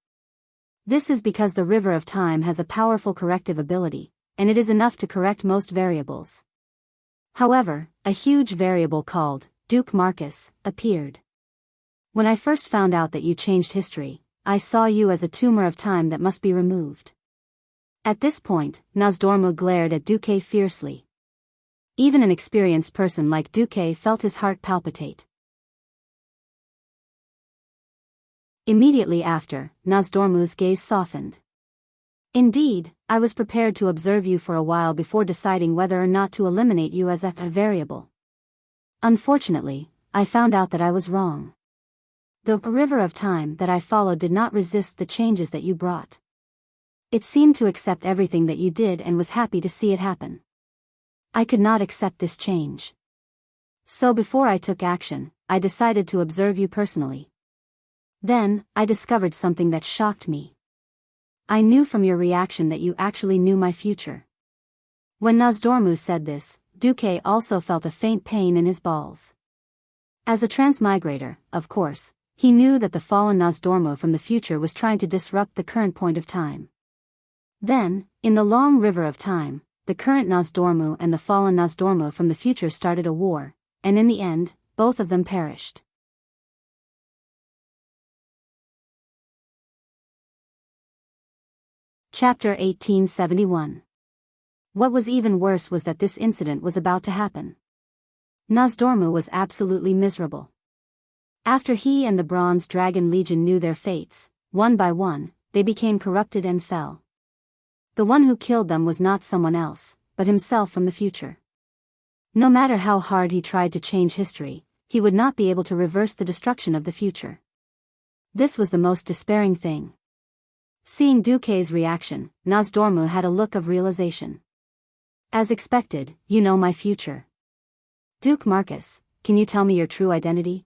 This is because the river of time has a powerful corrective ability, and it is enough to correct most variables. However, a huge variable called Duke Marcus appeared. When I first found out that you changed history, I saw you as a tumor of time that must be removed. At this point, Nosdormu glared at Duque fiercely. Even an experienced person like Duque felt his heart palpitate. Immediately after, Nosdormu's gaze softened. Indeed, I was prepared to observe you for a while before deciding whether or not to eliminate you as a variable. Unfortunately, I found out that I was wrong. The river of time that I followed did not resist the changes that you brought. It seemed to accept everything that you did and was happy to see it happen. I could not accept this change. So before I took action, I decided to observe you personally. Then, I discovered something that shocked me. I knew from your reaction that you actually knew my future. When Nosdormu said this, Duque also felt a faint pain in his balls. As a transmigrator, of course, he knew that the fallen Nosdormu from the future was trying to disrupt the current point of time. Then, in the long river of time, the current Nosdormu and the fallen Nosdormu from the future started a war, and in the end, both of them perished. Chapter 1871. What was even worse was that this incident was about to happen. Nosdormu was absolutely miserable. After he and the Bronze Dragon Legion knew their fates, one by one, they became corrupted and fell. The one who killed them was not someone else, but himself from the future. No matter how hard he tried to change history, he would not be able to reverse the destruction of the future. This was the most despairing thing. Seeing Duque's reaction, Nosdormu had a look of realization. As expected, you know my future. Duke Marcus, can you tell me your true identity?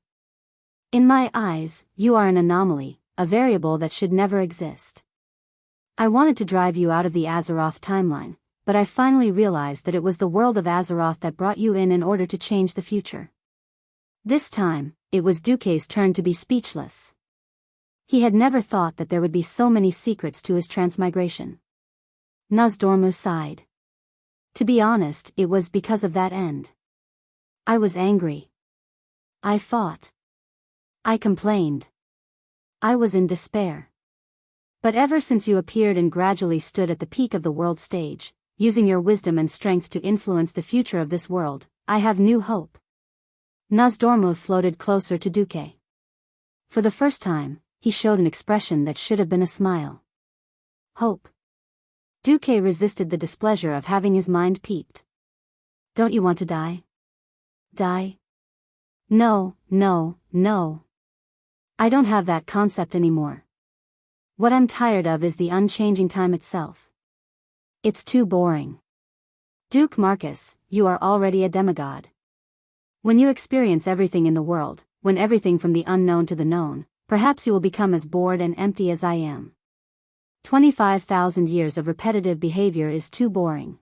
In my eyes, you are an anomaly, a variable that should never exist. I wanted to drive you out of the Azeroth timeline, but I finally realized that it was the world of Azeroth that brought you in order to change the future. This time, it was Duque's turn to be speechless. He had never thought that there would be so many secrets to his transmigration. Nosdormu sighed. To be honest, it was because of that end. I was angry. I fought. I complained. I was in despair. But ever since you appeared and gradually stood at the peak of the world stage, using your wisdom and strength to influence the future of this world, I have new hope. Nosdormu floated closer to Duque. For the first time, he showed an expression that should have been a smile. Hope. Duque resisted the displeasure of having his mind peeped. Don't you want to die? Die? No, no, no. I don't have that concept anymore. What I'm tired of is the unchanging time itself. It's too boring. Duke Marcus, you are already a demigod. When you experience everything in the world, when everything from the unknown to the known, perhaps you will become as bored and empty as I am. 25,000 years of repetitive behavior is too boring.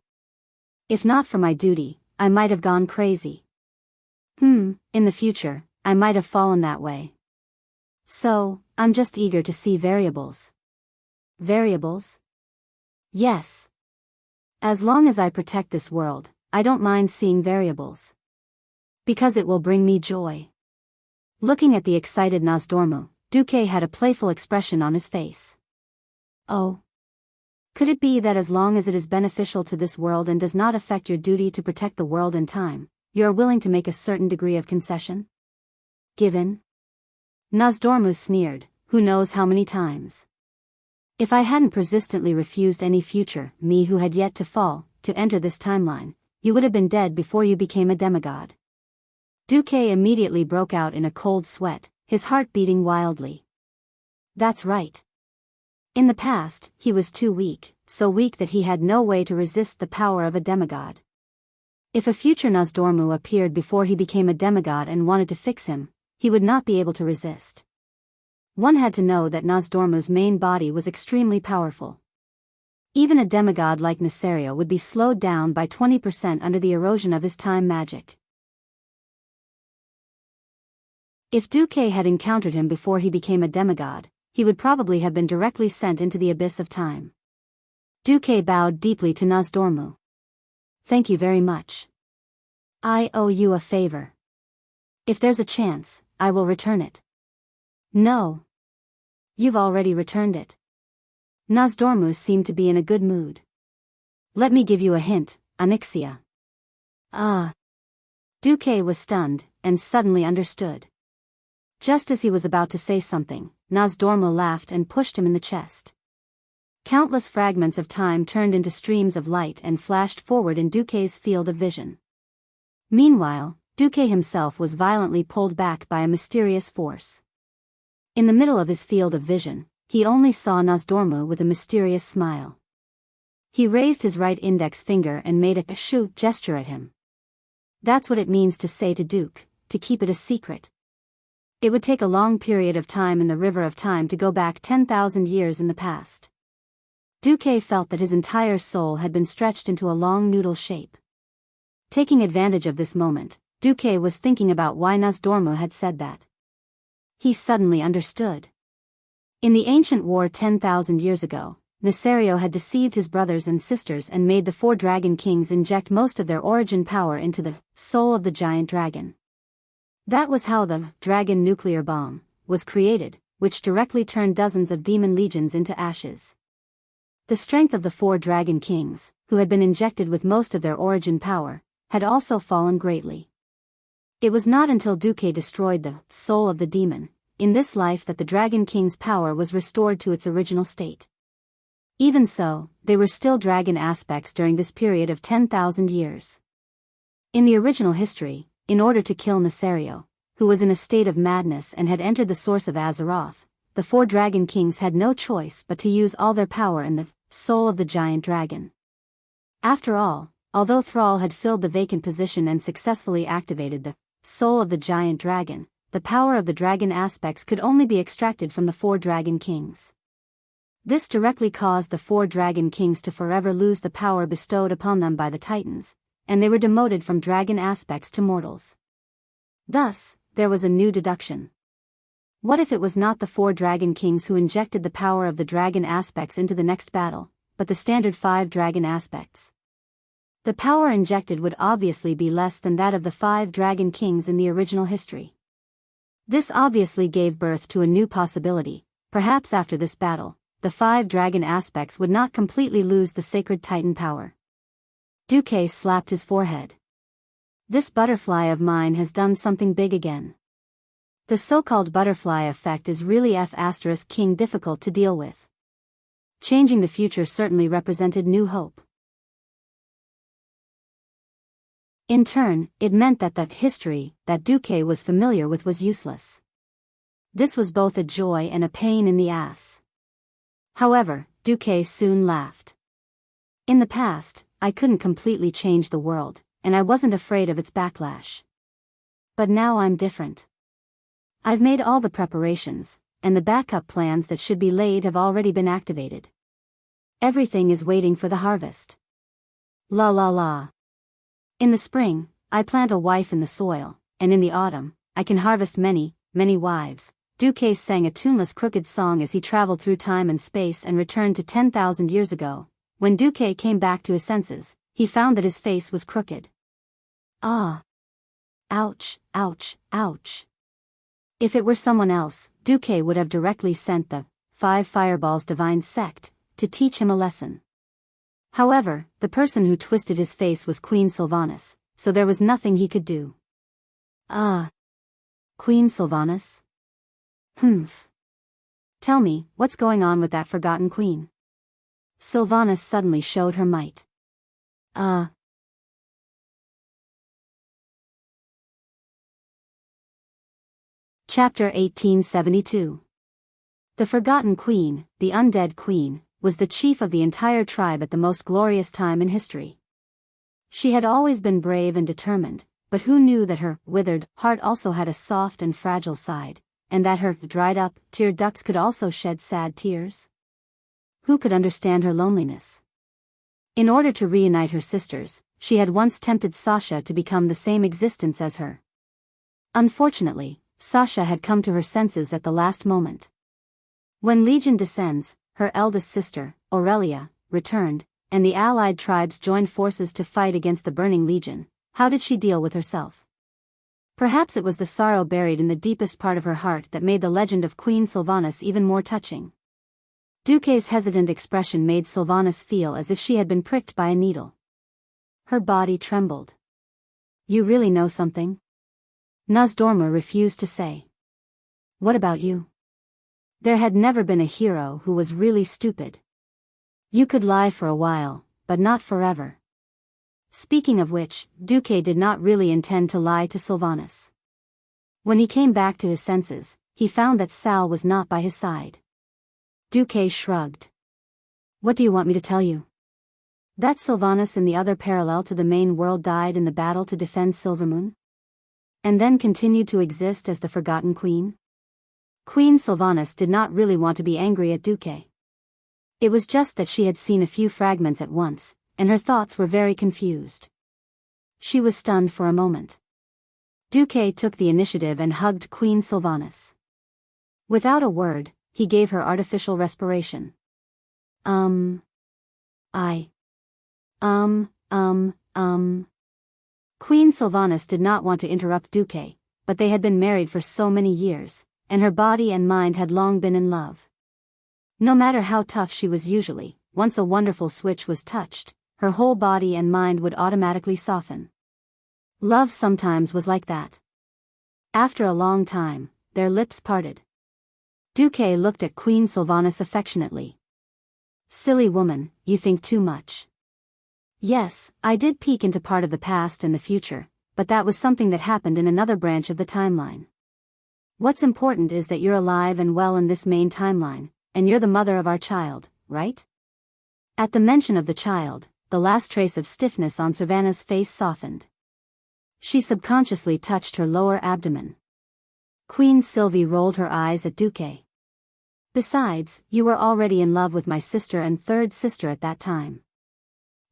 If not for my duty, I might have gone crazy. In the future, I might have fallen that way. So, I'm just eager to see variables. Variables? Yes. As long as I protect this world, I don't mind seeing variables. Because it will bring me joy. Looking at the excited Nosdormu, Duque had a playful expression on his face. Oh. Could it be that as long as it is beneficial to this world and does not affect your duty to protect the world and time, you are willing to make a certain degree of concession? Given? Nosdormu sneered, who knows how many times. If I hadn't persistently refused any future me who had yet to fall, to enter this timeline, you would have been dead before you became a demigod. Duque immediately broke out in a cold sweat, his heart beating wildly. That's right. In the past, he was too weak, so weak that he had no way to resist the power of a demigod. If a future Nozdormu appeared before he became a demigod and wanted to fix him, he would not be able to resist. One had to know that Nozdormu's main body was extremely powerful. Even a demigod like Nesario would be slowed down by 20% under the erosion of his time magic. If Duque had encountered him before he became a demigod, he would probably have been directly sent into the abyss of time. Duque bowed deeply to Nozdormu. Thank you very much. I owe you a favor. If there's a chance, I will return it. No. You've already returned it. Nozdormu seemed to be in a good mood. Let me give you a hint, Onyxia. Duque was stunned, and suddenly understood. Just as he was about to say something, Nozdormu laughed and pushed him in the chest. Countless fragments of time turned into streams of light and flashed forward in Duque's field of vision. Meanwhile, Duque himself was violently pulled back by a mysterious force. In the middle of his field of vision, he only saw Nozdormu with a mysterious smile. He raised his right index finger and made a shoot gesture at him. That's what it means to say to Duke, to keep it a secret. It would take a long period of time in the river of time to go back 10,000 years in the past. Duque felt that his entire soul had been stretched into a long noodle shape. Taking advantage of this moment, Duque was thinking about why Nozdormu had said that. He suddenly understood. In the ancient war 10,000 years ago, Nesario had deceived his brothers and sisters and made the 4 dragon kings inject most of their origin power into the soul of the giant dragon. That was how the dragon nuclear bomb was created, which directly turned dozens of demon legions into ashes. The strength of the 4 dragon kings, who had been injected with most of their origin power, had also fallen greatly. It was not until Duque destroyed the soul of the demon in this life that the dragon king's power was restored to its original state. Even so, they were still dragon aspects during this period of 10,000 years. In the original history, in order to kill Nesario, who was in a state of madness and had entered the source of Azeroth, the 4 dragon kings had no choice but to use all their power in the soul of the giant dragon. After all, although Thrall had filled the vacant position and successfully activated the soul of the giant dragon, the power of the dragon aspects could only be extracted from the 4 dragon kings. This directly caused the 4 dragon kings to forever lose the power bestowed upon them by the Titans, and they were demoted from dragon aspects to mortals. Thus, there was a new deduction. What if it was not the 4 dragon kings who injected the power of the dragon aspects into the next battle, but the standard 5 dragon aspects? The power injected would obviously be less than that of the 5 dragon kings in the original history. This obviously gave birth to a new possibility. Perhaps after this battle, the 5 dragon aspects would not completely lose the sacred Titan power. Duque slapped his forehead. This butterfly of mine has done something big again. The so-called butterfly effect is really F*** difficult to deal with. Changing the future certainly represented new hope. In turn, it meant that the history that Duque was familiar with was useless. This was both a joy and a pain in the ass. However, Duque soon laughed. In the past, I couldn't completely change the world, and I wasn't afraid of its backlash. But now I'm different. I've made all the preparations, and the backup plans that should be laid have already been activated. Everything is waiting for the harvest. La la la. In the spring, I plant a wife in the soil, and in the autumn, I can harvest many, many wives. Duque sang a tuneless crooked song as he traveled through time and space and returned to 10,000 years ago. When Duque came back to his senses, he found that his face was crooked. Ah! Ouch, ouch, ouch. If it were someone else, Duque would have directly sent the 5 Fireballs Divine Sect to teach him a lesson. However, the person who twisted his face was Queen Sylvanas, so there was nothing he could do. Queen Sylvanas? Tell me, what's going on with that forgotten queen? Sylvanas suddenly showed her might. Uh. Chapter 1872. The Forgotten Queen, the Undead Queen, was the chief of the entire tribe at the most glorious time in history. She had always been brave and determined, but who knew that her withered heart also had a soft and fragile side, and that her dried-up tear ducts could also shed sad tears? Who could understand her loneliness? In order to reunite her sisters, she had once tempted Sasha to become the same existence as her. Unfortunately, Sasha had come to her senses at the last moment. When Legion descends, her eldest sister, Aurelia, returned, and the allied tribes joined forces to fight against the Burning Legion. How did she deal with herself? Perhaps it was the sorrow buried in the deepest part of her heart that made the legend of Queen Sylvanas even more touching. Duque's hesitant expression made Sylvanas feel as if she had been pricked by a needle. Her body trembled. "You really know something?" Nozdorma refused to say. "What about you?" There had never been a hero who was really stupid. You could lie for a while, but not forever. Speaking of which, Duque did not really intend to lie to Sylvanas. When he came back to his senses, he found that Sal was not by his side. Duque shrugged. "What do you want me to tell you?" "That Sylvanas and the other parallel to the main world died in the battle to defend Silvermoon? And then continued to exist as the Forgotten Queen?" Queen Sylvanas did not really want to be angry at Duque. It was just that she had seen a few fragments at once, and her thoughts were very confused. She was stunned for a moment. Duque took the initiative and hugged Queen Sylvanas. Without a word, he gave her artificial respiration. Queen Sylvanas did not want to interrupt Duque, but they had been married for so many years, and her body and mind had long been in love. No matter how tough she was usually, once a wonderful switch was touched, her whole body and mind would automatically soften. Love sometimes was like that. After a long time, their lips parted. Duque looked at Queen Sylvanas affectionately. "Silly woman, you think too much." "Yes, I did peek into part of the past and the future, but that was something that happened in another branch of the timeline. What's important is that you're alive and well in this main timeline, and you're the mother of our child, right?" At the mention of the child, the last trace of stiffness on Savannah's face softened. She subconsciously touched her lower abdomen. Queen Sylvie rolled her eyes at Duque. "Besides, you were already in love with my sister and third sister at that time.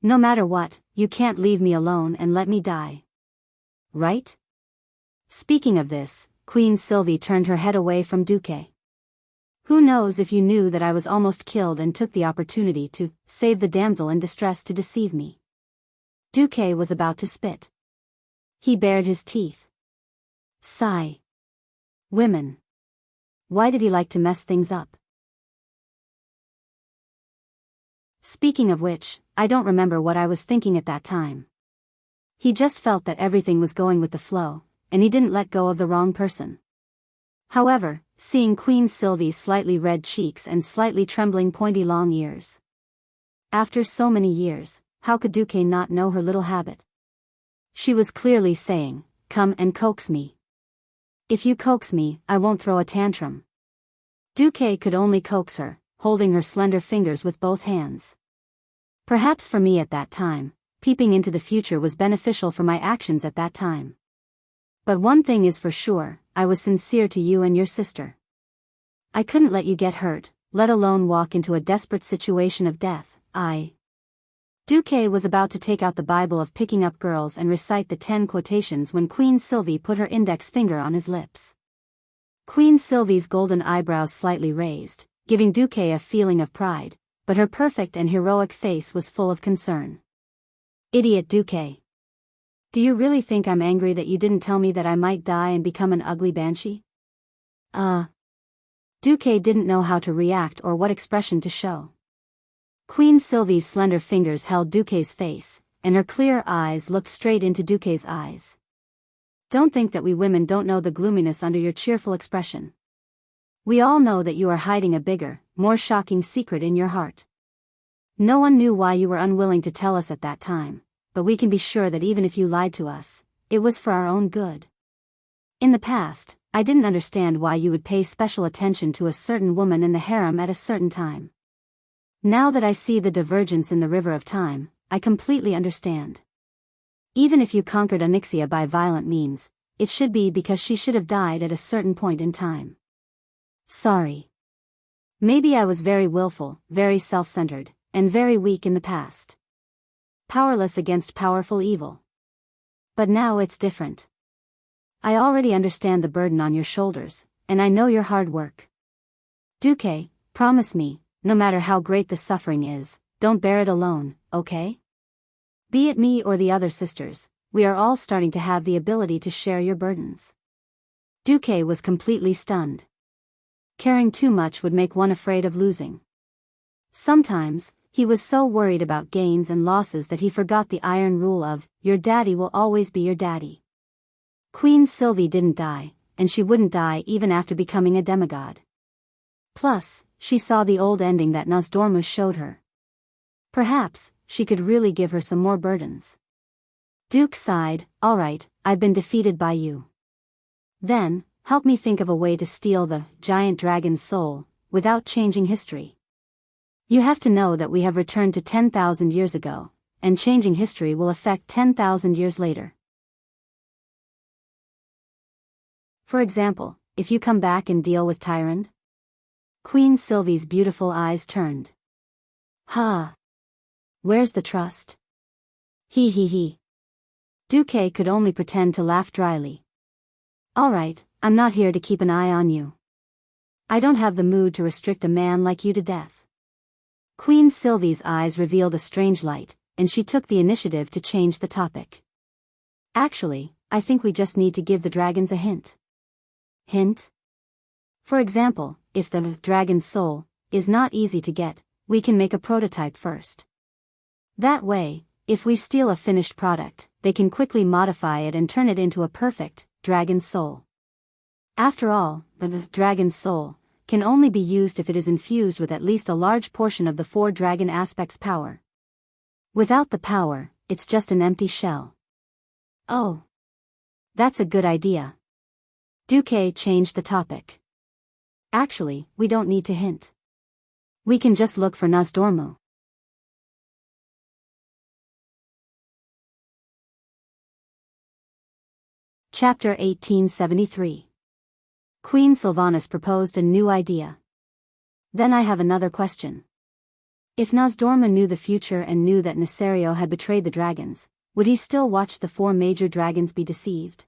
No matter what, you can't leave me alone and let me die. Right?" Speaking of this, Queen Sylvie turned her head away from Duque. "Who knows if you knew that I was almost killed and took the opportunity to save the damsel in distress to deceive me." Duque was about to spit. He bared his teeth. Sigh. Women. Why did he like to mess things up? Speaking of which, I don't remember what I was thinking at that time. He just felt that everything was going with the flow, and he didn't let go of the wrong person. However, seeing Queen Sylvie's slightly red cheeks and slightly trembling pointy long ears. After so many years, how could Duque not know her little habit? She was clearly saying, "Come and coax me. If you coax me, I won't throw a tantrum." Duque could only coax her, holding her slender fingers with both hands. Perhaps for me at that time, peeping into the future was beneficial for my actions at that time. But one thing is for sure, I was sincere to you and your sister. I couldn't let you get hurt, let alone walk into a desperate situation of death. Duque was about to take out the Bible of picking up girls and recite the 10 quotations when Queen Sylvie put her index finger on his lips. Queen Sylvie's golden eyebrows slightly raised, giving Duque a feeling of pride, but her perfect and heroic face was full of concern. "Idiot Duque. Do you really think I'm angry that you didn't tell me that I might die and become an ugly banshee?" Duque didn't know how to react or what expression to show. Queen Sylvie's slender fingers held Duque's face, and her clear eyes looked straight into Duque's eyes. "Don't think that we women don't know the gloominess under your cheerful expression. We all know that you are hiding a bigger, more shocking secret in your heart. No one knew why you were unwilling to tell us at that time, but we can be sure that even if you lied to us, it was for our own good. In the past, I didn't understand why you would pay special attention to a certain woman in the harem at a certain time. Now that I see the divergence in the river of time, I completely understand. Even if you conquered Onyxia by violent means, it should be because she should have died at a certain point in time. Sorry. Maybe I was very willful, very self-centered, and very weak in the past. Powerless against powerful evil. But now it's different. I already understand the burden on your shoulders, and I know your hard work. Duque, promise me, no matter how great the suffering is, don't bear it alone, okay? Be it me or the other sisters, we are all starting to have the ability to share your burdens. Duque was completely stunned. Caring too much would make one afraid of losing. Sometimes, he was so worried about gains and losses that he forgot the iron rule of, your daddy will always be your daddy. Queen Sylvie didn't die, and she wouldn't die even after becoming a demigod. Plus, she saw the old ending that Nosdormu showed her. Perhaps, she could really give her some more burdens. Duke sighed, alright, I've been defeated by you. Then, help me think of a way to steal the giant dragon's soul, without changing history. You have to know that we have returned to 10,000 years ago, and changing history will affect 10,000 years later. For example, if you come back and deal with Tyrande? Queen Sylvie's beautiful eyes turned. Ha! Where's the trust? He. Duque could only pretend to laugh dryly. Alright, I'm not here to keep an eye on you. I don't have the mood to restrict a man like you to death. Queen Sylvie's eyes revealed a strange light, and she took the initiative to change the topic. Actually, I think we just need to give the dragons a hint. Hint? For example, if the dragon's soul is not easy to get, we can make a prototype first. That way, if we steal a finished product, they can quickly modify it and turn it into a perfect dragon's soul. After all, the dragon's soul can only be used if it is infused with at least a large portion of the 4 dragon aspects power. Without the power, it's just an empty shell. Oh. That's a good idea. Duque changed the topic. Actually, we don't need to hint. We can just look for Nosdormu. Chapter 1873. Queen Sylvanas proposed a new idea. Then I have another question. If Nosdormu knew the future and knew that Nesario had betrayed the dragons, would he still watch the 4 major dragons be deceived?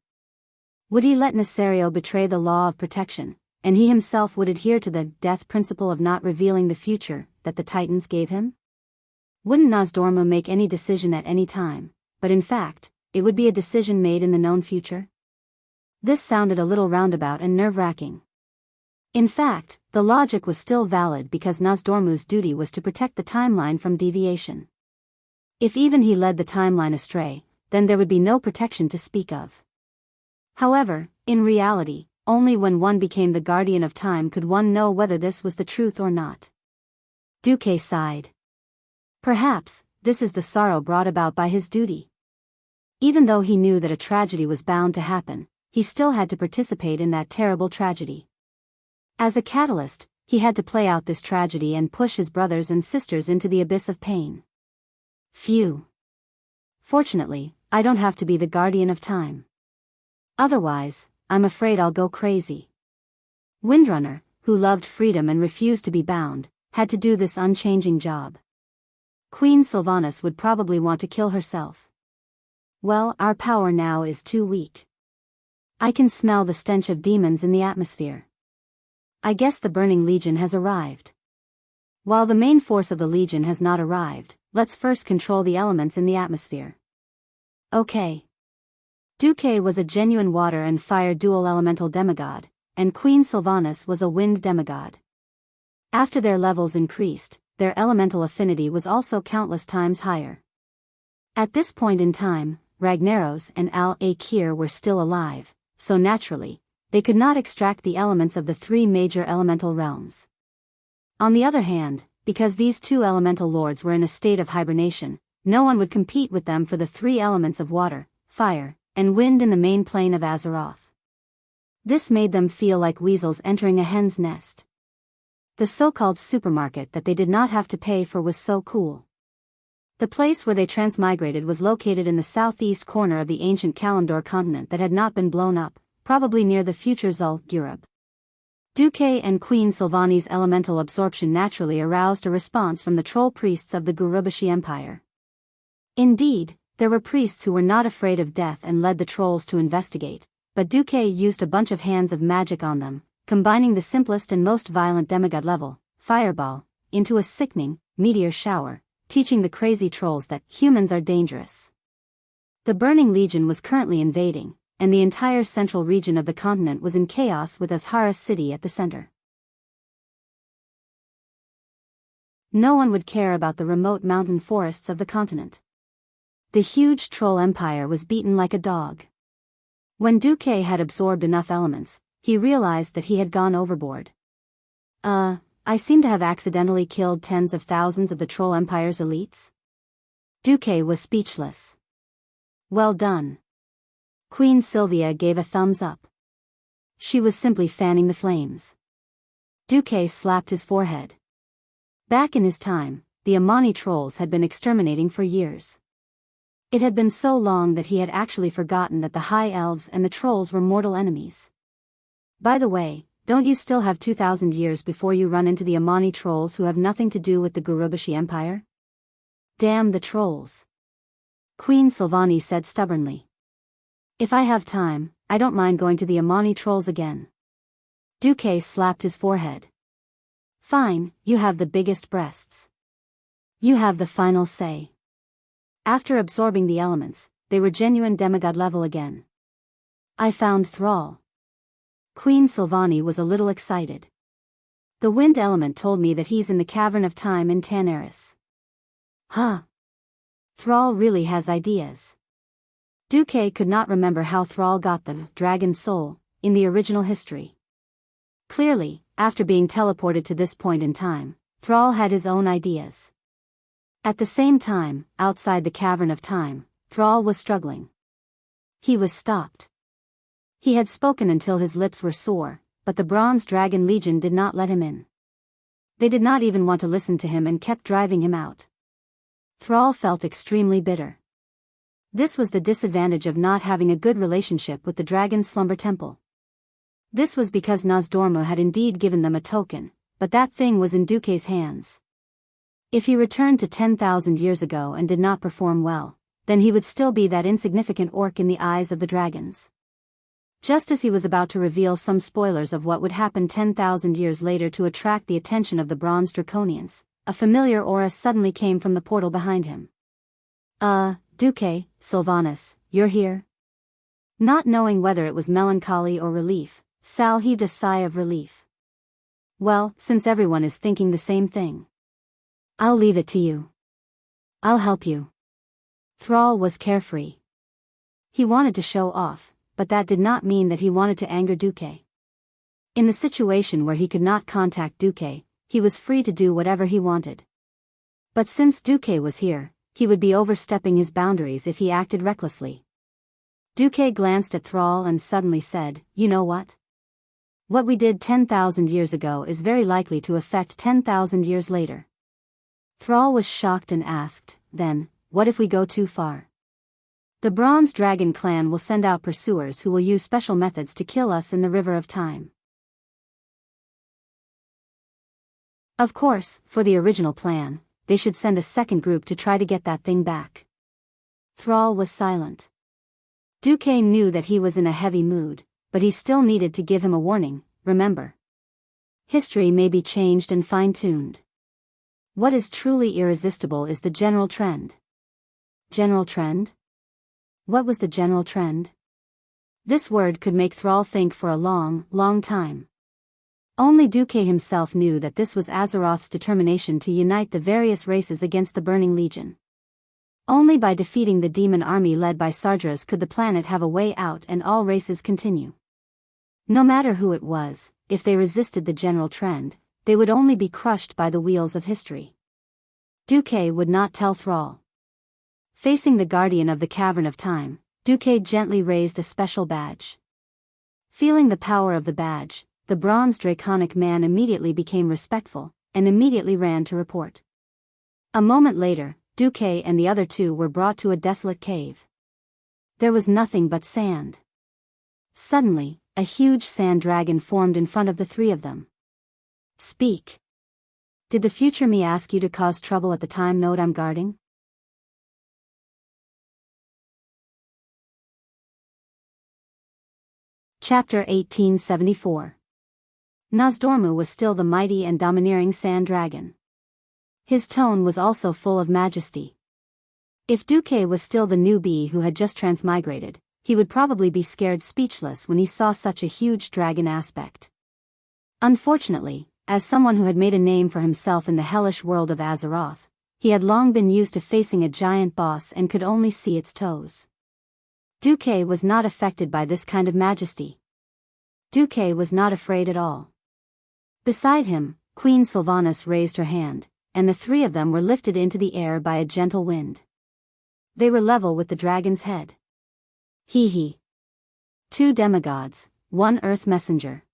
Would he let Nesario betray the law of protection, and he himself would adhere to the death principle of not revealing the future that the Titans gave him? Wouldn't Nosdormu make any decision at any time, but in fact, it would be a decision made in the known future? This sounded a little roundabout and nerve-wracking. In fact, the logic was still valid because Nosdormu's duty was to protect the timeline from deviation. If even he led the timeline astray, then there would be no protection to speak of. However, in reality, only when one became the guardian of time could one know whether this was the truth or not. Duque sighed. Perhaps, this is the sorrow brought about by his duty. Even though he knew that a tragedy was bound to happen, he still had to participate in that terrible tragedy. As a catalyst, he had to play out this tragedy and push his brothers and sisters into the abyss of pain. Phew. Fortunately, I don't have to be the guardian of time. Otherwise, I'm afraid I'll go crazy. Windrunner, who loved freedom and refused to be bound, had to do this unchanging job. Queen Sylvanas would probably want to kill herself. Well, our power now is too weak. I can smell the stench of demons in the atmosphere. I guess the Burning Legion has arrived. While the main force of the Legion has not arrived, let's first control the elements in the atmosphere. Okay. Duque was a genuine water and fire dual elemental demigod, and Queen Sylvanas was a wind demigod. After their levels increased, their elemental affinity was also countless times higher. At this point in time, Ragnaros and Al-Akir were still alive, so naturally, they could not extract the elements of the 3 major elemental realms. On the other hand, because these 2 elemental lords were in a state of hibernation, no one would compete with them for the three elements of water, fire, and wind in the main plane of Azeroth. This made them feel like weasels entering a hen's nest. The so-called supermarket that they did not have to pay for was so cool. The place where they transmigrated was located in the southeast corner of the ancient Kalimdor continent that had not been blown up, probably near the future Zul, Europe. Duque and Queen Sylvanie's elemental absorption naturally aroused a response from the troll priests of the Gurubashi Empire. Indeed, there were priests who were not afraid of death and led the trolls to investigate, but Duque used a bunch of hands of magic on them, combining the simplest and most violent demigod level, fireball, into a sickening, meteor shower, teaching the crazy trolls that humans are dangerous. The Burning Legion was currently invading, and the entire central region of the continent was in chaos with Azhara City at the center. No one would care about the remote mountain forests of the continent. The huge troll empire was beaten like a dog. When Duque had absorbed enough elements, he realized that he had gone overboard. I seem to have accidentally killed tens of thousands of the troll empire's elites. Duque was speechless. Well done. Queen Sylvia gave a thumbs up. She was simply fanning the flames. Duque slapped his forehead. Back in his time, the Amani trolls had been exterminating for years. It had been so long that he had actually forgotten that the High Elves and the trolls were mortal enemies. By the way, don't you still have 2,000 years before you run into the Amani trolls who have nothing to do with the Gurubashi Empire? Damn the trolls. Queen Sylvanie said stubbornly. If I have time, I don't mind going to the Amani trolls again. Duque slapped his forehead. Fine, you have the biggest breasts. You have the final say. After absorbing the elements, they were genuine demigod level again. I found Thrall. Queen Sylvanie was a little excited. The wind element told me that he's in the Cavern of Time in Tanaris. Huh. Thrall really has ideas. Duque could not remember how Thrall got the dragon soul in the original history. Clearly, after being teleported to this point in time, Thrall had his own ideas. At the same time, outside the Cavern of Time, Thrall was struggling. He was stopped. He had spoken until his lips were sore, but the Bronze Dragon Legion did not let him in. They did not even want to listen to him and kept driving him out. Thrall felt extremely bitter. This was the disadvantage of not having a good relationship with the Dragon Slumber Temple. This was because Nozdormu had indeed given them a token, but that thing was in Duque's hands. If he returned to 10,000 years ago and did not perform well, then he would still be that insignificant orc in the eyes of the dragons. Just as he was about to reveal some spoilers of what would happen 10,000 years later to attract the attention of the Bronze Draconians, a familiar aura suddenly came from the portal behind him. Duque, Sylvanas, you're here? Not knowing whether it was melancholy or relief, Sal heaved a sigh of relief. Well, since everyone is thinking the same thing, I'll leave it to you. I'll help you. Thrall was carefree. He wanted to show off, but that did not mean that he wanted to anger Duque. In the situation where he could not contact Duque, he was free to do whatever he wanted. But since Duque was here, he would be overstepping his boundaries if he acted recklessly. Duque glanced at Thrall and suddenly said, "You know what? What we did 10,000 years ago is very likely to affect 10,000 years later." Thrall was shocked and asked, "Then, what if we go too far? The Bronze Dragon clan will send out pursuers who will use special methods to kill us in the River of Time." Of course, for the original plan, they should send a second group to try to get that thing back. Thrall was silent. Duque knew that he was in a heavy mood, but he still needed to give him a warning. Remember, history may be changed and fine-tuned. What is truly irresistible is the general trend. General trend? What was the general trend? This word could make Thrall think for a long, long time. Only Duque himself knew that this was Azeroth's determination to unite the various races against the Burning Legion. Only by defeating the demon army led by Sardras could the planet have a way out and all races continue. No matter who it was, if they resisted the general trend, they would only be crushed by the wheels of history. Duque would not tell Thrall. Facing the guardian of the Cavern of Time, Duque gently raised a special badge. Feeling the power of the badge, the bronze draconic man immediately became respectful, and immediately ran to report. A moment later, Duque and the other two were brought to a desolate cave. There was nothing but sand. Suddenly, a huge sand dragon formed in front of the three of them. Speak. Did the future me ask you to cause trouble at the time node I'm guarding? Chapter 1874. Nozdormu was still the mighty and domineering sand dragon. His tone was also full of majesty. If Duque was still the newbie who had just transmigrated, he would probably be scared speechless when he saw such a huge dragon aspect. Unfortunately, as someone who had made a name for himself in the hellish world of Azeroth, he had long been used to facing a giant boss and could only see its toes. Duque was not affected by this kind of majesty. Duque was not afraid at all. Beside him, Queen Sylvanas raised her hand, and the three of them were lifted into the air by a gentle wind. They were level with the dragon's head. Hee hee. 2 demigods, 1 earth messenger.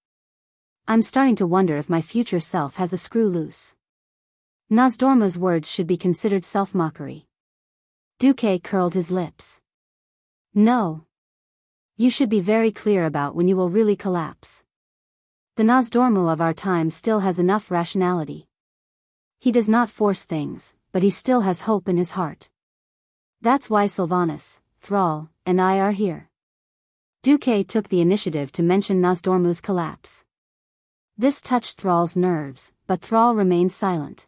I'm starting to wonder if my future self has a screw loose. Nozdormu's words should be considered self-mockery. Duque curled his lips. No. You should be very clear about when you will really collapse. The Nozdormu of our time still has enough rationality. He does not force things, but he still has hope in his heart. That's why Sylvanas, Thrall, and I are here. Duque took the initiative to mention Nozdormu's collapse. This touched Thrall's nerves, but Thrall remained silent.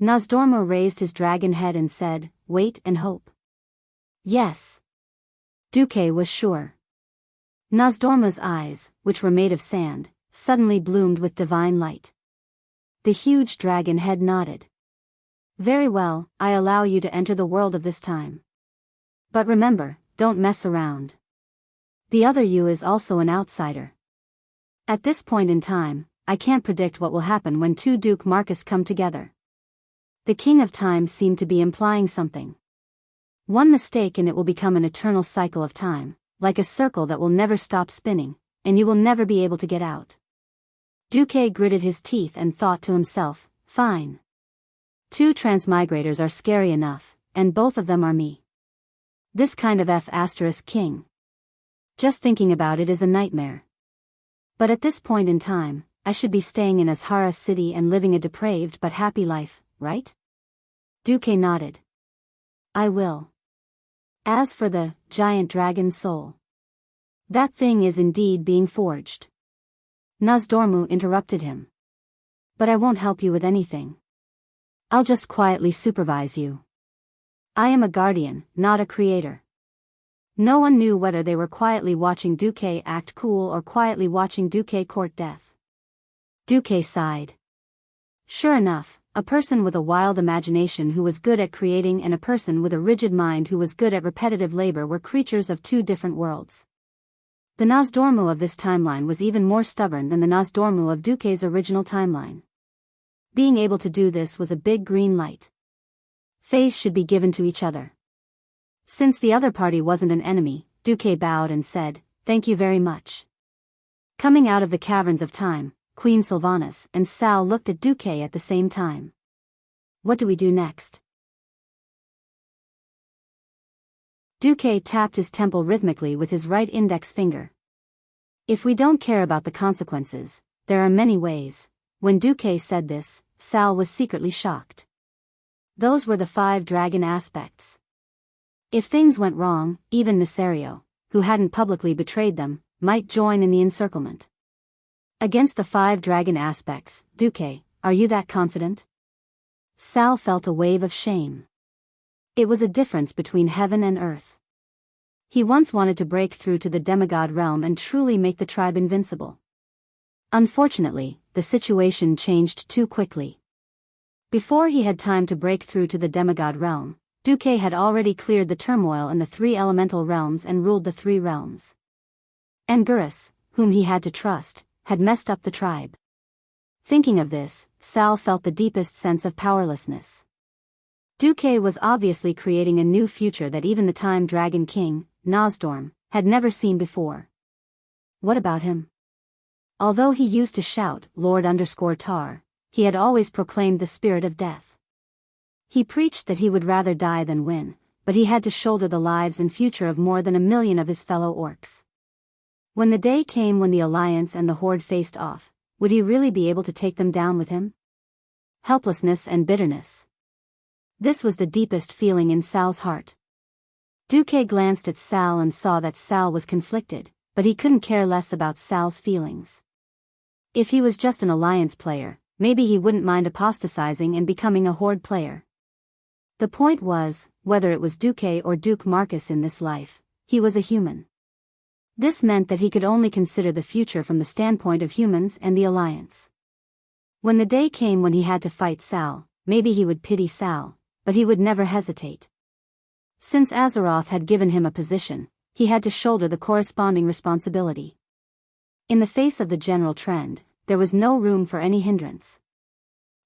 Nozdormu raised his dragon head and said, "Wait and hope." Yes. Duque was sure. Nozdormu's eyes, which were made of sand, suddenly bloomed with divine light. The huge dragon head nodded. Very well, I allow you to enter the world of this time. But remember, don't mess around. The other you is also an outsider. At this point in time, I can't predict what will happen when 2 Duke Marcus come together. The King of Time seemed to be implying something. One mistake and it will become an eternal cycle of time, like a circle that will never stop spinning, and you will never be able to get out. Duque gritted his teeth and thought to himself, fine. 2 transmigrators are scary enough, and both of them are me. This kind of F***king. Just thinking about it is a nightmare. But at this point in time, I should be staying in Azhara City and living a depraved but happy life, right? Duque nodded. I will. As for the giant dragon soul, that thing is indeed being forged. Nozdormu interrupted him. But I won't help you with anything. I'll just quietly supervise you. I am a guardian, not a creator. No one knew whether they were quietly watching Duque act cool or quietly watching Duque court death. Duque sighed. Sure enough, a person with a wild imagination who was good at creating and a person with a rigid mind who was good at repetitive labor were creatures of 2 different worlds. The Nozdormu of this timeline was even more stubborn than the Nozdormu of Duque's original timeline. Being able to do this was a big green light. Phase should be given to each other. Since the other party wasn't an enemy, Duque bowed and said, "Thank you very much." Coming out of the caverns of time, Queen Sylvanas and Sal looked at Duque at the same time. What do we do next? Duque tapped his temple rhythmically with his right index finger. If we don't care about the consequences, there are many ways. When Duque said this, Sal was secretly shocked. Those were the 5 dragon aspects. If things went wrong, even Nesario, who hadn't publicly betrayed them, might join in the encirclement. Against the 5 dragon aspects, Duque, are you that confident? Sal felt a wave of shame. It was a difference between heaven and earth. He once wanted to break through to the demigod realm and truly make the tribe invincible. Unfortunately, the situation changed too quickly. Before he had time to break through to the demigod realm, Duque had already cleared the turmoil in the 3 elemental realms and ruled the 3 realms. Anguirus, whom he had to trust, had messed up the tribe. Thinking of this, Sal felt the deepest sense of powerlessness. Duque was obviously creating a new future that even the Time Dragon King, Nosdorm, had never seen before. What about him? Although he used to shout, Lord_Tar, he had always proclaimed the spirit of death. He preached that he would rather die than win, but he had to shoulder the lives and future of more than 1 million of his fellow orcs. When the day came when the Alliance and the Horde faced off, would he really be able to take them down with him? Helplessness and bitterness. This was the deepest feeling in Sal's heart. Duque glanced at Sal and saw that Sal was conflicted, but he couldn't care less about Sal's feelings. If he was just an Alliance player, maybe he wouldn't mind apostatizing and becoming a Horde player. The point was, whether it was Duque or Duke Marcus in this life, he was a human. This meant that he could only consider the future from the standpoint of humans and the Alliance. When the day came when he had to fight Sal, maybe he would pity Sal, but he would never hesitate. Since Azeroth had given him a position, he had to shoulder the corresponding responsibility. In the face of the general trend, there was no room for any hindrance.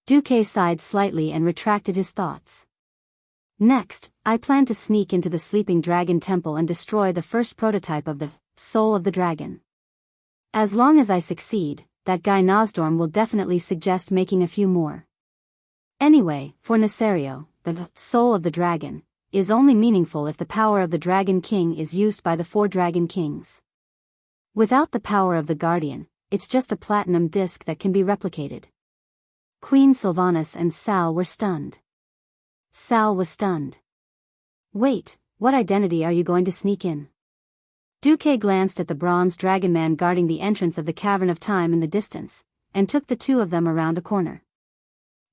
Duque sighed slightly and retracted his thoughts. Next, I plan to sneak into the Sleeping Dragon Temple and destroy the first prototype of the Soul of the Dragon. As long as I succeed, that guy Nosdorm will definitely suggest making a few more. Anyway, for Nesario, the Soul of the Dragon is only meaningful if the power of the Dragon King is used by the 4 Dragon Kings. Without the power of the Guardian, it's just a platinum disc that can be replicated. Queen Sylvanas and Sal were stunned. Sal was stunned. Wait, what identity are you going to sneak in? Duque glanced at the bronze dragon man guarding the entrance of the Cavern of Time in the distance, and took the 2 of them around a corner.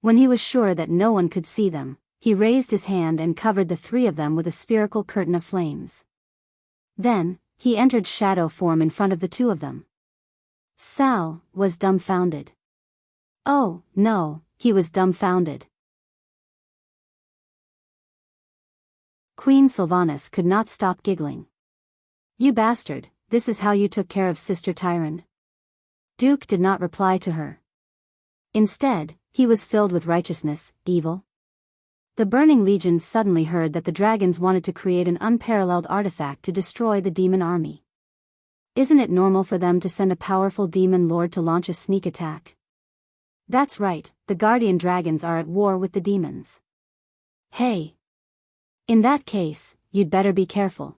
When he was sure that no one could see them, he raised his hand and covered the 3 of them with a spherical curtain of flames. Then, he entered shadow form in front of the 2 of them. Sal was dumbfounded. Oh, no, he was dumbfounded. Queen Sylvanas could not stop giggling. You bastard, this is how you took care of Sister Tyrande? Duke did not reply to her. Instead, he was filled with righteousness, evil. The Burning Legion suddenly heard that the dragons wanted to create an unparalleled artifact to destroy the demon army. Isn't it normal for them to send a powerful demon lord to launch a sneak attack? That's right, the guardian dragons are at war with the demons. Hey! In that case, you'd better be careful.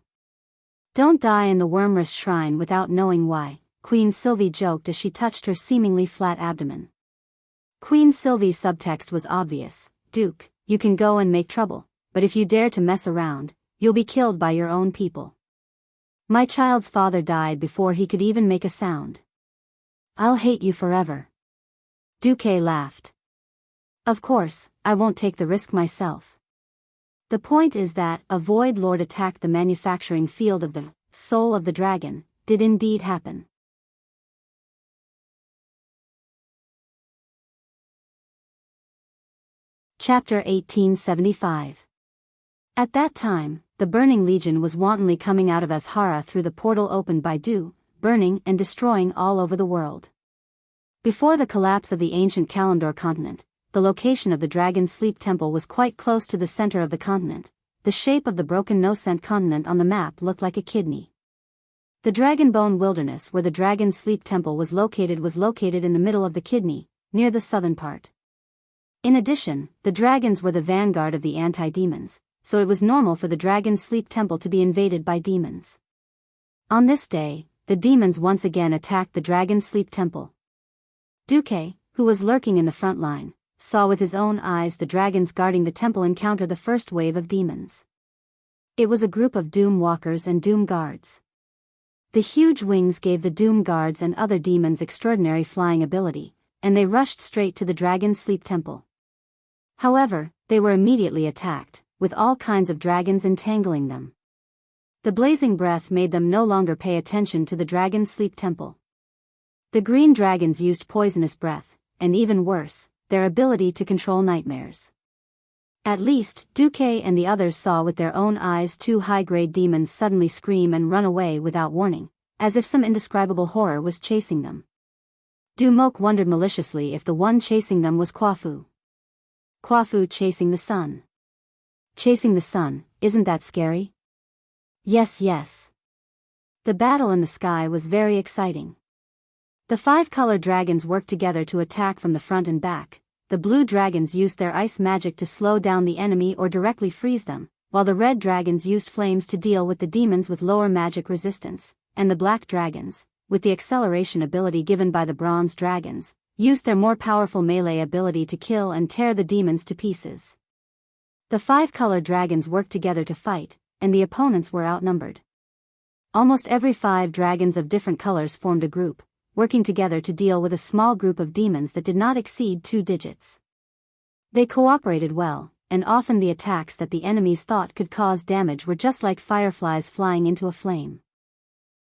Don't die in the Wormrest Shrine without knowing why, Queen Sylvie joked as she touched her seemingly flat abdomen. Queen Sylvie's subtext was obvious. Duke, you can go and make trouble, but if you dare to mess around, you'll be killed by your own people. My child's father died before he could even make a sound. I'll hate you forever. Duque laughed. Of course, I won't take the risk myself. The point is that a Void Lord attacked the manufacturing field of the Soul of the Dragon, did indeed happen. Chapter 1875. At that time, the Burning Legion was wantonly coming out of Azhara through the portal opened by Du, burning and destroying all over the world. Before the collapse of the ancient Kalimdor continent, the location of the Dragon's Sleep Temple was quite close to the center of the continent. The shape of the broken Noscent continent on the map looked like a kidney. The Dragonbone Wilderness where the Dragon's Sleep Temple was located in the middle of the kidney, near the southern part. In addition, the dragons were the vanguard of the anti-demons, so it was normal for the Dragon's Sleep Temple to be invaded by demons. On this day, the demons once again attacked the Dragon's Sleep Temple. Duque, who was lurking in the front line, saw with his own eyes the dragons guarding the temple encounter the first wave of demons. It was a group of Doom Walkers and Doom Guards. The huge wings gave the Doom Guards and other demons extraordinary flying ability, and they rushed straight to the Dragon's Sleep Temple. However, they were immediately attacked, with all kinds of dragons entangling them. The blazing breath made them no longer pay attention to the Dragon's Sleep Temple. The green dragons used poisonous breath, and even worse, their ability to control nightmares. At least, Duque and the others saw with their own eyes 2 high-grade demons suddenly scream and run away without warning, as if some indescribable horror was chasing them. Dumok wondered maliciously if the one chasing them was Kwafu. Kwafu chasing the sun. chasing the sun, isn't that scary? Yes, yes. The battle in the sky was very exciting. The 5-color dragons worked together to attack from the front and back. The blue dragons used their ice magic to slow down the enemy or directly freeze them, while the red dragons used flames to deal with the demons with lower magic resistance, and the black dragons, with the acceleration ability given by the bronze dragons, used their more powerful melee ability to kill and tear the demons to pieces. The 5-color dragons worked together to fight, and the opponents were outnumbered. Almost every 5 dragons of different colors formed a group, working together to deal with a small group of demons that did not exceed 2 digits. They cooperated well, and often the attacks that the enemies thought could cause damage were just like fireflies flying into a flame.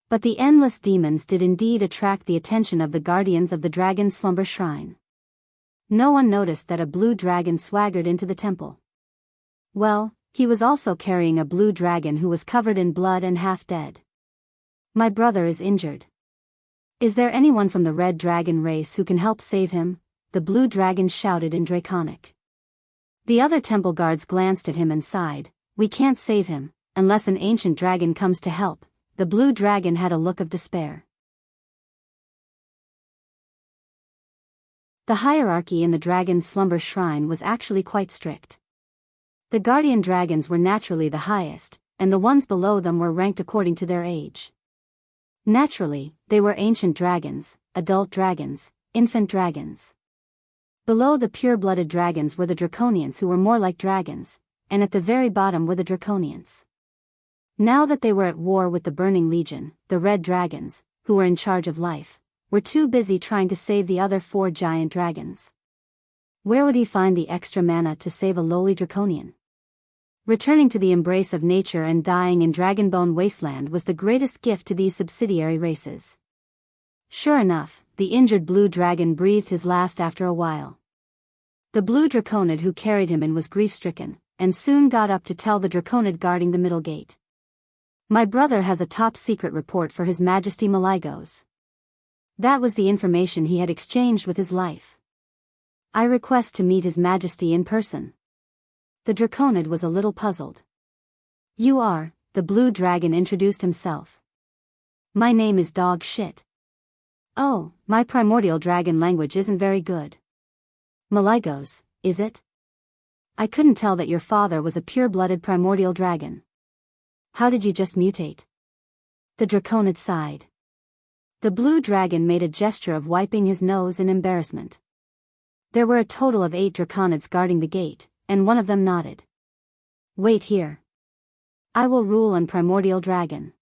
But the endless demons did indeed attract the attention of the guardians of the dragon slumber shrine. No one noticed that a blue dragon swaggered into the temple. Well, he was also carrying a blue dragon who was covered in blood and half dead. My brother is injured. Is there anyone from the red dragon race who can help save him? The blue dragon shouted in Draconic. The other temple guards glanced at him and sighed. We can't save him, unless an ancient dragon comes to help. The blue dragon had a look of despair. The hierarchy in the dragon slumber shrine was actually quite strict. The guardian dragons were naturally the highest, and the ones below them were ranked according to their age. Naturally, they were ancient dragons, adult dragons, infant dragons. Below the pure-blooded dragons were the draconians who were more like dragons, and at the very bottom were the draconians. Now that they were at war with the Burning Legion, the red dragons, who were in charge of life, were too busy trying to save the other 4 giant dragons. Where would he find the extra mana to save a lowly draconian? Returning to the embrace of nature and dying in Dragonbone Wasteland was the greatest gift to these subsidiary races. Sure enough, the injured blue dragon breathed his last after a while. The blue draconid who carried him in was grief-stricken, and soon got up to tell the draconid guarding the middle gate. My brother has a top-secret report for His Majesty Maligos. That was the information he had exchanged with his life. I request to meet His Majesty in person. The draconid was a little puzzled. You are, the blue dragon introduced himself. My name is Dog Shit. Oh, my primordial dragon language isn't very good. Maligos, is it? I couldn't tell that your father was a pure-blooded primordial dragon. How did you just mutate? The draconid sighed. The blue dragon made a gesture of wiping his nose in embarrassment. There were a total of 8 draconids guarding the gate, and one of them nodded. Wait here. I will rule on primordial dragon.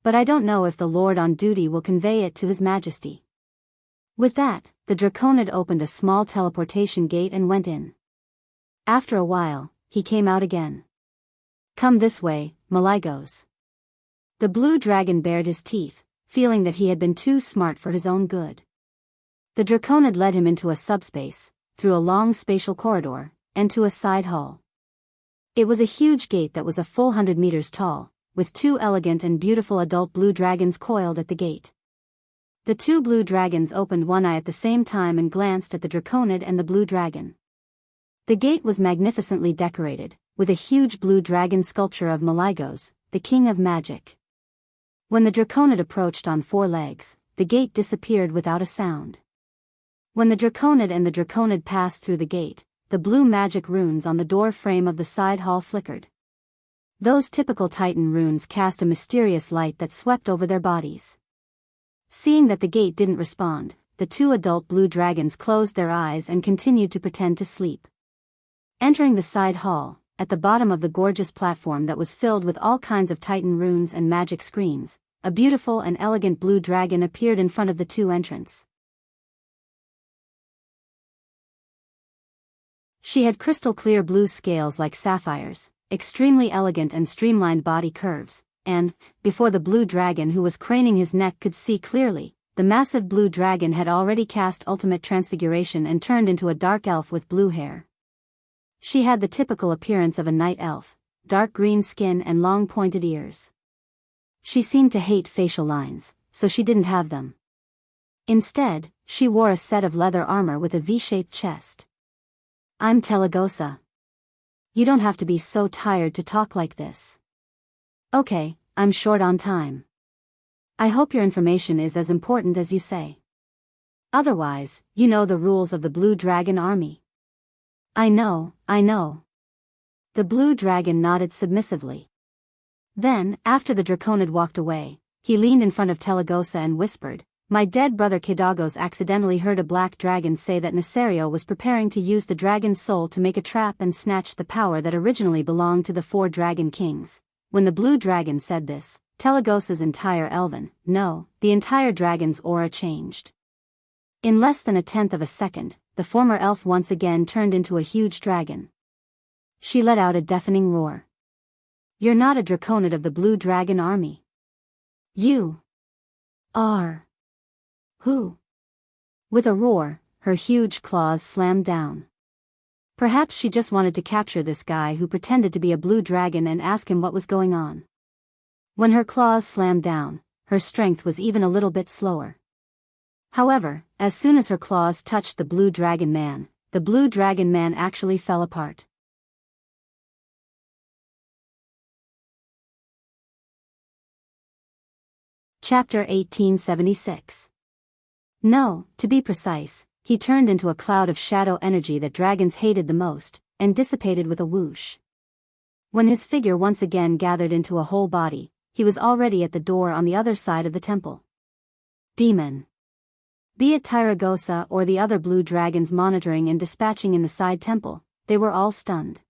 But I don't know if the lord on duty will convey it to His Majesty. With that, the draconid opened a small teleportation gate and went in. After a while, he came out again. Come this way, Maligos. The blue dragon bared his teeth, feeling that he had been too smart for his own good. The draconid led him into a subspace, through a long spatial corridor, and to a side hall. It was a huge gate that was a full 100 meters tall, with 2 elegant and beautiful adult blue dragons coiled at the gate. The 2 blue dragons opened one eye at the same time and glanced at the draconid and the blue dragon. The gate was magnificently decorated, with a huge blue dragon sculpture of Maligos, the king of magic. When the draconid approached on 4 legs, the gate disappeared without a sound. When the draconid and the draconid passed through the gate, the blue magic runes on the door frame of the side hall flickered. Those typical Titan runes cast a mysterious light that swept over their bodies. Seeing that the gate didn't respond, the 2 adult blue dragons closed their eyes and continued to pretend to sleep. Entering the side hall, at the bottom of the gorgeous platform that was filled with all kinds of Titan runes and magic screens, a beautiful and elegant blue dragon appeared in front of the 2 entrants. She had crystal-clear blue scales like sapphires, extremely elegant and streamlined body curves, and, before the blue dragon who was craning his neck could see clearly, the massive blue dragon had already cast ultimate transfiguration and turned into a dark elf with blue hair. She had the typical appearance of a night elf, dark green skin and long pointed ears. She seemed to hate facial lines, so she didn't have them. Instead, she wore a set of leather armor with a V-shaped chest. I'm Telegosa. You don't have to be so tired to talk like this. Okay, I'm short on time. I hope your information is as important as you say. Otherwise, you know the rules of the Blue Dragon Army. I know. The Blue Dragon nodded submissively. Then, after the Draconid walked away, he leaned in front of Telegosa and whispered, "My dead brother Kidagos accidentally heard a black dragon say that Nesario was preparing to use the dragon's soul to make a trap and snatch the power that originally belonged to the 4 dragon kings." When the Blue Dragon said this, Telegosa's entire the entire dragon's aura changed. In less than 1/10 of a second, the former elf once again turned into a huge dragon. She let out a deafening roar. "You're not a Draconid of the Blue Dragon Army. You are. Who?" With a roar, her huge claws slammed down. Perhaps she just wanted to capture this guy who pretended to be a blue dragon and ask him what was going on. When her claws slammed down, her strength was even a little bit slower. However, as soon as her claws touched the Blue Dragon Man actually fell apart. Chapter 1876. No, to be precise, he turned into a cloud of shadow energy that dragons hated the most, and dissipated with a whoosh. When his figure once again gathered into a whole body, he was already at the door on the other side of the temple. Demon. Be it Tyragosa or the other blue dragons monitoring and dispatching in the side temple, they were all stunned.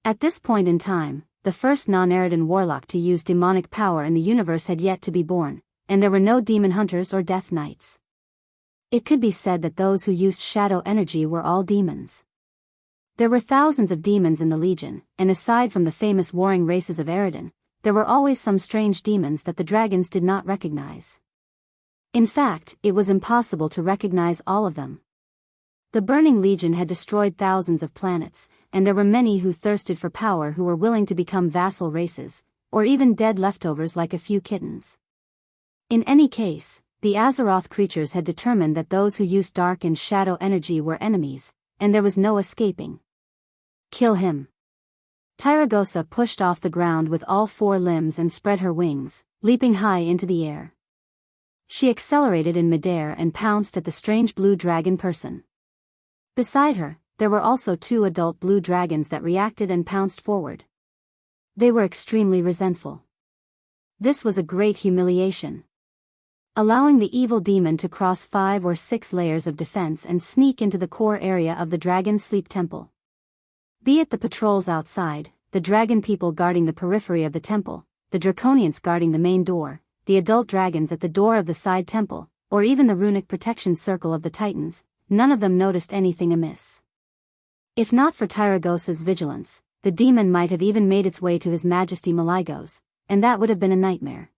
At this point in time, the first non-Eridan warlock to use demonic power in the universe had yet to be born, and there were no demon hunters or death knights. It could be said that those who used shadow energy were all demons. There were thousands of demons in the Legion, and aside from the famous warring races of Eridan, there were always some strange demons that the dragons did not recognize. In fact, it was impossible to recognize all of them. The Burning Legion had destroyed thousands of planets, and there were many who thirsted for power who were willing to become vassal races, or even dead leftovers like a few kittens. In any case, the Azeroth creatures had determined that those who used dark and shadow energy were enemies, and there was no escaping. Kill him. Tyragosa pushed off the ground with all 4 limbs and spread her wings, leaping high into the air. She accelerated in midair and pounced at the strange blue dragon person. Beside her, there were also 2 adult blue dragons that reacted and pounced forward. They were extremely resentful. This was a great humiliation. Allowing the evil demon to cross 5 or 6 layers of defense and sneak into the core area of the Dragon Sleep Temple. Be it the patrols outside, the dragon people guarding the periphery of the temple, the draconians guarding the main door, the adult dragons at the door of the side temple, or even the runic protection circle of the Titans, none of them noticed anything amiss. If not for Tyragosa's vigilance, the demon might have even made its way to His Majesty Malygos, and that would have been a nightmare.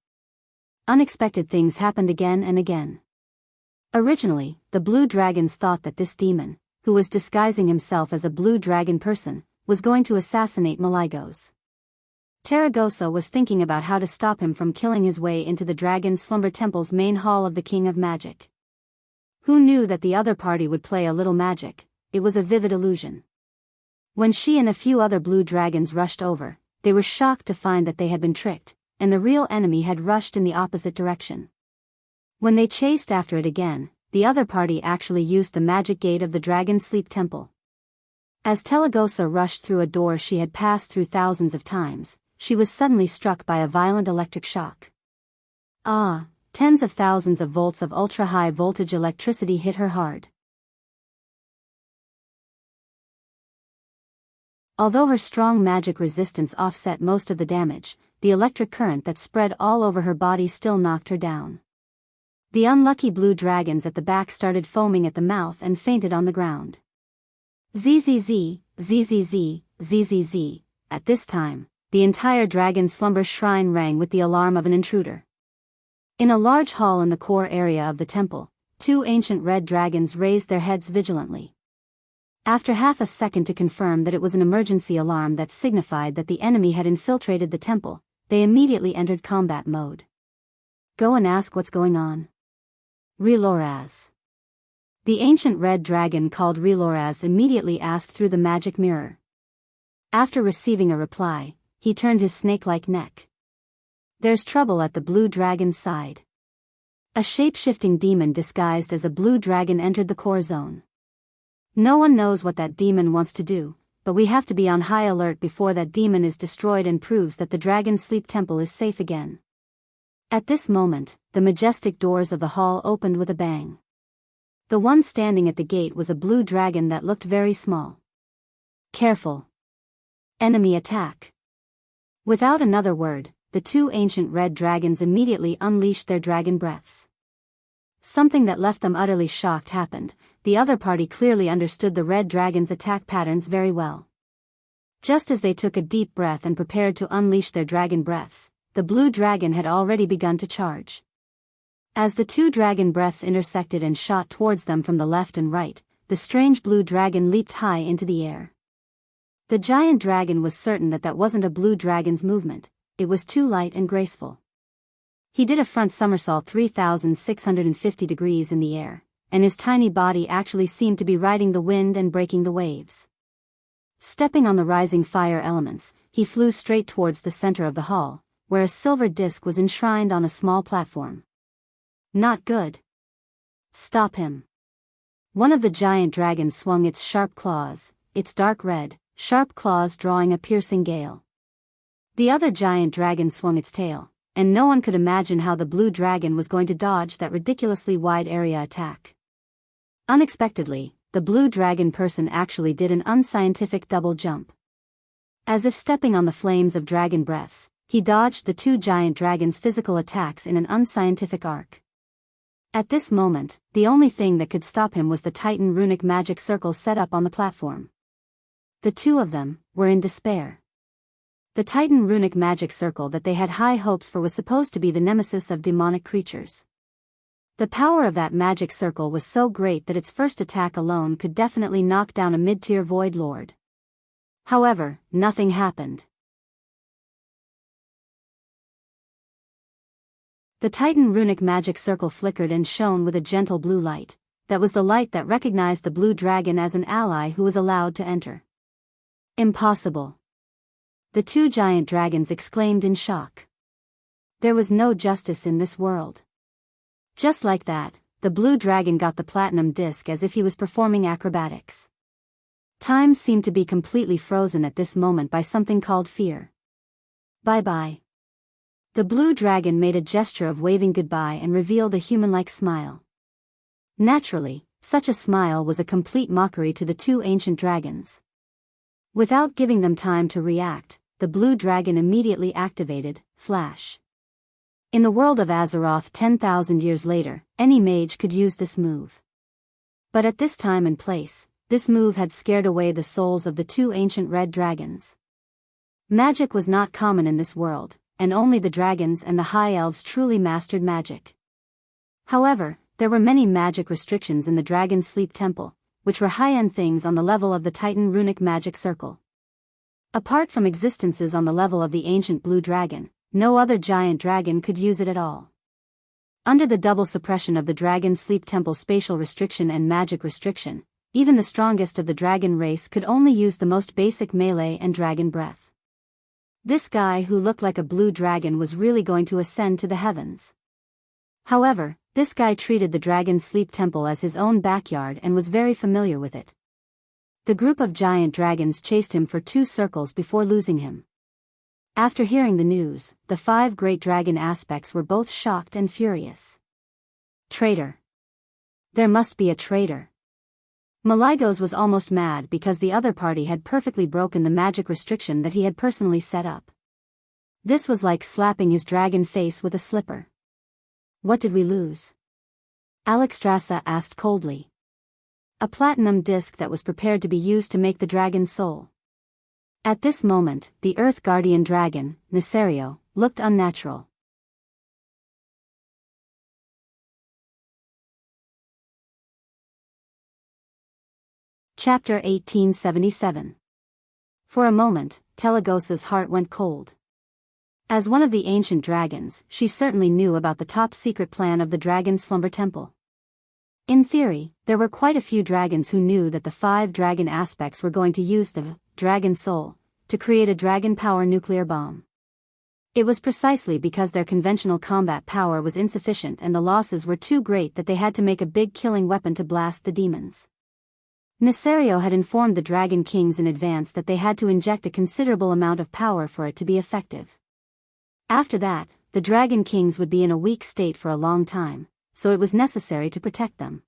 Unexpected things happened again and again. Originally, the blue dragons thought that this demon, who was disguising himself as a blue dragon person, was going to assassinate Malygos. Tyragosa was thinking about how to stop him from killing his way into the Dragon Slumber Temple's main hall of the King of Magic. Who knew that the other party would play a little magic? It was a vivid illusion. When she and a few other blue dragons rushed over, they were shocked to find that they had been tricked, and the real enemy had rushed in the opposite direction. When they chased after it again, the other party actually used the magic gate of the Dragon Sleep Temple. As Telegosa rushed through a door she had passed through thousands of times, she was suddenly struck by a violent electric shock. Tens of thousands of volts of ultra-high voltage electricity hit her hard. Although her strong magic resistance offset most of the damage, the electric current that spread all over her body still knocked her down. The unlucky blue dragons at the back started foaming at the mouth and fainted on the ground. Zzz, zzz, zzz. At this time, the entire Dragon Slumber Shrine rang with the alarm of an intruder. In a large hall in the core area of the temple, 2 ancient red dragons raised their heads vigilantly. After half a second to confirm that it was an emergency alarm that signified that the enemy had infiltrated the temple, they immediately entered combat mode. Go and ask what's going on. Reloraz. The ancient red dragon called Reloraz immediately asked through the magic mirror. After receiving a reply, he turned his snake-like neck. There's trouble at the blue dragon's side. A shape-shifting demon disguised as a blue dragon entered the core zone. No one knows what that demon wants to do, but we have to be on high alert before that demon is destroyed and proves that the Dragon Sleep Temple is safe again. At this moment, the majestic doors of the hall opened with a bang. The one standing at the gate was a blue dragon that looked very small. Careful! Enemy attack! Without another word, the two ancient red dragons immediately unleashed their dragon breaths. Something that left them utterly shocked happened. The other party clearly understood the red dragon's attack patterns very well. Just as they took a deep breath and prepared to unleash their dragon breaths, the blue dragon had already begun to charge. As the two dragon breaths intersected and shot towards them from the left and right, the strange blue dragon leaped high into the air. The giant dragon was certain that that wasn't a blue dragon's movement, it was too light and graceful. He did a front somersault 3,650 degrees in the air, and his tiny body actually seemed to be riding the wind and breaking the waves. Stepping on the rising fire elements, he flew straight towards the center of the hall, where a silver disc was enshrined on a small platform. Not good. Stop him. One of the giant dragons swung its sharp claws, its dark red, sharp claws drawing a piercing gale. The other giant dragon swung its tail, and no one could imagine how the blue dragon was going to dodge that ridiculously wide area attack. Unexpectedly, the blue dragon person actually did an unscientific double jump. As if stepping on the flames of dragon breaths, he dodged the two giant dragons' physical attacks in an unscientific arc. At this moment, the only thing that could stop him was the Titan runic magic circle set up on the platform. The two of them were in despair. The Titan runic magic circle that they had high hopes for was supposed to be the nemesis of demonic creatures. The power of that magic circle was so great that its first attack alone could definitely knock down a mid-tier void lord. However, nothing happened. The Titan runic magic circle flickered and shone with a gentle blue light. That was the light that recognized the blue dragon as an ally who was allowed to enter. Impossible. The two giant dragons exclaimed in shock. There was no justice in this world. Just like that, the blue dragon got the platinum disc as if he was performing acrobatics. Time seemed to be completely frozen at this moment by something called fear. Bye-bye. The blue dragon made a gesture of waving goodbye and revealed a human-like smile. Naturally, such a smile was a complete mockery to the two ancient dragons. Without giving them time to react, the blue dragon immediately activated Flash. In the world of Azeroth 10,000 years later, any mage could use this move. But at this time and place, this move had scared away the souls of the two ancient red dragons. Magic was not common in this world, and only the dragons and the high elves truly mastered magic. However, there were many magic restrictions in the Dragon Sleep Temple, which were high-end things on the level of the Titan runic magic circle. Apart from existences on the level of the ancient blue dragon, no other giant dragon could use it at all. Under the double suppression of the Dragon Sleep Temple spatial restriction and magic restriction, even the strongest of the dragon race could only use the most basic melee and dragon breath. This guy who looked like a blue dragon was really going to ascend to the heavens. However, this guy treated the Dragon Sleep Temple as his own backyard and was very familiar with it. The group of giant dragons chased him for 2 circles before losing him. After hearing the news, the 5 great dragon aspects were both shocked and furious. Traitor. There must be a traitor. Maligos was almost mad because the other party had perfectly broken the magic restriction that he had personally set up. This was like slapping his dragon face with a slipper. What did we lose? Alexstrasza asked coldly. A platinum disc that was prepared to be used to make the dragon's soul. At this moment, the Earth Guardian dragon, Nesario, looked unnatural. Chapter 1877. For a moment, Telegosa's heart went cold. As one of the ancient dragons, she certainly knew about the top-secret plan of the Dragon Slumber Temple. In theory, there were quite a few dragons who knew that the 5 dragon aspects were going to use the dragon soul to create a dragon power nuclear bomb. It was precisely because their conventional combat power was insufficient and the losses were too great that they had to make a big killing weapon to blast the demons. Nesario had informed the Dragon Kings in advance that they had to inject a considerable amount of power for it to be effective. After that, the Dragon Kings would be in a weak state for a long time, so it was necessary to protect them.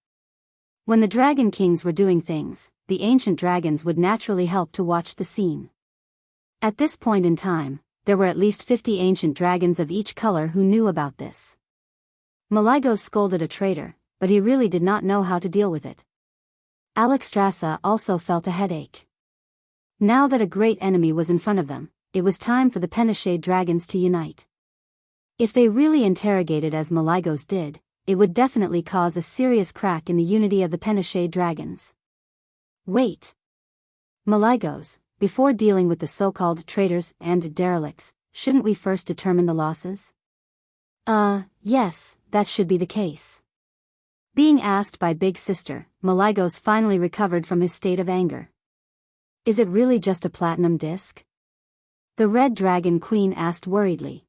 When the Dragon Kings were doing things, the ancient dragons would naturally help to watch the scene. At this point in time, there were at least 50 ancient dragons of each color who knew about this. Malygos scolded a traitor, but he really did not know how to deal with it. Alexstrasza also felt a headache. Now that a great enemy was in front of them, it was time for the Penishade dragons to unite. If they really interrogated as Malygos did, it would definitely cause a serious crack in the unity of the Penishade dragons. Wait. Malygos, before dealing with the so-called traitors and derelicts, shouldn't we first determine the losses? Yes, that should be the case. Being asked by Big Sister, Malygos finally recovered from his state of anger. Is it really just a platinum disc? The Red Dragon Queen asked worriedly.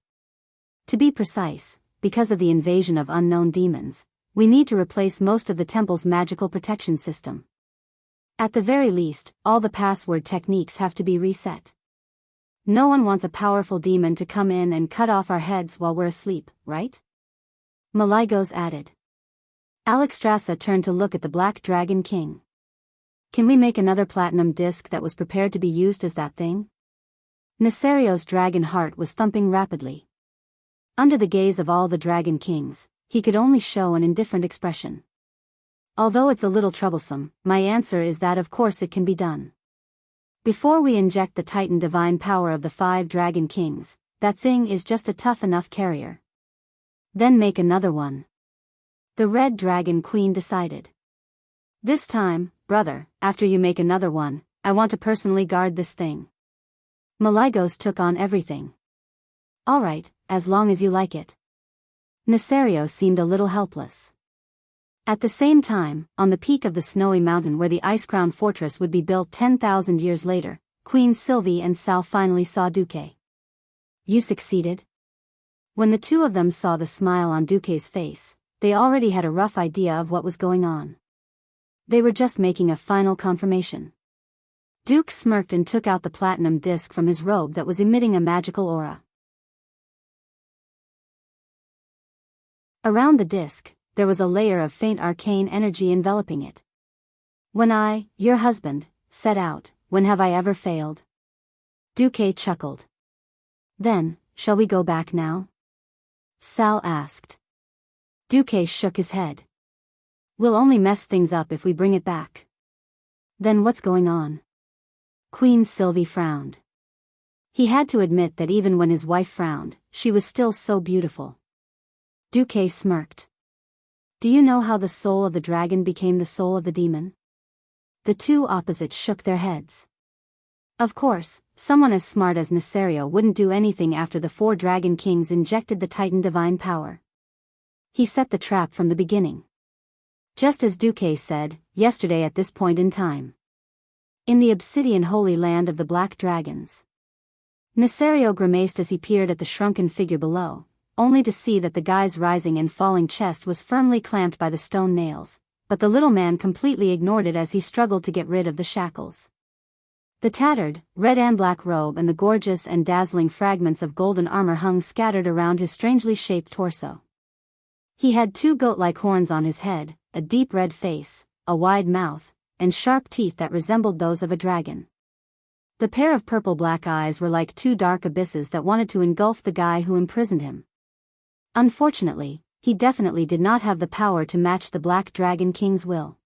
To be precise, because of the invasion of unknown demons, we need to replace most of the temple's magical protection system. At the very least, all the password techniques have to be reset. No one wants a powerful demon to come in and cut off our heads while we're asleep, right? Malygos added. Alexstrasza turned to look at the Black Dragon King. Can we make another platinum disc that was prepared to be used as that thing? Nesario's dragon heart was thumping rapidly. Under the gaze of all the Dragon Kings, he could only show an indifferent expression. Although it's a little troublesome, my answer is that of course it can be done. Before we inject the Titan divine power of the 5 Dragon Kings, that thing is just a tough enough carrier. Then make another one. The Red Dragon Queen decided. This time, brother, after you make another one, I want to personally guard this thing. Malygos took on everything. Alright, as long as you like it. Nesario seemed a little helpless. At the same time, on the peak of the snowy mountain where the Ice-Crown Fortress would be built 10,000 years later, Queen Sylvie and Sal finally saw Duque. You succeeded? When the two of them saw the smile on Duque's face, they already had a rough idea of what was going on. They were just making a final confirmation. Duque smirked and took out the platinum disc from his robe that was emitting a magical aura. Around the disc, there was a layer of faint arcane energy enveloping it. When I, your husband, set out, when have I ever failed? Duque chuckled. Then, shall we go back now? Sal asked. Duque shook his head. We'll only mess things up if we bring it back. Then what's going on? Queen Sylvie frowned. He had to admit that even when his wife frowned, she was still so beautiful. Duque smirked. Do you know how the soul of the dragon became the soul of the demon? The two opposites shook their heads. Of course, someone as smart as Nesario wouldn't do anything after the 4 Dragon Kings injected the Titan divine power. He set the trap from the beginning. Just as Duque said, yesterday at this point in time. In the obsidian holy land of the Black Dragons. Nesario grimaced as he peered at the shrunken figure below, only to see that the guy's rising and falling chest was firmly clamped by the stone nails, but the little man completely ignored it as he struggled to get rid of the shackles. The tattered, red and black robe and the gorgeous and dazzling fragments of golden armor hung scattered around his strangely shaped torso. He had 2 goat-like horns on his head, a deep red face, a wide mouth, and sharp teeth that resembled those of a dragon. The pair of purple-black eyes were like 2 dark abysses that wanted to engulf the guy who imprisoned him. Unfortunately, he definitely did not have the power to match the Black Dragon King's will.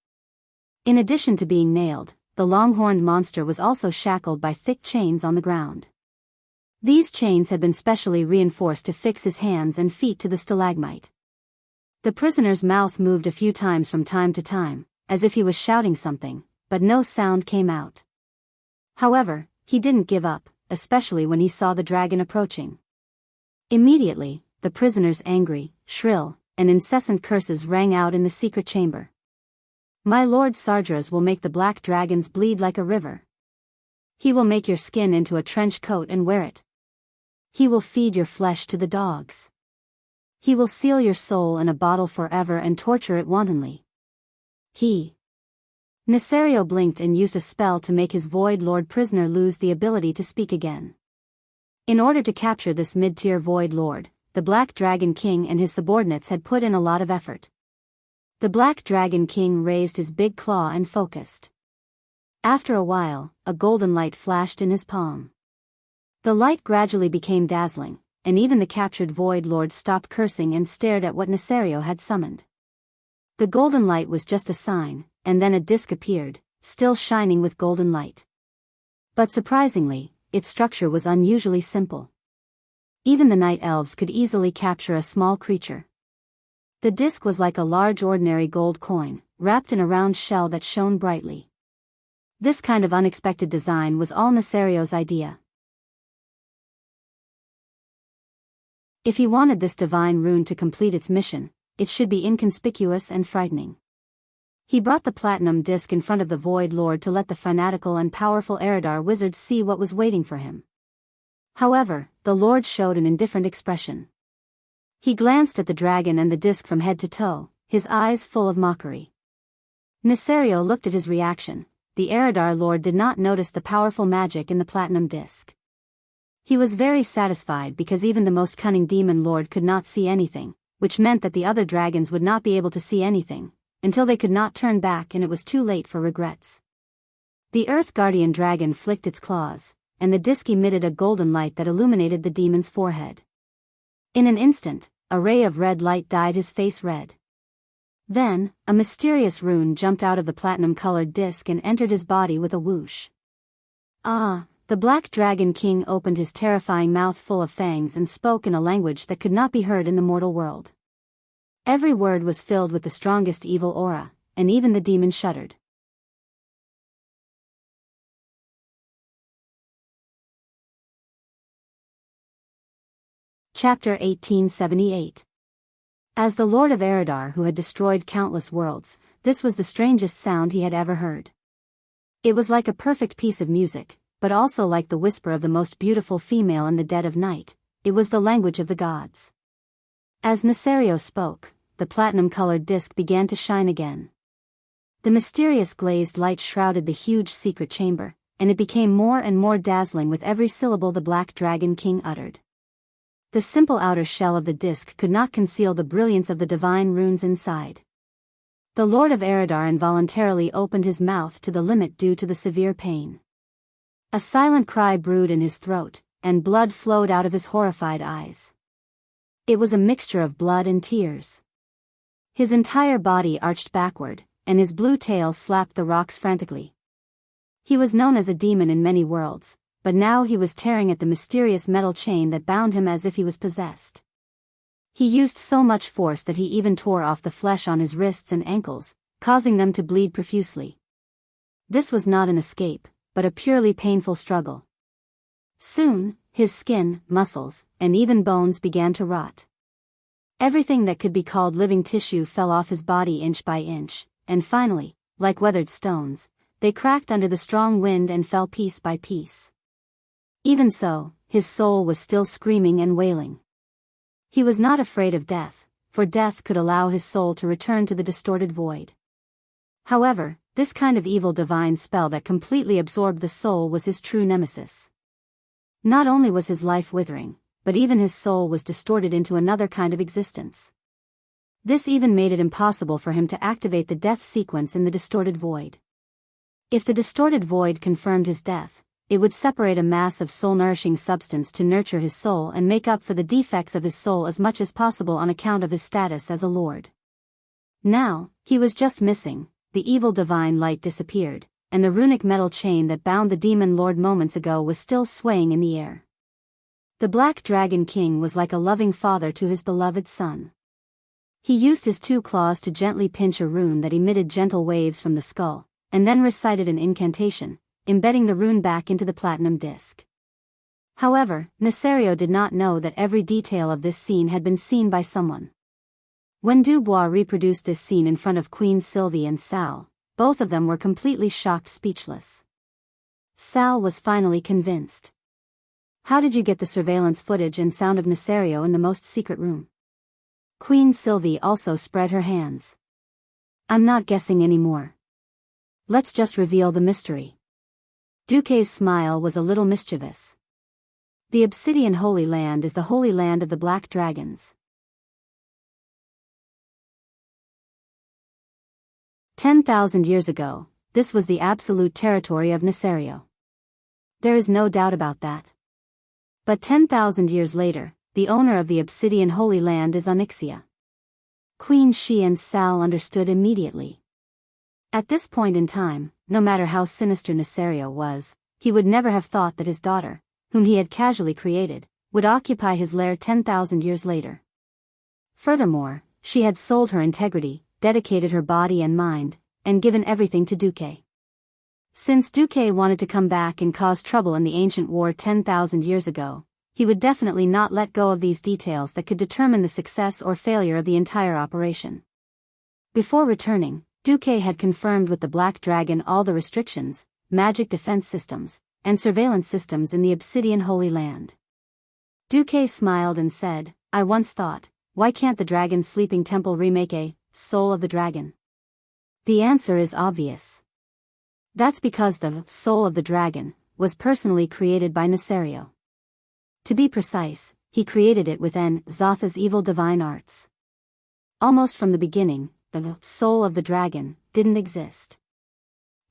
In addition to being nailed, the long-horned monster was also shackled by thick chains on the ground. These chains had been specially reinforced to fix his hands and feet to the stalagmite. The prisoner's mouth moved a few times from time to time, as if he was shouting something, but no sound came out. However, he didn't give up, especially when he saw the dragon approaching. Immediately, the prisoner's angry, shrill, and incessant curses rang out in the secret chamber. My lord Sardras will make the black dragons bleed like a river. He will make your skin into a trench coat and wear it. He will feed your flesh to the dogs. He will seal your soul in a bottle forever and torture it wantonly. Nesario blinked and used a spell to make his Void Lord prisoner lose the ability to speak again. In order to capture this mid-tier Void Lord, the Black Dragon King and his subordinates had put in a lot of effort. The Black Dragon King raised his big claw and focused. After a while, a golden light flashed in his palm. The light gradually became dazzling, and even the captured Void Lord stopped cursing and stared at what Nesario had summoned. The golden light was just a sign, and then a disc appeared, still shining with golden light. But surprisingly, its structure was unusually simple. Even the night elves could easily capture a small creature. The disc was like a large ordinary gold coin, wrapped in a round shell that shone brightly. This kind of unexpected design was all Nesario's idea. If he wanted this divine rune to complete its mission, it should be inconspicuous and frightening. He brought the platinum disc in front of the Void Lord to let the fanatical and powerful Eridar wizard see what was waiting for him. However, the Lord showed an indifferent expression. He glanced at the dragon and the disc from head to toe, his eyes full of mockery. Nesario looked at his reaction. The Eridar Lord did not notice the powerful magic in the platinum disc. He was very satisfied because even the most cunning demon lord could not see anything, which meant that the other dragons would not be able to see anything, until they could not turn back and it was too late for regrets. The Earth Guardian dragon flicked its claws, and the disc emitted a golden light that illuminated the demon's forehead. In an instant, a ray of red light dyed his face red. Then, a mysterious rune jumped out of the platinum-colored disc and entered his body with a whoosh. The Black Dragon King opened his terrifying mouth full of fangs and spoke in a language that could not be heard in the mortal world. Every word was filled with the strongest evil aura, and even the demon shuddered. Chapter 1878. As the Lord of Eridar who had destroyed countless worlds, this was the strangest sound he had ever heard. It was like a perfect piece of music, but also like the whisper of the most beautiful female in the dead of night. It was the language of the gods. As Nesario spoke, the platinum-colored disc began to shine again. The mysterious glazed light shrouded the huge secret chamber, and it became more and more dazzling with every syllable the Black Dragon King uttered. The simple outer shell of the disc could not conceal the brilliance of the divine runes inside. The Lord of Eridar involuntarily opened his mouth to the limit due to the severe pain. A silent cry brewed in his throat, and blood flowed out of his horrified eyes. It was a mixture of blood and tears. His entire body arched backward, and his blue tail slapped the rocks frantically. He was known as a demon in many worlds, but now he was tearing at the mysterious metal chain that bound him as if he was possessed. He used so much force that he even tore off the flesh on his wrists and ankles, causing them to bleed profusely. This was not an escape, but a purely painful struggle. Soon, his skin, muscles, and even bones began to rot. Everything that could be called living tissue fell off his body inch by inch, and finally, like weathered stones, they cracked under the strong wind and fell piece by piece. Even so, his soul was still screaming and wailing. He was not afraid of death, for death could allow his soul to return to the distorted void. However, this kind of evil divine spell that completely absorbed the soul was his true nemesis. Not only was his life withering, but even his soul was distorted into another kind of existence. This even made it impossible for him to activate the death sequence in the distorted void. If the distorted void confirmed his death, it would separate a mass of soul-nourishing substance to nurture his soul and make up for the defects of his soul as much as possible on account of his status as a lord. Now, he was just missing. The evil divine light disappeared, and the runic metal chain that bound the demon lord moments ago was still swaying in the air. The Black Dragon King was like a loving father to his beloved son. He used his 2 claws to gently pinch a rune that emitted gentle waves from the skull, and then recited an incantation, embedding the rune back into the platinum disc. However, Nesario did not know that every detail of this scene had been seen by someone. When Dubois reproduced this scene in front of Queen Sylvie and Sal, both of them were completely shocked, speechless. Sal was finally convinced. How did you get the surveillance footage and sound of Nesario in the most secret room? Queen Sylvie also spread her hands. I'm not guessing anymore. Let's just reveal the mystery. Duque's smile was a little mischievous. The Obsidian Holy Land is the Holy Land of the Black Dragons. 10,000 years ago, this was the absolute territory of Nesario. There is no doubt about that. But 10,000 years later, the owner of the Obsidian Holy Land is Onyxia. Queen Shi and Sal understood immediately. At this point in time, no matter how sinister Nesario was, he would never have thought that his daughter, whom he had casually created, would occupy his lair 10,000 years later. Furthermore, she had sold her integrity, dedicated her body and mind, and given everything to Duque. Since Duque wanted to come back and cause trouble in the ancient war 10,000 years ago, he would definitely not let go of these details that could determine the success or failure of the entire operation. Before returning, Duque had confirmed with the Black Dragon all the restrictions, magic defense systems, and surveillance systems in the Obsidian Holy Land. Duque smiled and said, I once thought, why can't the Dragon Sleeping Temple remake a Soul of the Dragon? The answer is obvious. That's because the Soul of the Dragon was personally created by Nesario. To be precise, he created it within Zotha's evil divine arts. Almost from the beginning, the Soul of the Dragon didn't exist.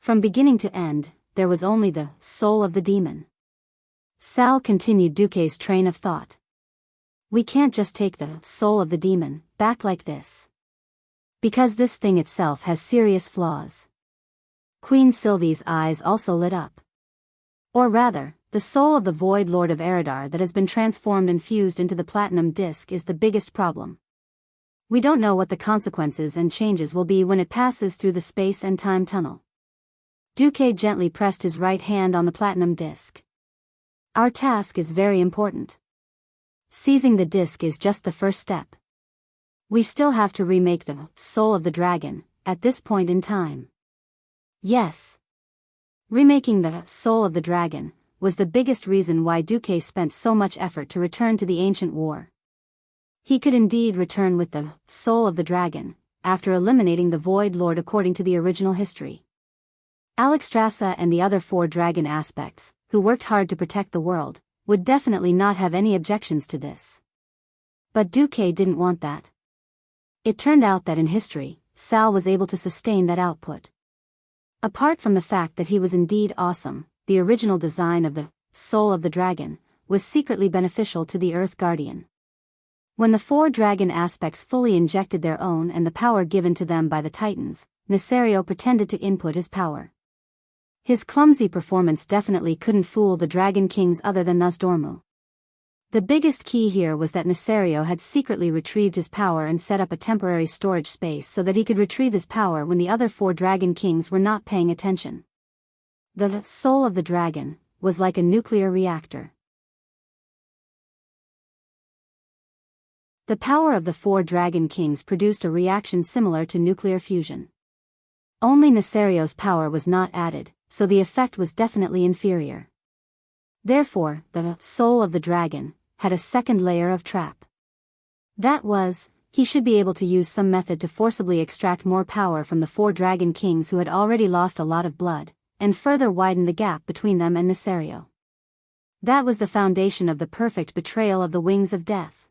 From beginning to end, there was only the soul of the demon. Sal continued Duque's train of thought. We can't just take the soul of the demon back like this. Because this thing itself has serious flaws. Queen Sylvie's eyes also lit up. Or rather, the soul of the Void Lord of Eridar that has been transformed and fused into the platinum disc is the biggest problem. We don't know what the consequences and changes will be when it passes through the space and time tunnel. Duque gently pressed his right hand on the platinum disc. Our task is very important. Seizing the disc is just the first step. We still have to remake the soul of the dragon, at this point in time. Yes. Remaking the soul of the dragon was the biggest reason why Duque spent so much effort to return to the ancient war. He could indeed return with the soul of the dragon, after eliminating the Void Lord according to the original history. Alexstrasza and the other 4 dragon aspects, who worked hard to protect the world, would definitely not have any objections to this. But Duque didn't want that. It turned out that in history, Sal was able to sustain that output. Apart from the fact that he was indeed awesome, the original design of the soul of the dragon was secretly beneficial to the Earth Guardian. When the 4 dragon aspects fully injected their own and the power given to them by the Titans, Nesario pretended to input his power. His clumsy performance definitely couldn't fool the Dragon Kings other than Nosdormu. The biggest key here was that Nesario had secretly retrieved his power and set up a temporary storage space so that he could retrieve his power when the other 4 Dragon Kings were not paying attention. The soul of the dragon was like a nuclear reactor. The power of the 4 Dragon Kings produced a reaction similar to nuclear fusion. Only Nesario's power was not added, so the effect was definitely inferior. Therefore, the soul of the dragon had a second layer of trap. That was, he should be able to use some method to forcibly extract more power from the 4 Dragon Kings who had already lost a lot of blood, and further widen the gap between them and Nesario. That was the foundation of the perfect betrayal of the Wings of Death.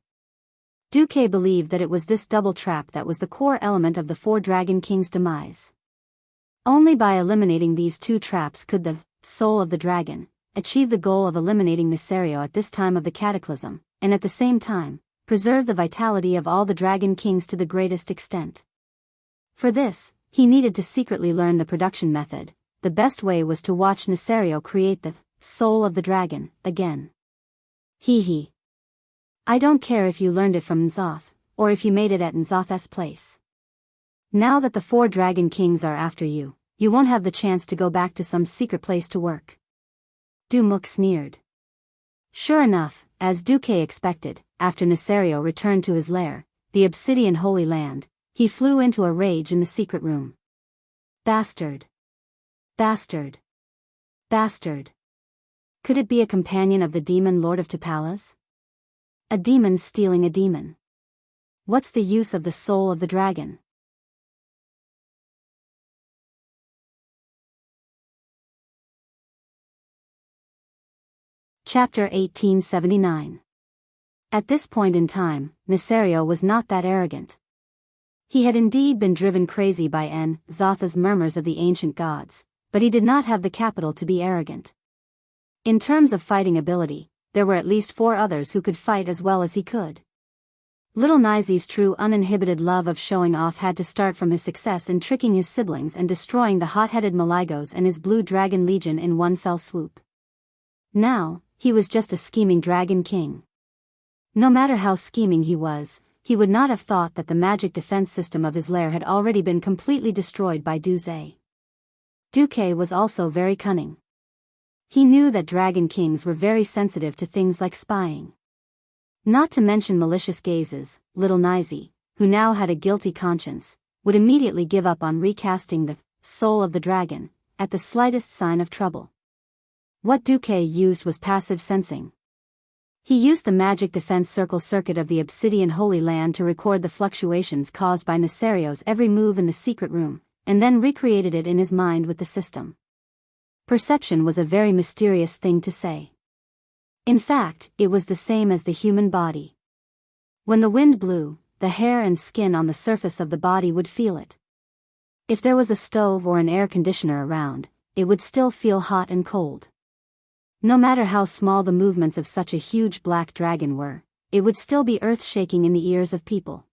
Duque believed that it was this double trap that was the core element of the 4 Dragon Kings' demise. Only by eliminating these 2 traps could the soul of the dragon achieve the goal of eliminating Nesario at this time of the cataclysm, and at the same time, preserve the vitality of all the Dragon Kings to the greatest extent. For this, he needed to secretly learn the production method. The best way was to watch Nesario create the soul of the dragon again. Hee. I don't care if you learned it from N'Zoth, or if you made it at N'Zoth's place. Now that the 4 Dragon Kings are after you, you won't have the chance to go back to some secret place to work. Dumuk sneered. Sure enough, as Duque expected, after Nesario returned to his lair, the Obsidian Holy Land, he flew into a rage in the secret room. Bastard! Bastard! Bastard. Could it be a companion of the demon Lord of Tapalas? A demon stealing a demon. What's the use of the soul of the dragon? Chapter 1879. At this point in time, Nesario was not that arrogant. He had indeed been driven crazy by Zotha's murmurs of the ancient gods, but he did not have the capital to be arrogant. In terms of fighting ability, there were at least 4 others who could fight as well as he could. Little Nizi's true uninhibited love of showing off had to start from his success in tricking his siblings and destroying the hot-headed Maligos and his Blue Dragon Legion in one fell swoop. Now, he was just a scheming dragon king. No matter how scheming he would not have thought that the magic defense system of his lair had already been completely destroyed by Duze. Duque was also very cunning. He knew that dragon kings were very sensitive to things like spying. Not to mention malicious gazes. Little Nizi, who now had a guilty conscience, would immediately give up on recasting the soul of the dragon at the slightest sign of trouble. What Duque used was passive sensing. He used the magic defense circuit of the Obsidian Holy Land to record the fluctuations caused by Nesario's every move in the secret room, and then recreated it in his mind with the system. Perception was a very mysterious thing to say. In fact, it was the same as the human body. When the wind blew, the hair and skin on the surface of the body would feel it. If there was a stove or an air conditioner around, it would still feel hot and cold. No matter how small the movements of such a huge black dragon were, it would still be earth-shaking in the ears of people.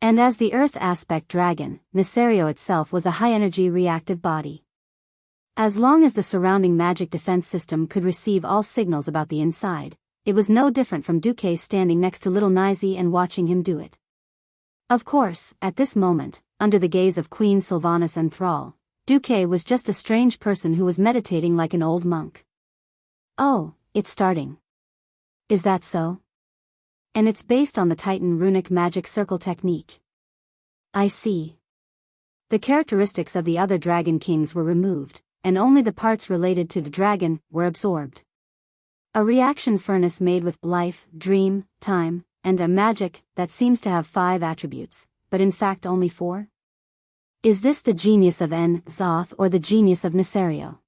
And as the earth aspect dragon, Nesario itself was a high-energy reactive body. As long as the surrounding magic defense system could receive all signals about the inside, it was no different from Duque standing next to Little Nizi and watching him do it. Of course, at this moment, under the gaze of Queen Sylvanas and Thrall, Duque was just a strange person who was meditating like an old monk. Oh, it's starting. Is that so? And it's based on the Titan runic magic circle technique. I see. The characteristics of the other dragon kings were removed, and only the parts related to the dragon were absorbed. A reaction furnace made with life, dream, time, and a magic that seems to have 5 attributes, but in fact only 4? Is this the genius of Zoth or the genius of Nesario?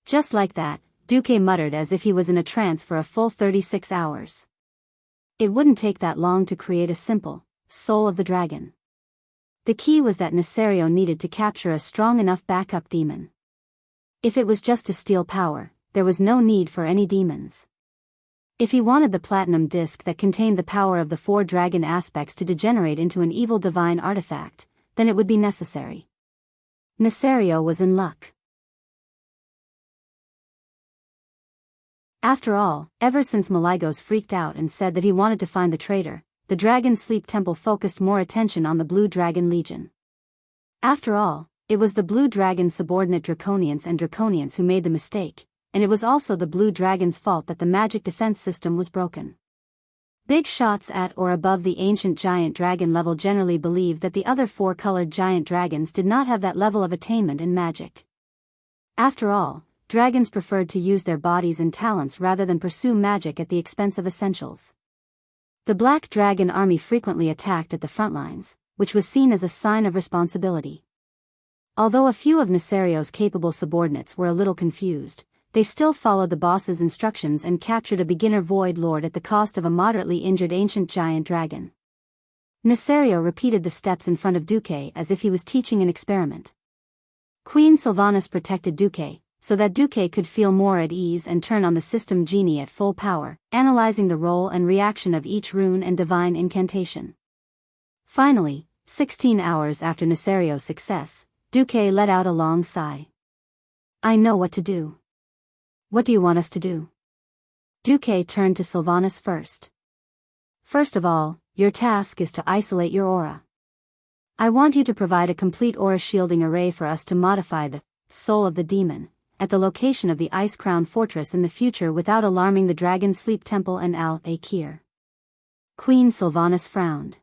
Just like that, Duque muttered as if he was in a trance for a full 36 hours. It wouldn't take that long to create a simple soul of the dragon. The key was that Nesario needed to capture a strong enough backup demon. If it was just to steal power, there was no need for any demons. If he wanted the platinum disc that contained the power of the 4 dragon aspects to degenerate into an evil divine artifact, then it would be necessary. Nesario was in luck. After all, ever since Maligos freaked out and said that he wanted to find the traitor, the Dragon Sleep Temple focused more attention on the Blue Dragon Legion. After all, it was the Blue Dragon's subordinate Draconians who made the mistake, and it was also the Blue Dragon's fault that the magic defense system was broken. Big shots at or above the ancient giant dragon level generally believed that the other 4-colored giant dragons did not have that level of attainment in magic. After all, dragons preferred to use their bodies and talents rather than pursue magic at the expense of essentials. The Black Dragon army frequently attacked at the front lines, which was seen as a sign of responsibility. Although a few of Nesario's capable subordinates were a little confused, they still followed the boss's instructions and captured a beginner Void Lord at the cost of a moderately injured ancient giant dragon. Nesario repeated the steps in front of Duque as if he was teaching an experiment. Queen Sylvanas protected Duque, so that Duque could feel more at ease and turn on the system genie at full power, analyzing the role and reaction of each rune and divine incantation. Finally, 16 hours after Nesario's success, Duque let out a long sigh. I know what to do. What do you want us to do? Duque turned to Sylvanas first. First of all, your task is to isolate your aura. I want you to provide a complete aura shielding array for us to modify the soul of the demon at the location of the Ice Crown Fortress in the future without alarming the Dragon Sleep Temple and Al-Akir. Queen Sylvanas frowned.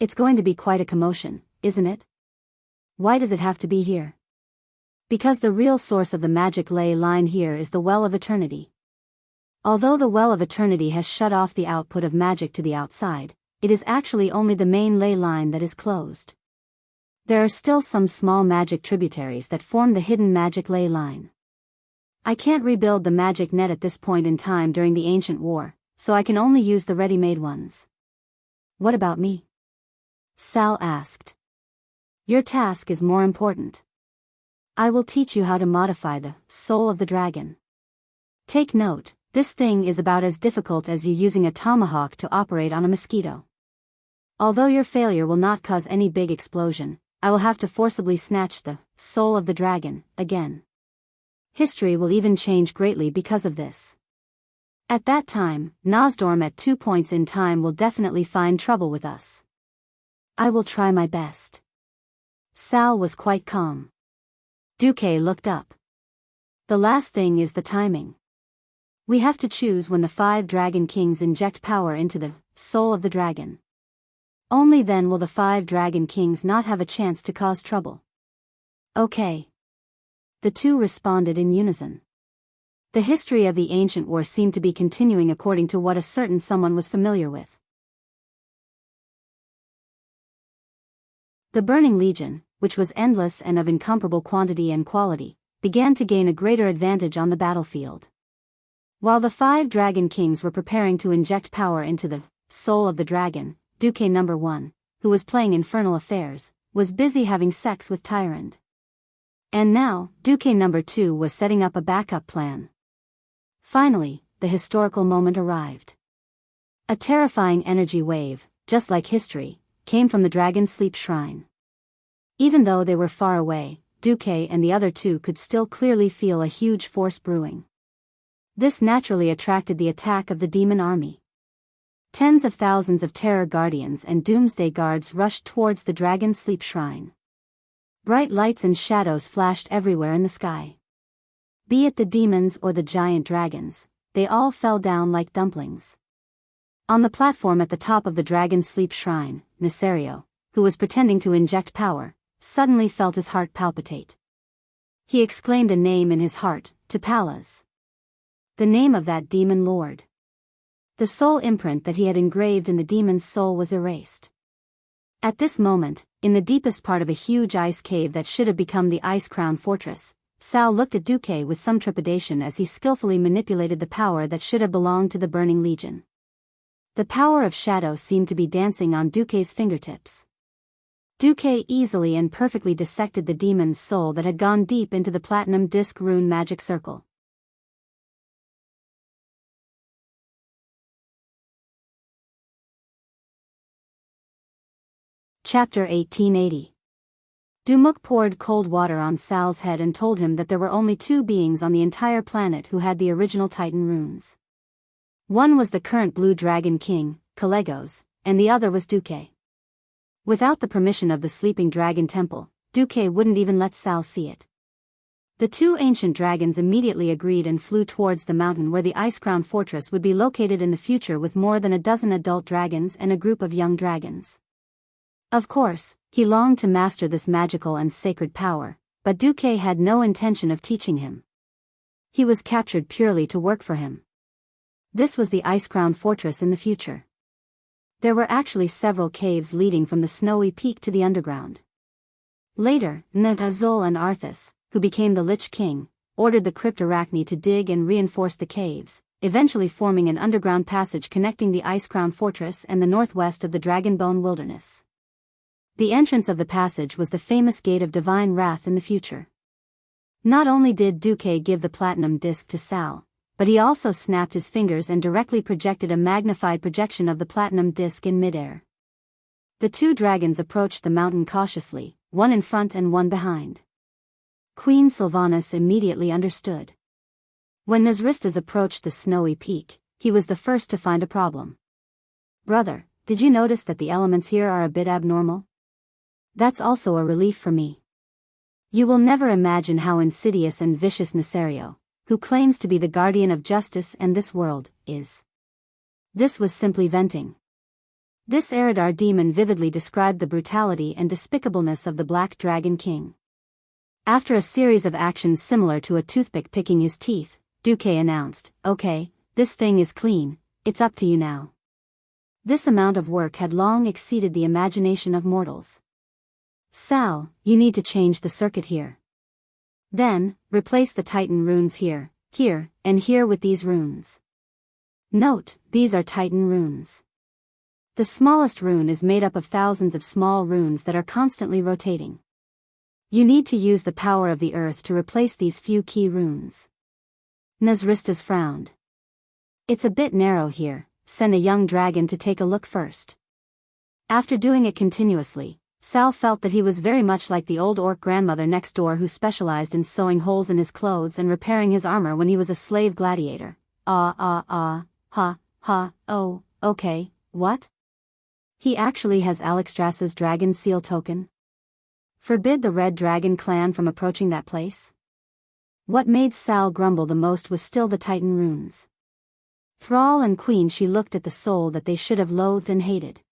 It's going to be quite a commotion, isn't it? Why does it have to be here? Because the real source of the magic ley line here is the Well of Eternity. Although the Well of Eternity has shut off the output of magic to the outside, it is actually only the main ley line that is closed. There are still some small magic tributaries that form the hidden magic ley line. I can't rebuild the magic net at this point in time during the ancient war, so I can only use the ready-made ones. What about me? Sal asked. Your task is more important. I will teach you how to modify the soul of the dragon. Take note, this thing is about as difficult as you using a tomahawk to operate on a mosquito. Although your failure will not cause any big explosion, I will have to forcibly snatch the soul of the dragon again. History will even change greatly because of this. At that time, Nosdorm at 2 points in time will definitely find trouble with us. I will try my best. Sal was quite calm. Duque looked up. The last thing is the timing. We have to choose when the 5 Dragon Kings inject power into the soul of the dragon. Only then will the 5 Dragon Kings not have a chance to cause trouble. Okay. The two responded in unison. The history of the ancient war seemed to be continuing according to what a certain someone was familiar with. The Burning Legion, which was endless and of incomparable quantity and quality, began to gain a greater advantage on the battlefield. While the 5 Dragon Kings were preparing to inject power into the soul of the dragon, Duque No. 1, who was playing Infernal Affairs, was busy having sex with Tyrant. And now, Duque No. 2 was setting up a backup plan. Finally, the historical moment arrived. A terrifying energy wave, just like history, came from the Dragon Sleep Shrine. Even though they were far away, Duque and the other two could still clearly feel a huge force brewing. This naturally attracted the attack of the demon army. Tens of thousands of terror guardians and doomsday guards rushed towards the Dragon Sleep Shrine. Bright lights and shadows flashed everywhere in the sky. Be it the demons or the giant dragons, they all fell down like dumplings. On the platform at the top of the Dragon Sleep Shrine, Nesario, who was pretending to inject power, suddenly felt his heart palpitate. He exclaimed a name in his heart, Tapalas. The name of that demon lord. The soul imprint that he had engraved in the demon's soul was erased. At this moment, in the deepest part of a huge ice cave that should have become the Ice Crown Fortress, Sal looked at Duque with some trepidation as he skillfully manipulated the power that should have belonged to the Burning Legion. The power of shadow seemed to be dancing on Duque's fingertips. Duque easily and perfectly dissected the demon's soul that had gone deep into the platinum disc rune magic circle. Chapter 1880. Dumuk poured cold water on Sal's head and told him that there were only 2 beings on the entire planet who had the original Titan runes. One was the current Blue Dragon King, Kalegos, and the other was Duque. Without the permission of the Sleeping Dragon Temple, Duque wouldn't even let Sal see it. The 2 ancient dragons immediately agreed and flew towards the mountain where the Ice Crown Fortress would be located in the future with more than a dozen adult dragons and a group of young dragons. Of course, he longed to master this magical and sacred power, but Duque had no intention of teaching him. He was captured purely to work for him. This was the Ice Crown Fortress in the future. There were actually several caves leading from the snowy peak to the underground. Later, Natazul and Arthas, who became the Lich King, ordered the Cryptarachni to dig and reinforce the caves, eventually forming an underground passage connecting the Ice Crown Fortress and the northwest of the Dragonbone Wilderness. The entrance of the passage was the famous Gate of Divine Wrath in the future. Not only did Duque give the platinum disc to Sal, but he also snapped his fingers and directly projected a magnified projection of the platinum disc in midair. The 2 dragons approached the mountain cautiously, one in front and one behind. Queen Sylvanas immediately understood. When Nazristas approached the snowy peak, he was the first to find a problem. Brother, did you notice that the elements here are a bit abnormal? That's also a relief for me. You will never imagine how insidious and vicious Nesario, who claims to be the guardian of justice and this world, is. This was simply venting. This Eridar demon vividly described the brutality and despicableness of the Black Dragon King. After a series of actions similar to a toothpick picking his teeth, Duque announced, "Okay, this thing is clean, it's up to you now." This amount of work had long exceeded the imagination of mortals. "Sal, you need to change the circuit here. Then, replace the Titan runes here, here, and here with these runes. Note, these are Titan runes. The smallest rune is made up of thousands of small runes that are constantly rotating. You need to use the power of the earth to replace these few key runes." Nazristas frowned. "It's a bit narrow here, send a young dragon to take a look first." After doing it continuously, Sal felt that he was very much like the old orc grandmother next door who specialized in sewing holes in his clothes and repairing his armor when he was a slave gladiator. Ha, oh, okay, what? He actually has Alexstrasza's dragon seal token? Forbid the Red Dragon clan from approaching that place? What made Sal grumble the most was still the Titan runes. Thrall and Queen, she looked at the soul that they should have loathed and hated.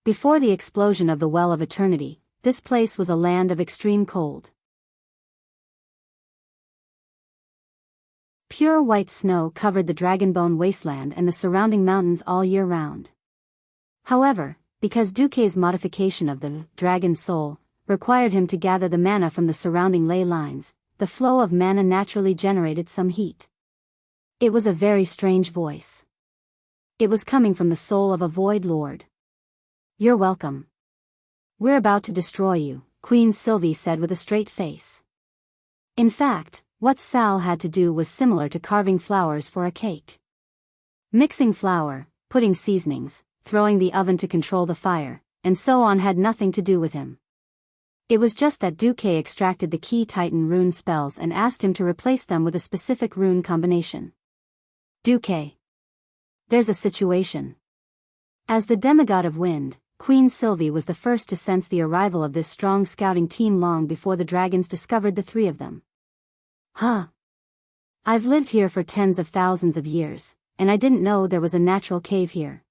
Before the explosion of the Well of Eternity, this place was a land of extreme cold. Pure white snow covered the Dragonbone wasteland and the surrounding mountains all year round. However, because Duque's modification of the dragon soul required him to gather the mana from the surrounding ley lines, the flow of mana naturally generated some heat. It was a very strange voice. It was coming from the soul of a Void Lord. "You're welcome. We're about to destroy you," Queen Sylvie said with a straight face. In fact, what Sal had to do was similar to carving flowers for a cake. Mixing flour, putting seasonings, throwing the oven to control the fire, and so on had nothing to do with him. It was just that Duque extracted the key Titan rune spells and asked him to replace them with a specific rune combination. "Duque. There's a situation." As the demigod of wind, Queen Sylvie was the first to sense the arrival of this strong scouting team long before the dragons discovered the three of them. "Huh. I've lived here for tens of thousands of years, and I didn't know there was a natural cave here."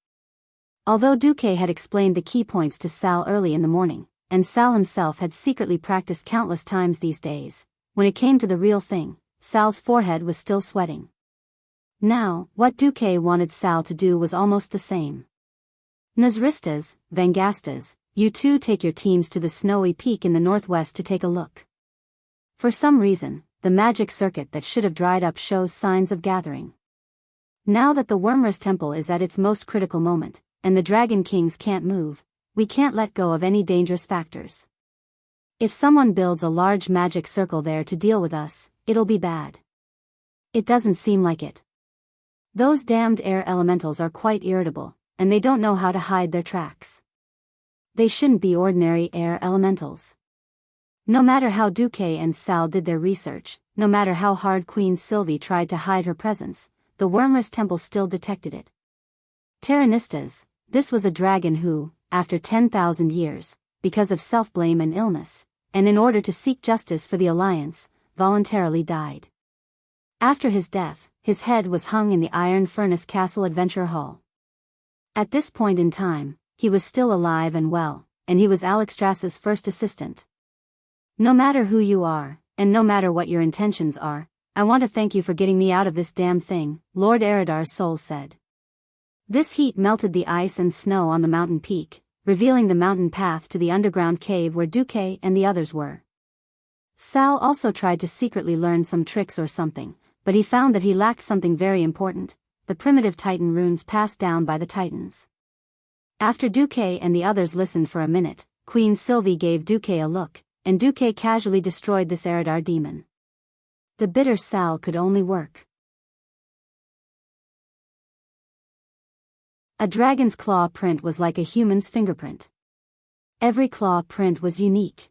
Although Duque had explained the key points to Sal early in the morning, and Sal himself had secretly practiced countless times these days, when it came to the real thing, Sal's forehead was still sweating. Now, what Duque wanted Sal to do was almost the same. "Nazristas, Vangastas, you two take your teams to the snowy peak in the northwest to take a look." For some reason, the magic circuit that should have dried up shows signs of gathering. Now that the Wormrest Temple is at its most critical moment, and the Dragon Kings can't move, we can't let go of any dangerous factors. If someone builds a large magic circle there to deal with us, it'll be bad. It doesn't seem like it. Those damned air elementals are quite irritable, and they don't know how to hide their tracks. They shouldn't be ordinary air elementals. No matter how Duque and Sal did their research, no matter how hard Queen Sylvie tried to hide her presence, the Wormrest Temple still detected it. Terranistas, this was a dragon who, after 10,000 years, because of self-blame and illness, and in order to seek justice for the Alliance, voluntarily died. After his death, his head was hung in the Iron Furnace Castle Adventure Hall. At this point in time, he was still alive and well, and he was Alexstrasza's first assistant. "No matter who you are, and no matter what your intentions are, I want to thank you for getting me out of this damn thing," Lord Eridar's soul said. This heat melted the ice and snow on the mountain peak, revealing the mountain path to the underground cave where Duque and the others were. Sal also tried to secretly learn some tricks or something, but he found that he lacked something very important, the primitive Titan runes passed down by the Titans. After Duque and the others listened for a minute, Queen Sylvie gave Duque a look, and Duque casually destroyed this Eridar demon. The bitter Sal could only work. A dragon's claw print was like a human's fingerprint. Every claw print was unique.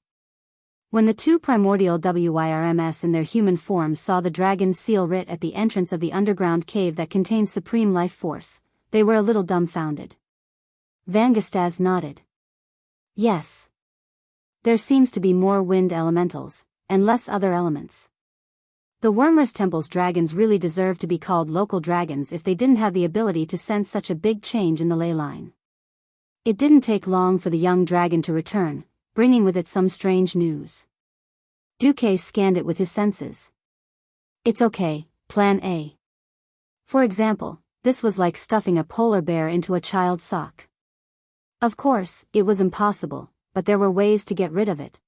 When the two primordial WYRMS in their human forms saw the dragon's seal writ at the entrance of the underground cave that contained supreme life force, they were a little dumbfounded. Vangastas nodded. "Yes. There seems to be more wind elementals, and less other elements. The Wormrest Temple's dragons really deserve to be called local dragons if they didn't have the ability to sense such a big change in the ley line." It didn't take long for the young dragon to return, bringing with it some strange news. Duque scanned it with his senses. It's okay, Plan A. For example, this was like stuffing a polar bear into a child's sock. Of course, it was impossible, but there were ways to get rid of it.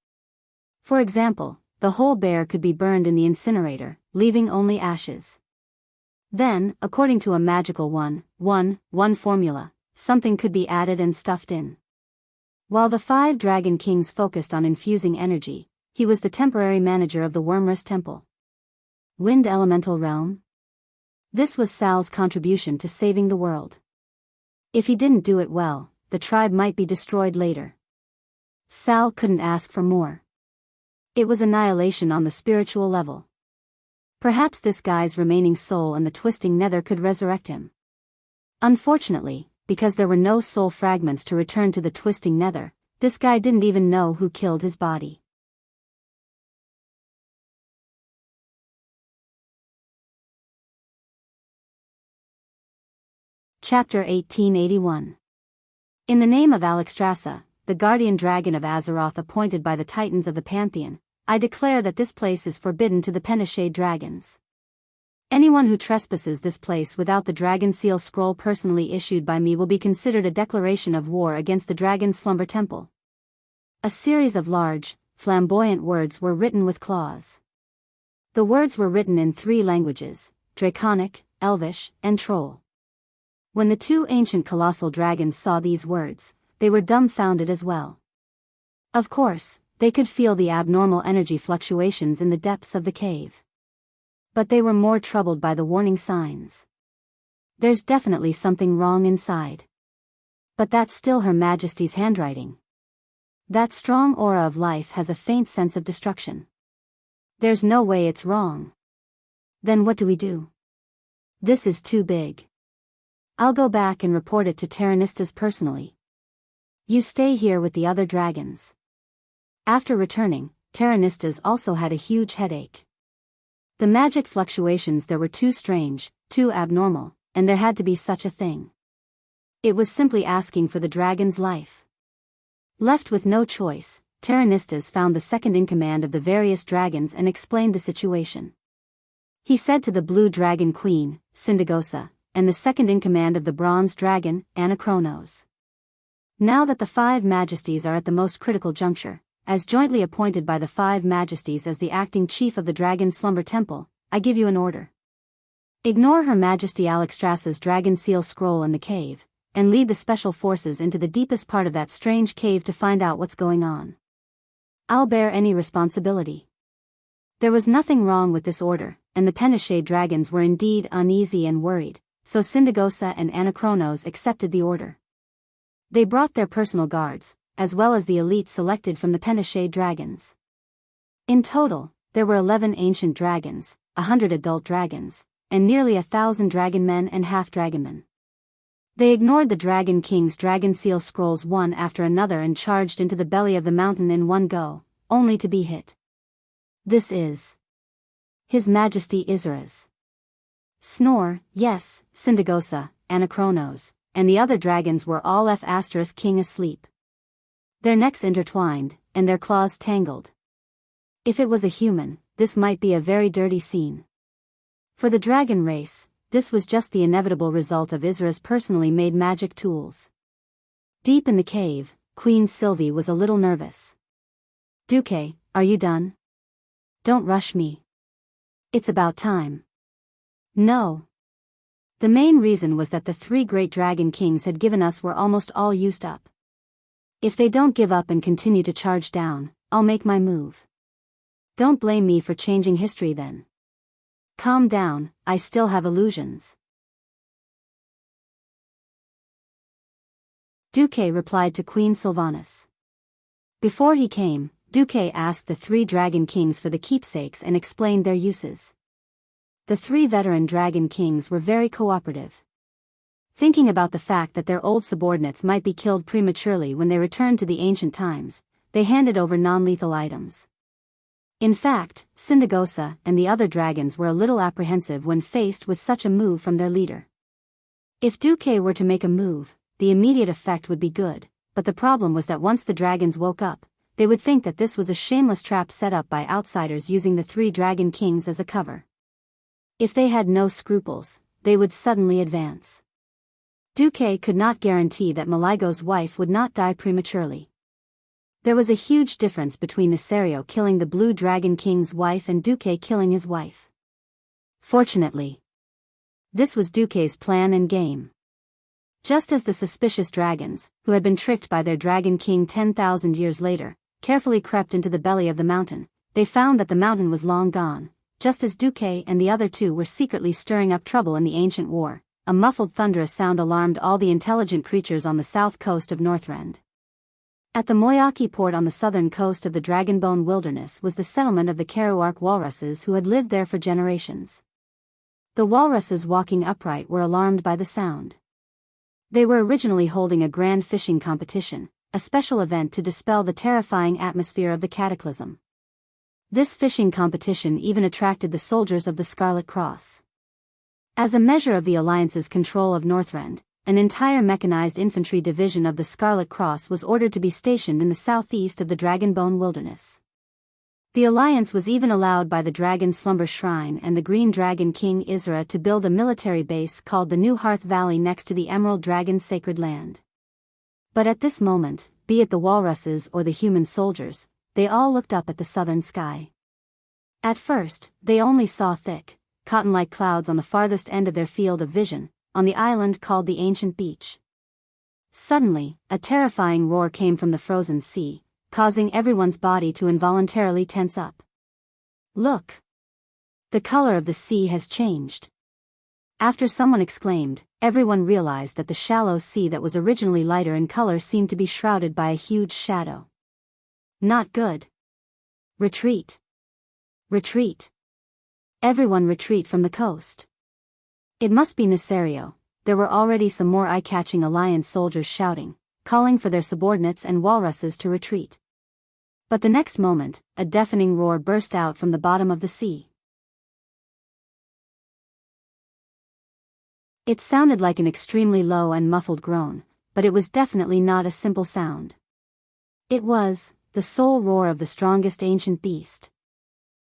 For example, the whole bear could be burned in the incinerator, leaving only ashes. Then, according to a magical one formula, something could be added and stuffed in. While the 5 Dragon Kings focused on infusing energy, he was the temporary manager of the Wormrest Temple. Wind Elemental Realm? This was Sal's contribution to saving the world. If he didn't do it well, the tribe might be destroyed later. Sal couldn't ask for more. It was annihilation on the spiritual level. Perhaps this guy's remaining soul and the twisting nether could resurrect him. Unfortunately, because there were no soul fragments to return to the twisting nether, this guy didn't even know who killed his body. Chapter 1881. In the name of Alexstrasza, the guardian dragon of Azeroth appointed by the titans of the Pantheon, I declare that this place is forbidden to the Penishade dragons. Anyone who trespasses this place without the Dragon Seal scroll personally issued by me will be considered a declaration of war against the Dragon's Slumber Temple. A series of large, flamboyant words were written with claws. The words were written in 3 languages, Draconic, Elvish, and Troll. When the 2 ancient colossal dragons saw these words, they were dumbfounded as well. Of course, they could feel the abnormal energy fluctuations in the depths of the cave. But they were more troubled by the warning signs. There's definitely something wrong inside. But that's still Her Majesty's handwriting. That strong aura of life has a faint sense of destruction. There's no way it's wrong. Then what do we do? This is too big. I'll go back and report it to Terranistas personally. You stay here with the other dragons. After returning, Terranistas also had a huge headache. The magic fluctuations there were too strange, too abnormal, and there had to be such a thing. It was simply asking for the dragon's life. Left with no choice, Terranistas found the second-in-command of the various dragons and explained the situation. He said to the Blue Dragon Queen, Syndagosa, and the second-in-command of the Bronze Dragon, Anachronos. Now that the 5 Majesties are at the most critical juncture, as jointly appointed by the 5 Majesties as the acting chief of the Dragon Slumber Temple, I give you an order. Ignore Her Majesty Alexstrasza's Dragon Seal scroll in the cave, and lead the special forces into the deepest part of that strange cave to find out what's going on. I'll bear any responsibility. There was nothing wrong with this order, and the Penishade dragons were indeed uneasy and worried, so Syndagosa and Anachronos accepted the order. They brought their personal guards, as well as the elite selected from the Penishade dragons. In total, there were 11 ancient dragons, 100 adult dragons, and nearly 1,000 dragon men and half-dragonmen. They ignored the Dragon King's Dragon Seal scrolls one after another and charged into the belly of the mountain in one go, only to be hit. This is His Majesty Isera's. Snore, yes, Syndagosa, Anachronos, and the other dragons were all King asleep. Their necks intertwined, and their claws tangled. If it was a human, this might be a very dirty scene. For the dragon race, this was just the inevitable result of Isera's personally made magic tools. Deep in the cave, Queen Sylvie was a little nervous. Duque, are you done? Don't rush me. It's about time. No. The main reason was that the 3 great dragon kings had given us were almost all used up. If they don't give up and continue to charge down, I'll make my move. Don't blame me for changing history then. Calm down, I still have illusions. Duque replied to Queen Sylvanas. Before he came, Duque asked the 3 dragon kings for the keepsakes and explained their uses. The 3 veteran dragon kings were very cooperative. Thinking about the fact that their old subordinates might be killed prematurely when they returned to the ancient times, they handed over non-lethal items. In fact, Syndagosa and the other dragons were a little apprehensive when faced with such a move from their leader. If Duque were to make a move, the immediate effect would be good, but the problem was that once the dragons woke up, they would think that this was a shameless trap set up by outsiders using the three dragon kings as a cover. If they had no scruples, they would suddenly advance. Duque could not guarantee that Maligo's wife would not die prematurely. There was a huge difference between Nesario killing the Blue Dragon King's wife and Duque killing his wife. Fortunately, this was Duque's plan and game. Just as the suspicious dragons, who had been tricked by their Dragon King 10,000 years later, carefully crept into the belly of the mountain, they found that the mountain was long gone. Just as Duque and the other two were secretly stirring up trouble in the ancient war, a muffled thunderous sound alarmed all the intelligent creatures on the south coast of Northrend. At the Moyaki port on the southern coast of the Dragonbone Wilderness was the settlement of the Kerouark walruses who had lived there for generations. The walruses walking upright were alarmed by the sound. They were originally holding a grand fishing competition, a special event to dispel the terrifying atmosphere of the cataclysm. This fishing competition even attracted the soldiers of the Scarlet Cross. As a measure of the Alliance's control of Northrend, an entire mechanized infantry division of the Scarlet Cross was ordered to be stationed in the southeast of the Dragonbone Wilderness. The Alliance was even allowed by the Dragon Slumber Shrine and the Green Dragon King Isra to build a military base called the New Hearth Valley next to the Emerald Dragon's sacred land. But at this moment, be it the walruses or the human soldiers, they all looked up at the southern sky. At first, they only saw thick, cotton-like clouds on the farthest end of their field of vision, on the island called the Ancient Beach. Suddenly, a terrifying roar came from the frozen sea, causing everyone's body to involuntarily tense up. Look! The color of the sea has changed. After someone exclaimed, everyone realized that the shallow sea that was originally lighter in color seemed to be shrouded by a huge shadow. Not good. Retreat! Retreat! Everyone retreat from the coast. It must be Nesario. There were already some more eye-catching Alliance soldiers shouting, calling for their subordinates and walruses to retreat. But the next moment, a deafening roar burst out from the bottom of the sea. It sounded like an extremely low and muffled groan, but it was definitely not a simple sound. It was the soul roar of the strongest ancient beast.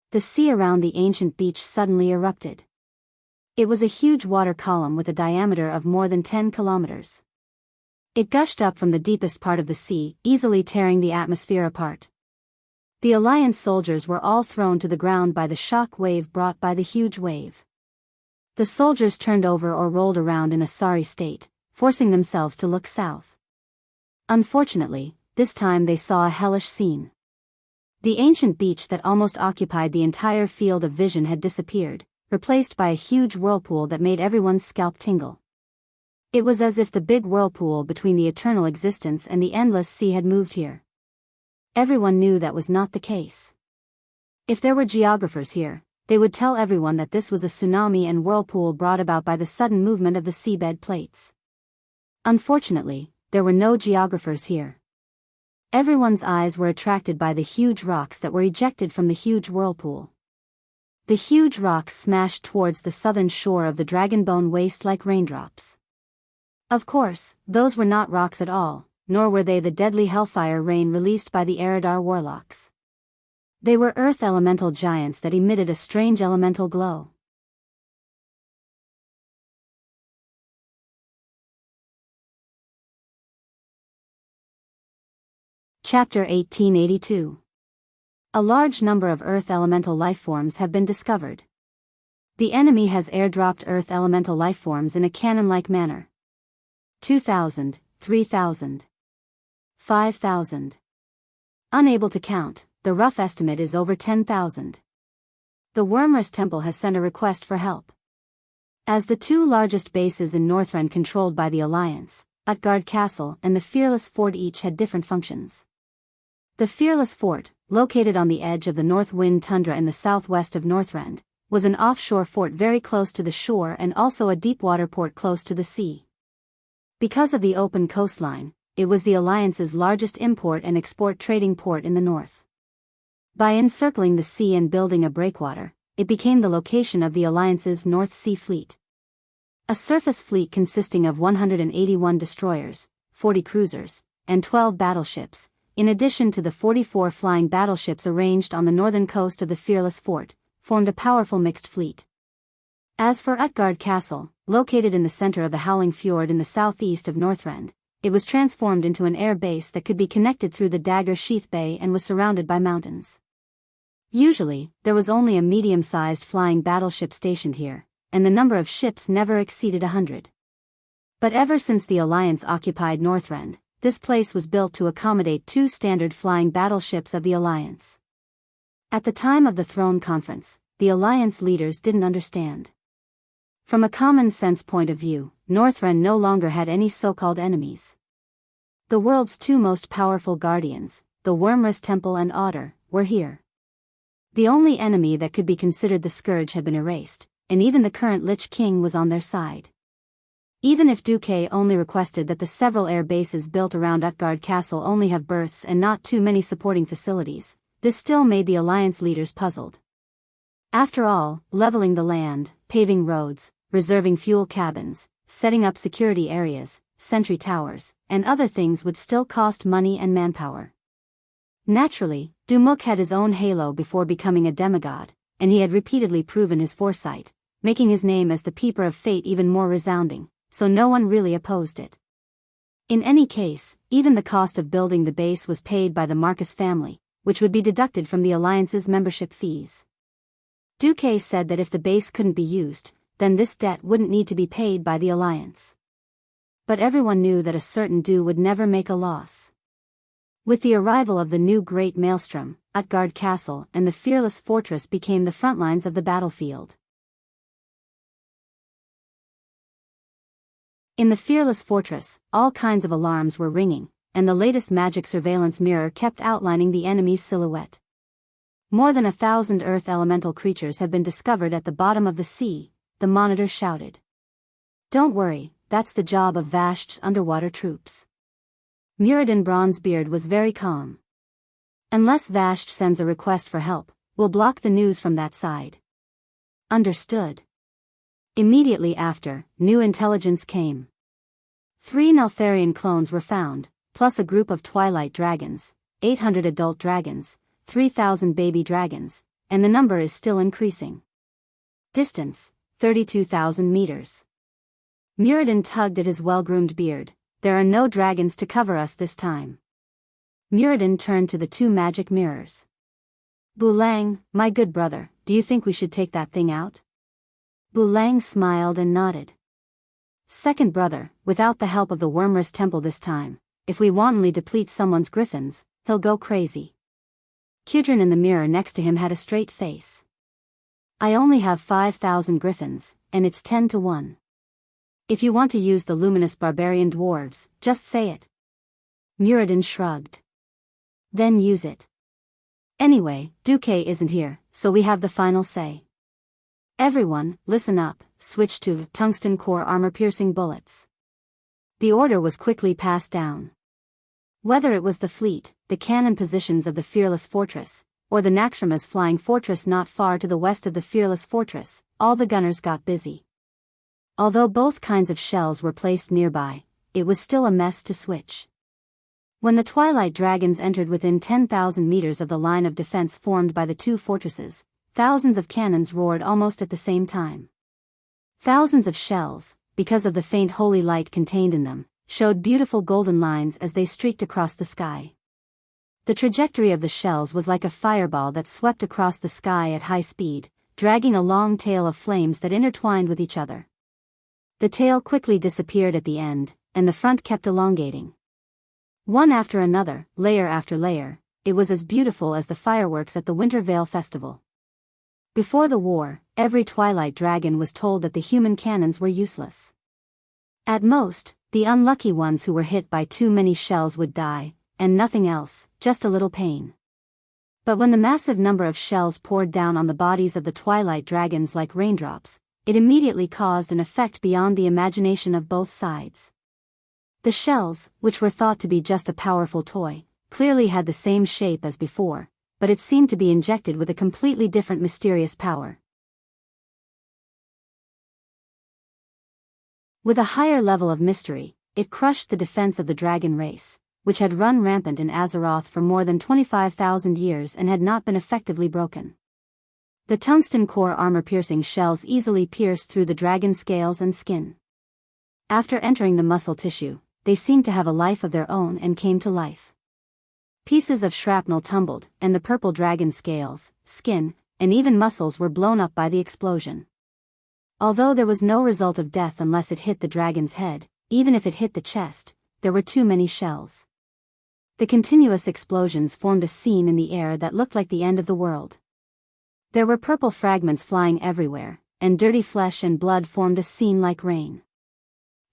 The sea around the ancient beach suddenly erupted. It was a huge water column with a diameter of more than 10 kilometers. It gushed up from the deepest part of the sea, easily tearing the atmosphere apart. The Alliance soldiers were all thrown to the ground by the shock wave brought by the huge wave. The soldiers turned over or rolled around in a sorry state, forcing themselves to look south. Unfortunately, this time they saw a hellish scene. The ancient beach that almost occupied the entire field of vision had disappeared, replaced by a huge whirlpool that made everyone's scalp tingle. It was as if the big whirlpool between the eternal existence and the endless sea had moved here. Everyone knew that was not the case. If there were geographers here, they would tell everyone that this was a tsunami and whirlpool brought about by the sudden movement of the seabed plates. Unfortunately, there were no geographers here. Everyone's eyes were attracted by the huge rocks that were ejected from the huge whirlpool. The huge rocks smashed towards the southern shore of the Dragonbone Waste like raindrops. Of course, those were not rocks at all, nor were they the deadly hellfire rain released by the Eridar warlocks. They were earth elemental giants that emitted a strange elemental glow. Chapter 1882. A large number of Earth elemental lifeforms have been discovered. The enemy has airdropped Earth elemental lifeforms in a cannon-like manner. 2,000, 3,000, 5,000. Unable to count, the rough estimate is over 10,000. The Wormrest Temple has sent a request for help. As the two largest bases in Northrend controlled by the Alliance, Utgard Castle and the Fearless Fort each had different functions. The Fearless Fort, located on the edge of the North Wind Tundra in the southwest of Northrend, was an offshore fort very close to the shore and also a deep-water port close to the sea. Because of the open coastline, it was the Alliance's largest import and export trading port in the north. By encircling the sea and building a breakwater, it became the location of the Alliance's North Sea Fleet. A surface fleet consisting of 181 destroyers, 40 cruisers, and 12 battleships, in addition to the 44 flying battleships arranged on the northern coast of the Fearless Fort, formed a powerful mixed fleet. As for Utgard Castle, located in the center of the Howling Fjord in the southeast of Northrend, it was transformed into an air base that could be connected through the Dagger Sheath Bay and was surrounded by mountains. Usually, there was only a medium-sized flying battleship stationed here, and the number of ships never exceeded 100. But ever since the Alliance occupied Northrend, this place was built to accommodate 2 standard flying battleships of the Alliance. At the time of the Throne Conference, the Alliance leaders didn't understand. From a common-sense point of view, Northrend no longer had any so-called enemies. The world's 2 most powerful guardians, the Wormrus Temple and Otter, were here. The only enemy that could be considered the Scourge had been erased, and even the current Lich King was on their side. Even if Duque only requested that the several air bases built around Utgard Castle only have berths and not too many supporting facilities, this still made the Alliance leaders puzzled. After all, leveling the land, paving roads, reserving fuel cabins, setting up security areas, sentry towers, and other things would still cost money and manpower. Naturally, Dumuk had his own halo before becoming a demigod, and he had repeatedly proven his foresight, making his name as the Peeper of Fate even more resounding, so no one really opposed it. In any case, even the cost of building the base was paid by the Marcus family, which would be deducted from the Alliance's membership fees. Duque said that if the base couldn't be used, then this debt wouldn't need to be paid by the Alliance. But everyone knew that a certain due would never make a loss. With the arrival of the new Great Maelstrom, Utgard Castle and the Fearless Fortress became the front lines of the battlefield. In the Fearless Fortress, all kinds of alarms were ringing, and the latest magic surveillance mirror kept outlining the enemy's silhouette. More than 1,000 earth elemental creatures have been discovered at the bottom of the sea, the monitor shouted. Don't worry, that's the job of Vasht's underwater troops. Muradin Bronzebeard was very calm. Unless Vasht sends a request for help, we'll block the news from that side. Understood. Immediately after, new intelligence came. 3 Neltharion clones were found, plus a group of twilight dragons, 800 adult dragons, 3,000 baby dragons, and the number is still increasing. Distance, 32,000 meters. Muradin tugged at his well-groomed beard. There are no dragons to cover us this time. Muradin turned to the 2 magic mirrors. Bulang, my good brother, do you think we should take that thing out? Bulang smiled and nodded. Second brother, without the help of the Wormrus Temple this time, if we wantonly deplete someone's griffins, he'll go crazy. Kudrin in the mirror next to him had a straight face. I only have 5,000 griffins, and it's 10 to 1. If you want to use the luminous barbarian dwarves, just say it. Muradin shrugged. Then use it. Anyway, Duque isn't here, so we have the final say. Everyone, listen up, switch to tungsten core armor-piercing bullets. The order was quickly passed down. Whether it was the fleet, the cannon positions of the Fearless Fortress, or the Naxxrama's flying fortress not far to the west of the Fearless Fortress, all the gunners got busy. Although both kinds of shells were placed nearby, it was still a mess to switch. When the Twilight Dragons entered within 10,000 meters of the line of defense formed by the 2 fortresses, thousands of cannons roared almost at the same time. Thousands of shells, because of the faint holy light contained in them, showed beautiful golden lines as they streaked across the sky. The trajectory of the shells was like a fireball that swept across the sky at high speed, dragging a long tail of flames that intertwined with each other. The tail quickly disappeared at the end, and the front kept elongating. One after another, layer after layer, it was as beautiful as the fireworks at the Winter Veil Festival. Before the war, every Twilight Dragon was told that the human cannons were useless. At most, the unlucky ones who were hit by too many shells would die, and nothing else, just a little pain. But when the massive number of shells poured down on the bodies of the Twilight Dragons like raindrops, it immediately caused an effect beyond the imagination of both sides. The shells, which were thought to be just a powerful toy, clearly had the same shape as before, but it seemed to be injected with a completely different mysterious power. With a higher level of mystery, it crushed the defense of the dragon race, which had run rampant in Azeroth for more than 25,000 years and had not been effectively broken. The tungsten core armor-piercing shells easily pierced through the dragon's scales and skin. After entering the muscle tissue, they seemed to have a life of their own and came to life. Pieces of shrapnel tumbled, and the purple dragon's scales, skin, and even muscles were blown up by the explosion. Although there was no result of death unless it hit the dragon's head, even if it hit the chest, there were too many shells. The continuous explosions formed a scene in the air that looked like the end of the world. There were purple fragments flying everywhere, and dirty flesh and blood formed a scene like rain.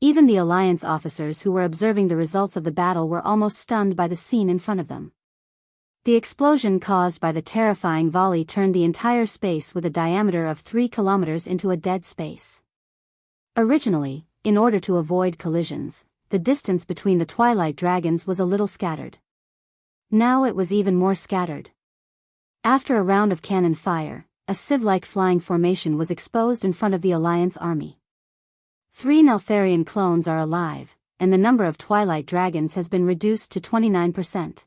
Even the Alliance officers who were observing the results of the battle were almost stunned by the scene in front of them. The explosion caused by the terrifying volley turned the entire space with a diameter of 3 kilometers into a dead space. Originally, in order to avoid collisions, the distance between the Twilight Dragons was a little scattered. Now it was even more scattered. After a round of cannon fire, a sieve-like flying formation was exposed in front of the Alliance army. 3 Neltharion clones are alive, and the number of Twilight Dragons has been reduced to 29%.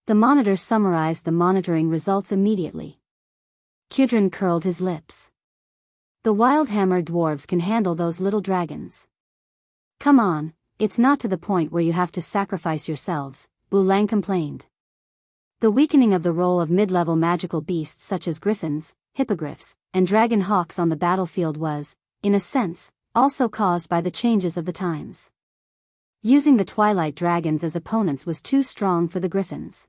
The monitor summarized the monitoring results immediately. Kudrin curled his lips. The Wildhammer dwarves can handle those little dragons. Come on, it's not to the point where you have to sacrifice yourselves, Bulang complained. The weakening of the role of mid-level magical beasts such as griffins, hippogriffs, and dragon hawks on the battlefield was, in a sense, also caused by the changes of the times. Using the Twilight Dragons as opponents was too strong for the griffins.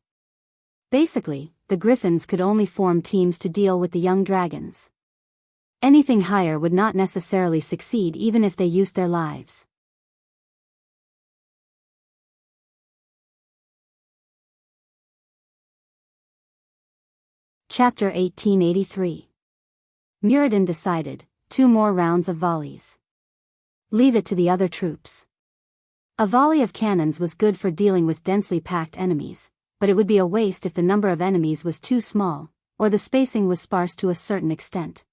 Basically, the griffins could only form teams to deal with the young dragons. Anything higher would not necessarily succeed even if they used their lives. Chapter 1883. Muradin decided, 2 more rounds of volleys. Leave it to the other troops. A volley of cannons was good for dealing with densely packed enemies, but it would be a waste if the number of enemies was too small, or the spacing was sparse to a certain extent.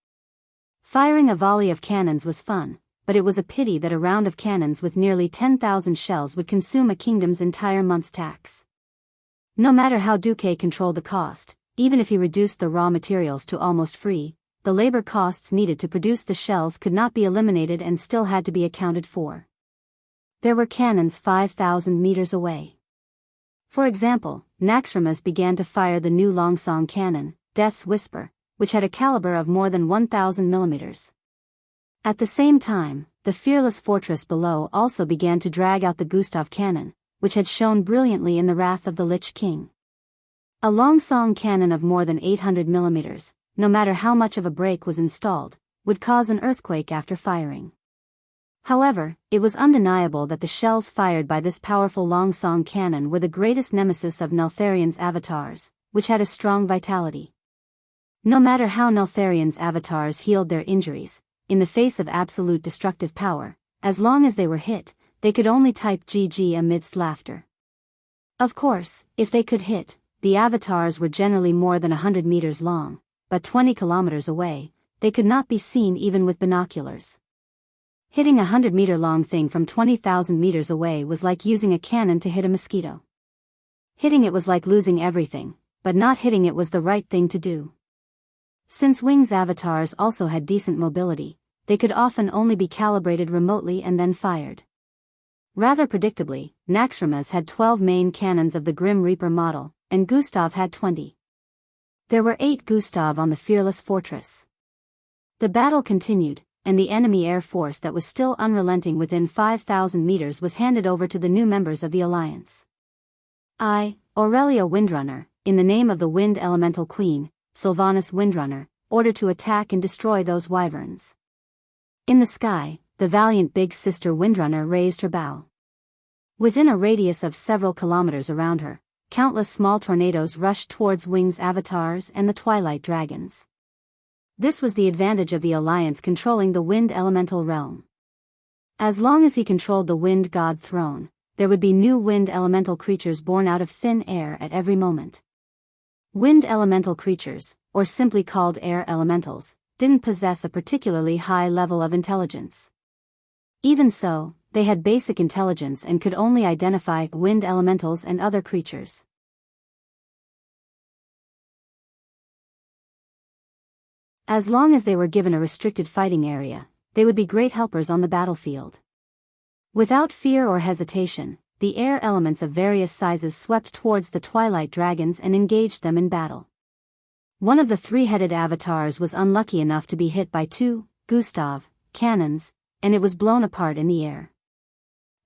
Firing a volley of cannons was fun, but it was a pity that a round of cannons with nearly 10,000 shells would consume a kingdom's entire month's tax. No matter how Duque controlled the cost, even if he reduced the raw materials to almost free, the labor costs needed to produce the shells could not be eliminated and still had to be accounted for. There were cannons 5,000 meters away. For example, Naxxramas began to fire the new Longsong cannon, Death's Whisper, which had a caliber of more than 1,000 millimeters. At the same time, the fearless fortress below also began to drag out the Gustav cannon, which had shone brilliantly in the wrath of the Lich King. A Longsong cannon of more than 800 millimeters, no matter how much of a brake was installed, would cause an earthquake after firing. However, it was undeniable that the shells fired by this powerful Longsong cannon were the greatest nemesis of Neltharion's avatars, which had a strong vitality. No matter how Neltharion's avatars healed their injuries, in the face of absolute destructive power, as long as they were hit, they could only type GG amidst laughter. Of course, if they could hit, the avatars were generally more than 100 meters long, but 20 kilometers away, they could not be seen even with binoculars. Hitting a 100-meter-long thing from 20,000 meters away was like using a cannon to hit a mosquito. Hitting it was like losing everything, but not hitting it was the right thing to do. Since Wing's avatars also had decent mobility, they could often only be calibrated remotely and then fired. Rather predictably, Naxxramas had 12 main cannons of the Grim Reaper model, and Gustav had 20. There were 8 Gustav on the fearless fortress. The battle continued, and the enemy air force that was still unrelenting within 5,000 meters was handed over to the new members of the Alliance. I, Aurelia Windrunner, in the name of the Wind Elemental Queen, Sylvanas Windrunner, ordered to attack and destroy those wyverns. In the sky, the valiant big sister Windrunner raised her bow. Within a radius of several kilometers around her, countless small tornadoes rushed towards Wing's avatars and the Twilight Dragons. This was the advantage of the Alliance controlling the Wind Elemental realm. As long as he controlled the Wind God throne, there would be new Wind Elemental creatures born out of thin air at every moment. Wind Elemental creatures, or simply called Air Elementals, didn't possess a particularly high level of intelligence. Even so, they had basic intelligence and could only identify wind elementals and other creatures. As long as they were given a restricted fighting area, they would be great helpers on the battlefield. Without fear or hesitation, the air elements of various sizes swept towards the twilight dragons and engaged them in battle. One of the three-headed avatars was unlucky enough to be hit by two, Gustav, cannons, and it was blown apart in the air.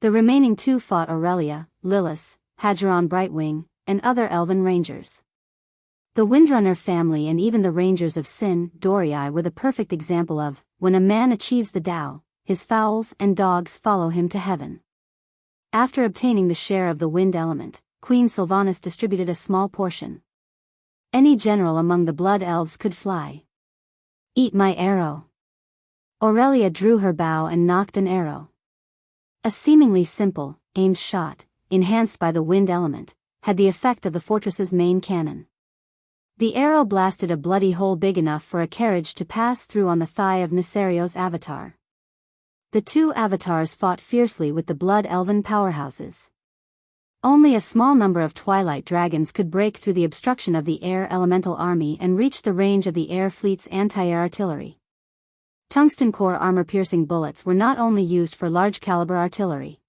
The remaining two fought Aurelia, Lilith, Hadgeron Brightwing, and other elven rangers. The Windrunner family and even the Rangers of Sin, Dorii, were the perfect example of, when a man achieves the Tao, his fowls and dogs follow him to heaven. After obtaining the share of the wind element, Queen Sylvanas distributed a small portion. Any general among the blood elves could fly. Eat my arrow. Aurelia drew her bow and knocked an arrow. A seemingly simple, aimed shot, enhanced by the wind element, had the effect of the fortress's main cannon. The arrow blasted a bloody hole big enough for a carriage to pass through on the thigh of Neserio's avatar. The two avatars fought fiercely with the blood elven powerhouses. Only a small number of twilight dragons could break through the obstruction of the air elemental army and reach the range of the air fleet's anti-air artillery. Tungsten core armor-piercing bullets were not only used for large-caliber artillery.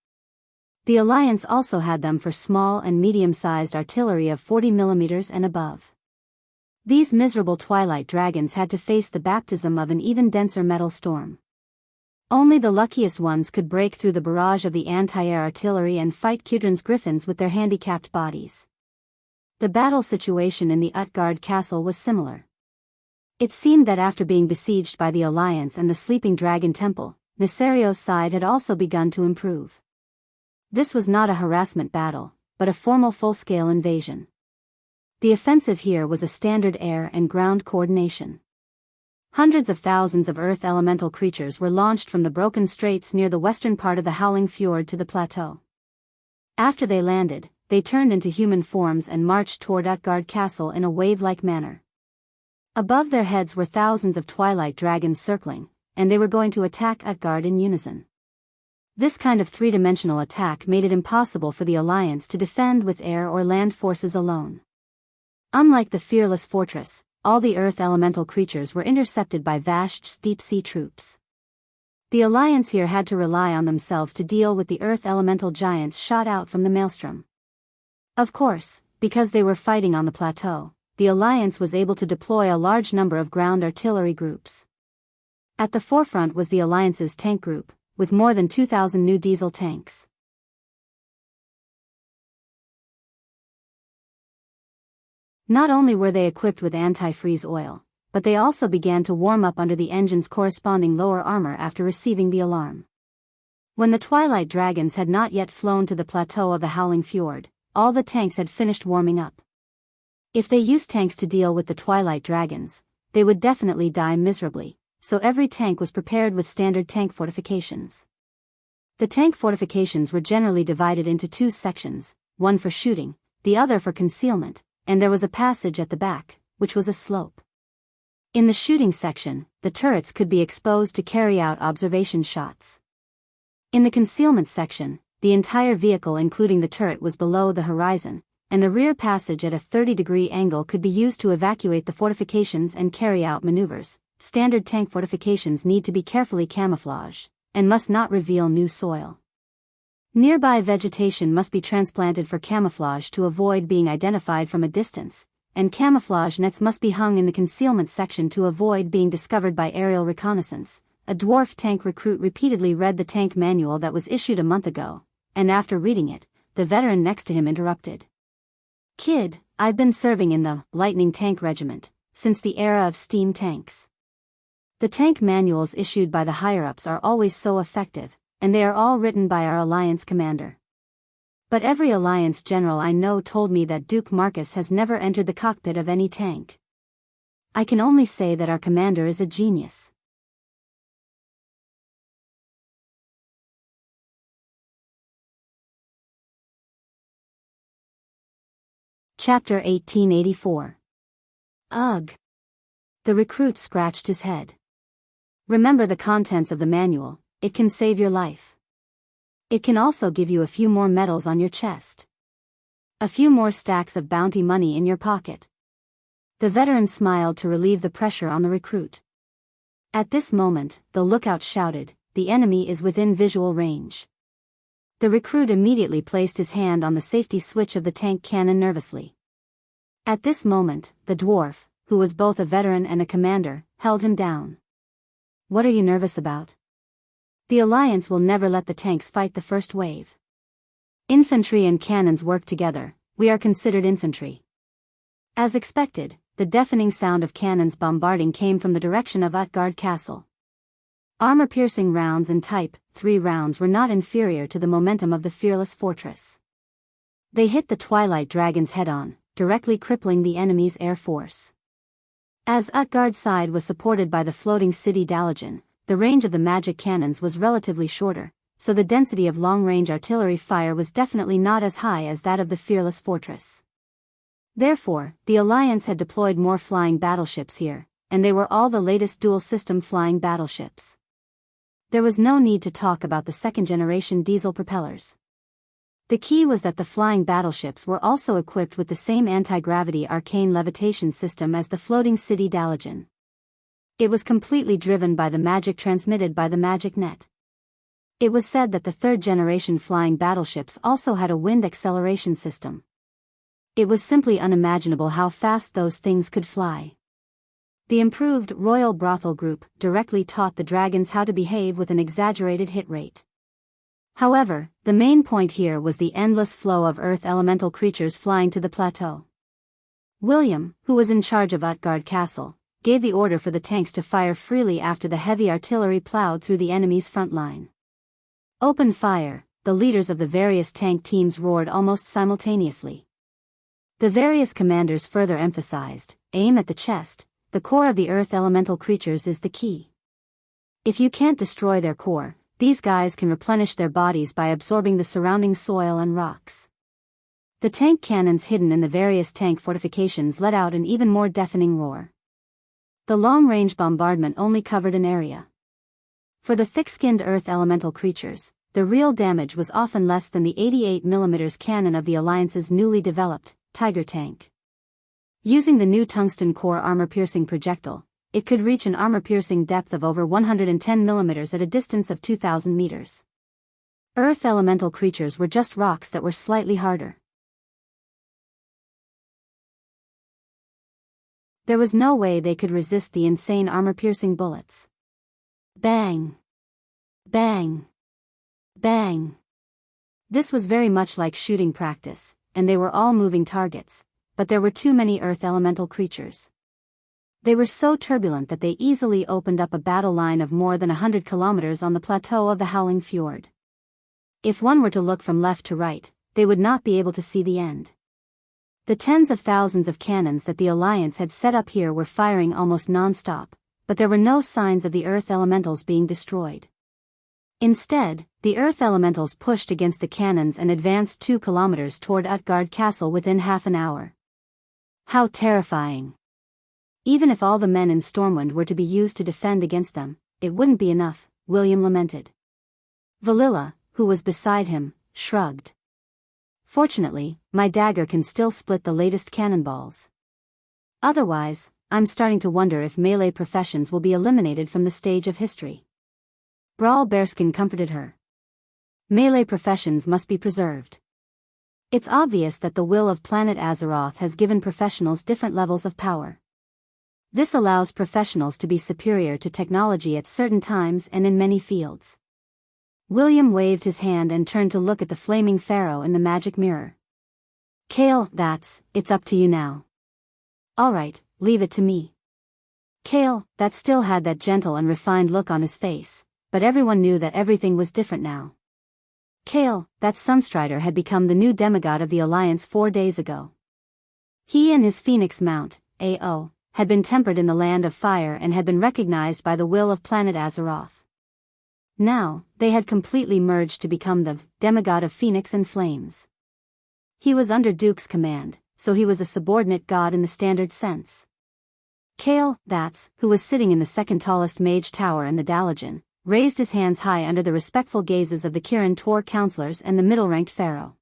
The Alliance also had them for small and medium-sized artillery of 40 mm and above. These miserable twilight dragons had to face the baptism of an even denser metal storm. Only the luckiest ones could break through the barrage of the anti-air artillery and fight Kudrin's griffins with their handicapped bodies. The battle situation in the Utgard castle was similar. It seemed that after being besieged by the Alliance and the Sleeping Dragon Temple, Neserio's side had also begun to improve. This was not a harassment battle, but a formal full-scale invasion. The offensive here was a standard air and ground coordination. Hundreds of thousands of earth elemental creatures were launched from the broken straits near the western part of the Howling Fjord to the plateau. After they landed, they turned into human forms and marched toward Utgard Castle in a wave-like manner. Above their heads were thousands of twilight dragons circling, and they were going to attack Utgard in unison. This kind of three-dimensional attack made it impossible for the Alliance to defend with air or land forces alone. Unlike the fearless fortress, all the earth elemental creatures were intercepted by vast deep-sea troops. The Alliance here had to rely on themselves to deal with the earth elemental giants shot out from the maelstrom. Of course, because they were fighting on the plateau, the Alliance was able to deploy a large number of ground artillery groups. At the forefront was the Alliance's tank group, with more than 2,000 new diesel tanks. Not only were they equipped with anti-freeze oil, but they also began to warm up under the engine's corresponding lower armor after receiving the alarm. When the twilight dragons had not yet flown to the plateau of the Howling Fjord, all the tanks had finished warming up. If they used tanks to deal with the twilight dragons, they would definitely die miserably, so every tank was prepared with standard tank fortifications. The tank fortifications were generally divided into two sections, one for shooting, the other for concealment, and there was a passage at the back, which was a slope. In the shooting section, the turrets could be exposed to carry out observation shots. In the concealment section, the entire vehicle including the turret was below the horizon, and the rear passage at a 30-degree angle could be used to evacuate the fortifications and carry out maneuvers. Standard tank fortifications need to be carefully camouflaged, and must not reveal new soil. Nearby vegetation must be transplanted for camouflage to avoid being identified from a distance, and camouflage nets must be hung in the concealment section to avoid being discovered by aerial reconnaissance. A dwarf tank recruit repeatedly read the tank manual that was issued a month ago, and after reading it, the veteran next to him interrupted. "Kid, I've been serving in the Lightning Tank Regiment since the era of steam tanks. The tank manuals issued by the higher-ups are always so effective, and they are all written by our Alliance commander. But every Alliance general I know told me that Duke Marcus has never entered the cockpit of any tank. I can only say that our commander is a genius." Chapter 1884. Ugh. The recruit scratched his head. "Remember the contents of the manual, it can save your life." It can also give you a few more medals on your chest. A few more stacks of bounty money in your pocket. The veteran smiled to relieve the pressure on the recruit. At this moment, the lookout shouted, "The enemy is within visual range." The recruit immediately placed his hand on the safety switch of the tank cannon nervously. At this moment, the dwarf, who was both a veteran and a commander, held him down. "What are you nervous about? The Alliance will never let the tanks fight the first wave. Infantry and cannons work together, we are considered infantry." As expected, the deafening sound of cannons bombarding came from the direction of Utgard Castle. Armor-piercing rounds and Type 3 rounds were not inferior to the momentum of the fearless fortress. They hit the Twilight Dragons head-on, directly crippling the enemy's air force. As Utgard's side was supported by the floating city Dalajan, the range of the magic cannons was relatively shorter, so the density of long-range artillery fire was definitely not as high as that of the fearless fortress. Therefore, the Alliance had deployed more flying battleships here, and they were all the latest dual-system flying battleships. There was no need to talk about the second-generation diesel propellers. The key was that the flying battleships were also equipped with the same anti-gravity arcane levitation system as the floating city Dalajan. It was completely driven by the magic transmitted by the magic net. It was said that the third-generation flying battleships also had a wind acceleration system. It was simply unimaginable how fast those things could fly. The improved Royal Brothel Group directly taught the dragons how to behave with an exaggerated hit rate. However, the main point here was the endless flow of earth elemental creatures flying to the plateau. William, who was in charge of Utgard Castle, gave the order for the tanks to fire freely after the heavy artillery plowed through the enemy's front line. "Open fire," the leaders of the various tank teams roared almost simultaneously. The various commanders further emphasized, "Aim at the chest, the core of the earth elemental creatures is the key. If you can't destroy their core, these guys can replenish their bodies by absorbing the surrounding soil and rocks." The tank cannons hidden in the various tank fortifications let out an even more deafening roar. The long-range bombardment only covered an area. For the thick-skinned earth elemental creatures, the real damage was often less than the 88mm cannon of the Alliance's newly developed Tiger tank. Using the new tungsten core armor-piercing projectile, it could reach an armor-piercing depth of over 110mm at a distance of 2,000 meters. Earth elemental creatures were just rocks that were slightly harder. There was no way they could resist the insane armor-piercing bullets. Bang! Bang! Bang! This was very much like shooting practice, and they were all moving targets, but there were too many earth elemental creatures. They were so turbulent that they easily opened up a battle line of more than 100 kilometers on the plateau of the Howling Fjord. If one were to look from left to right, they would not be able to see the end. The tens of thousands of cannons that the Alliance had set up here were firing almost non-stop, but there were no signs of the earth elementals being destroyed. Instead, the earth elementals pushed against the cannons and advanced 2 kilometers toward Utgard Castle within half an hour. How terrifying! Even if all the men in Stormwind were to be used to defend against them, it wouldn't be enough, William lamented. Valilla, who was beside him, shrugged. "Fortunately, my dagger can still split the latest cannonballs. Otherwise, I'm starting to wonder if melee professions will be eliminated from the stage of history." Brawl Bearskin comforted her. "Melee professions must be preserved. It's obvious that the will of planet Azeroth has given professionals different levels of power. This allows professionals to be superior to technology at certain times and in many fields." William waved his hand and turned to look at the flaming pharaoh in the magic mirror. "Kale, it's up to you now." "All right, leave it to me." Kale, that still had that gentle and refined look on his face, but everyone knew that everything was different now. Kale, that Sunstrider had become the new demigod of the Alliance 4 days ago. He and his Phoenix mount, AO, had been tempered in the Land of Fire and had been recognized by the will of planet Azeroth. Now, they had completely merged to become the demigod of Phoenix and Flames. He was under Duke's command, so he was a subordinate god in the standard sense. Kale, who was sitting in the second tallest mage tower in the Dalajan, raised his hands high under the respectful gazes of the Kirin Tor counselors and the middle-ranked pharaoh.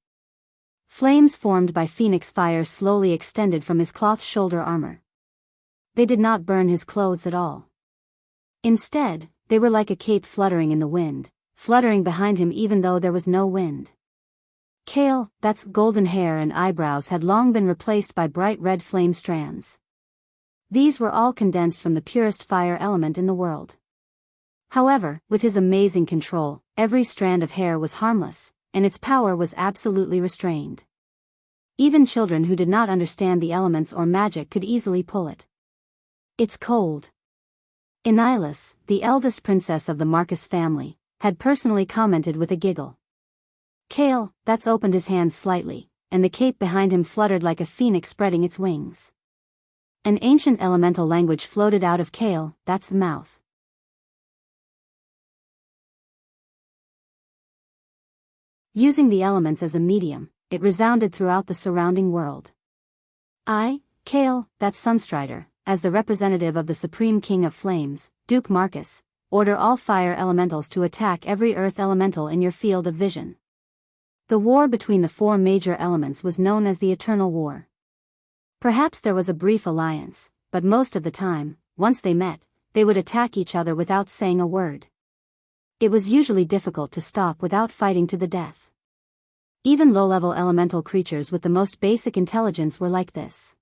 Flames formed by phoenix fire slowly extended from his cloth shoulder armor. They did not burn his clothes at all. Instead, they were like a cape fluttering in the wind, fluttering behind him even though there was no wind. Kale, that's golden hair and eyebrows had long been replaced by bright red flame strands. These were all condensed from the purest fire element in the world. However, with his amazing control, every strand of hair was harmless, and its power was absolutely restrained. Even children who did not understand the elements or magic could easily pull it. It's cold. Enilis, the eldest princess of the Marcus family, had personally commented with a giggle. Kale, that's opened his hands slightly, and the cape behind him fluttered like a phoenix spreading its wings. An ancient elemental language floated out of Kale, that's mouth. Using the elements as a medium, it resounded throughout the surrounding world. I, Kale, that's Sunstrider, as the representative of the Supreme King of Flames, Duke Marcus, order all fire elementals to attack every earth elemental in your field of vision. The war between the four major elements was known as the Eternal War. Perhaps there was a brief alliance, but most of the time, once they met, they would attack each other without saying a word. It was usually difficult to stop without fighting to the death. Even low-level elemental creatures with the most basic intelligence were like this.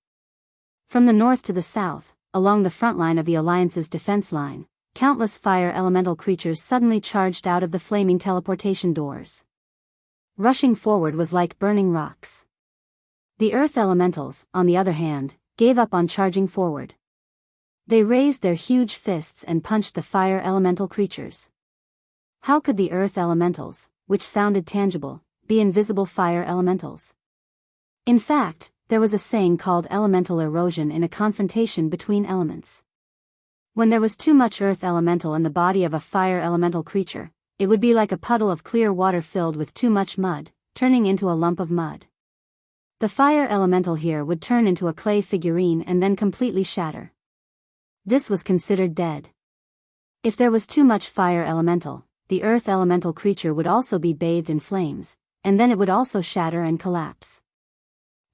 From the north to the south, along the front line of the Alliance's defense line, countless fire elemental creatures suddenly charged out of the flaming teleportation doors. Rushing forward was like burning rocks. The earth elementals, on the other hand, gave up on charging forward. They raised their huge fists and punched the fire elemental creatures. How could the earth elementals, which sounded tangible, be invisible fire elementals? In fact, there was a saying called elemental erosion in a confrontation between elements. When there was too much earth elemental in the body of a fire elemental creature, it would be like a puddle of clear water filled with too much mud, turning into a lump of mud. The fire elemental here would turn into a clay figurine and then completely shatter. This was considered dead. If there was too much fire elemental, the earth elemental creature would also be bathed in flames, and then it would also shatter and collapse.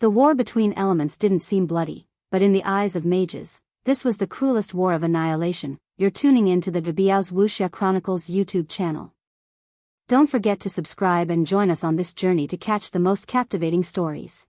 The war between elements didn't seem bloody, but in the eyes of mages, this was the cruelest war of annihilation. You're tuning in to the Biyao's Wuxia Chronicles YouTube channel. Don't forget to subscribe and join us on this journey to catch the most captivating stories.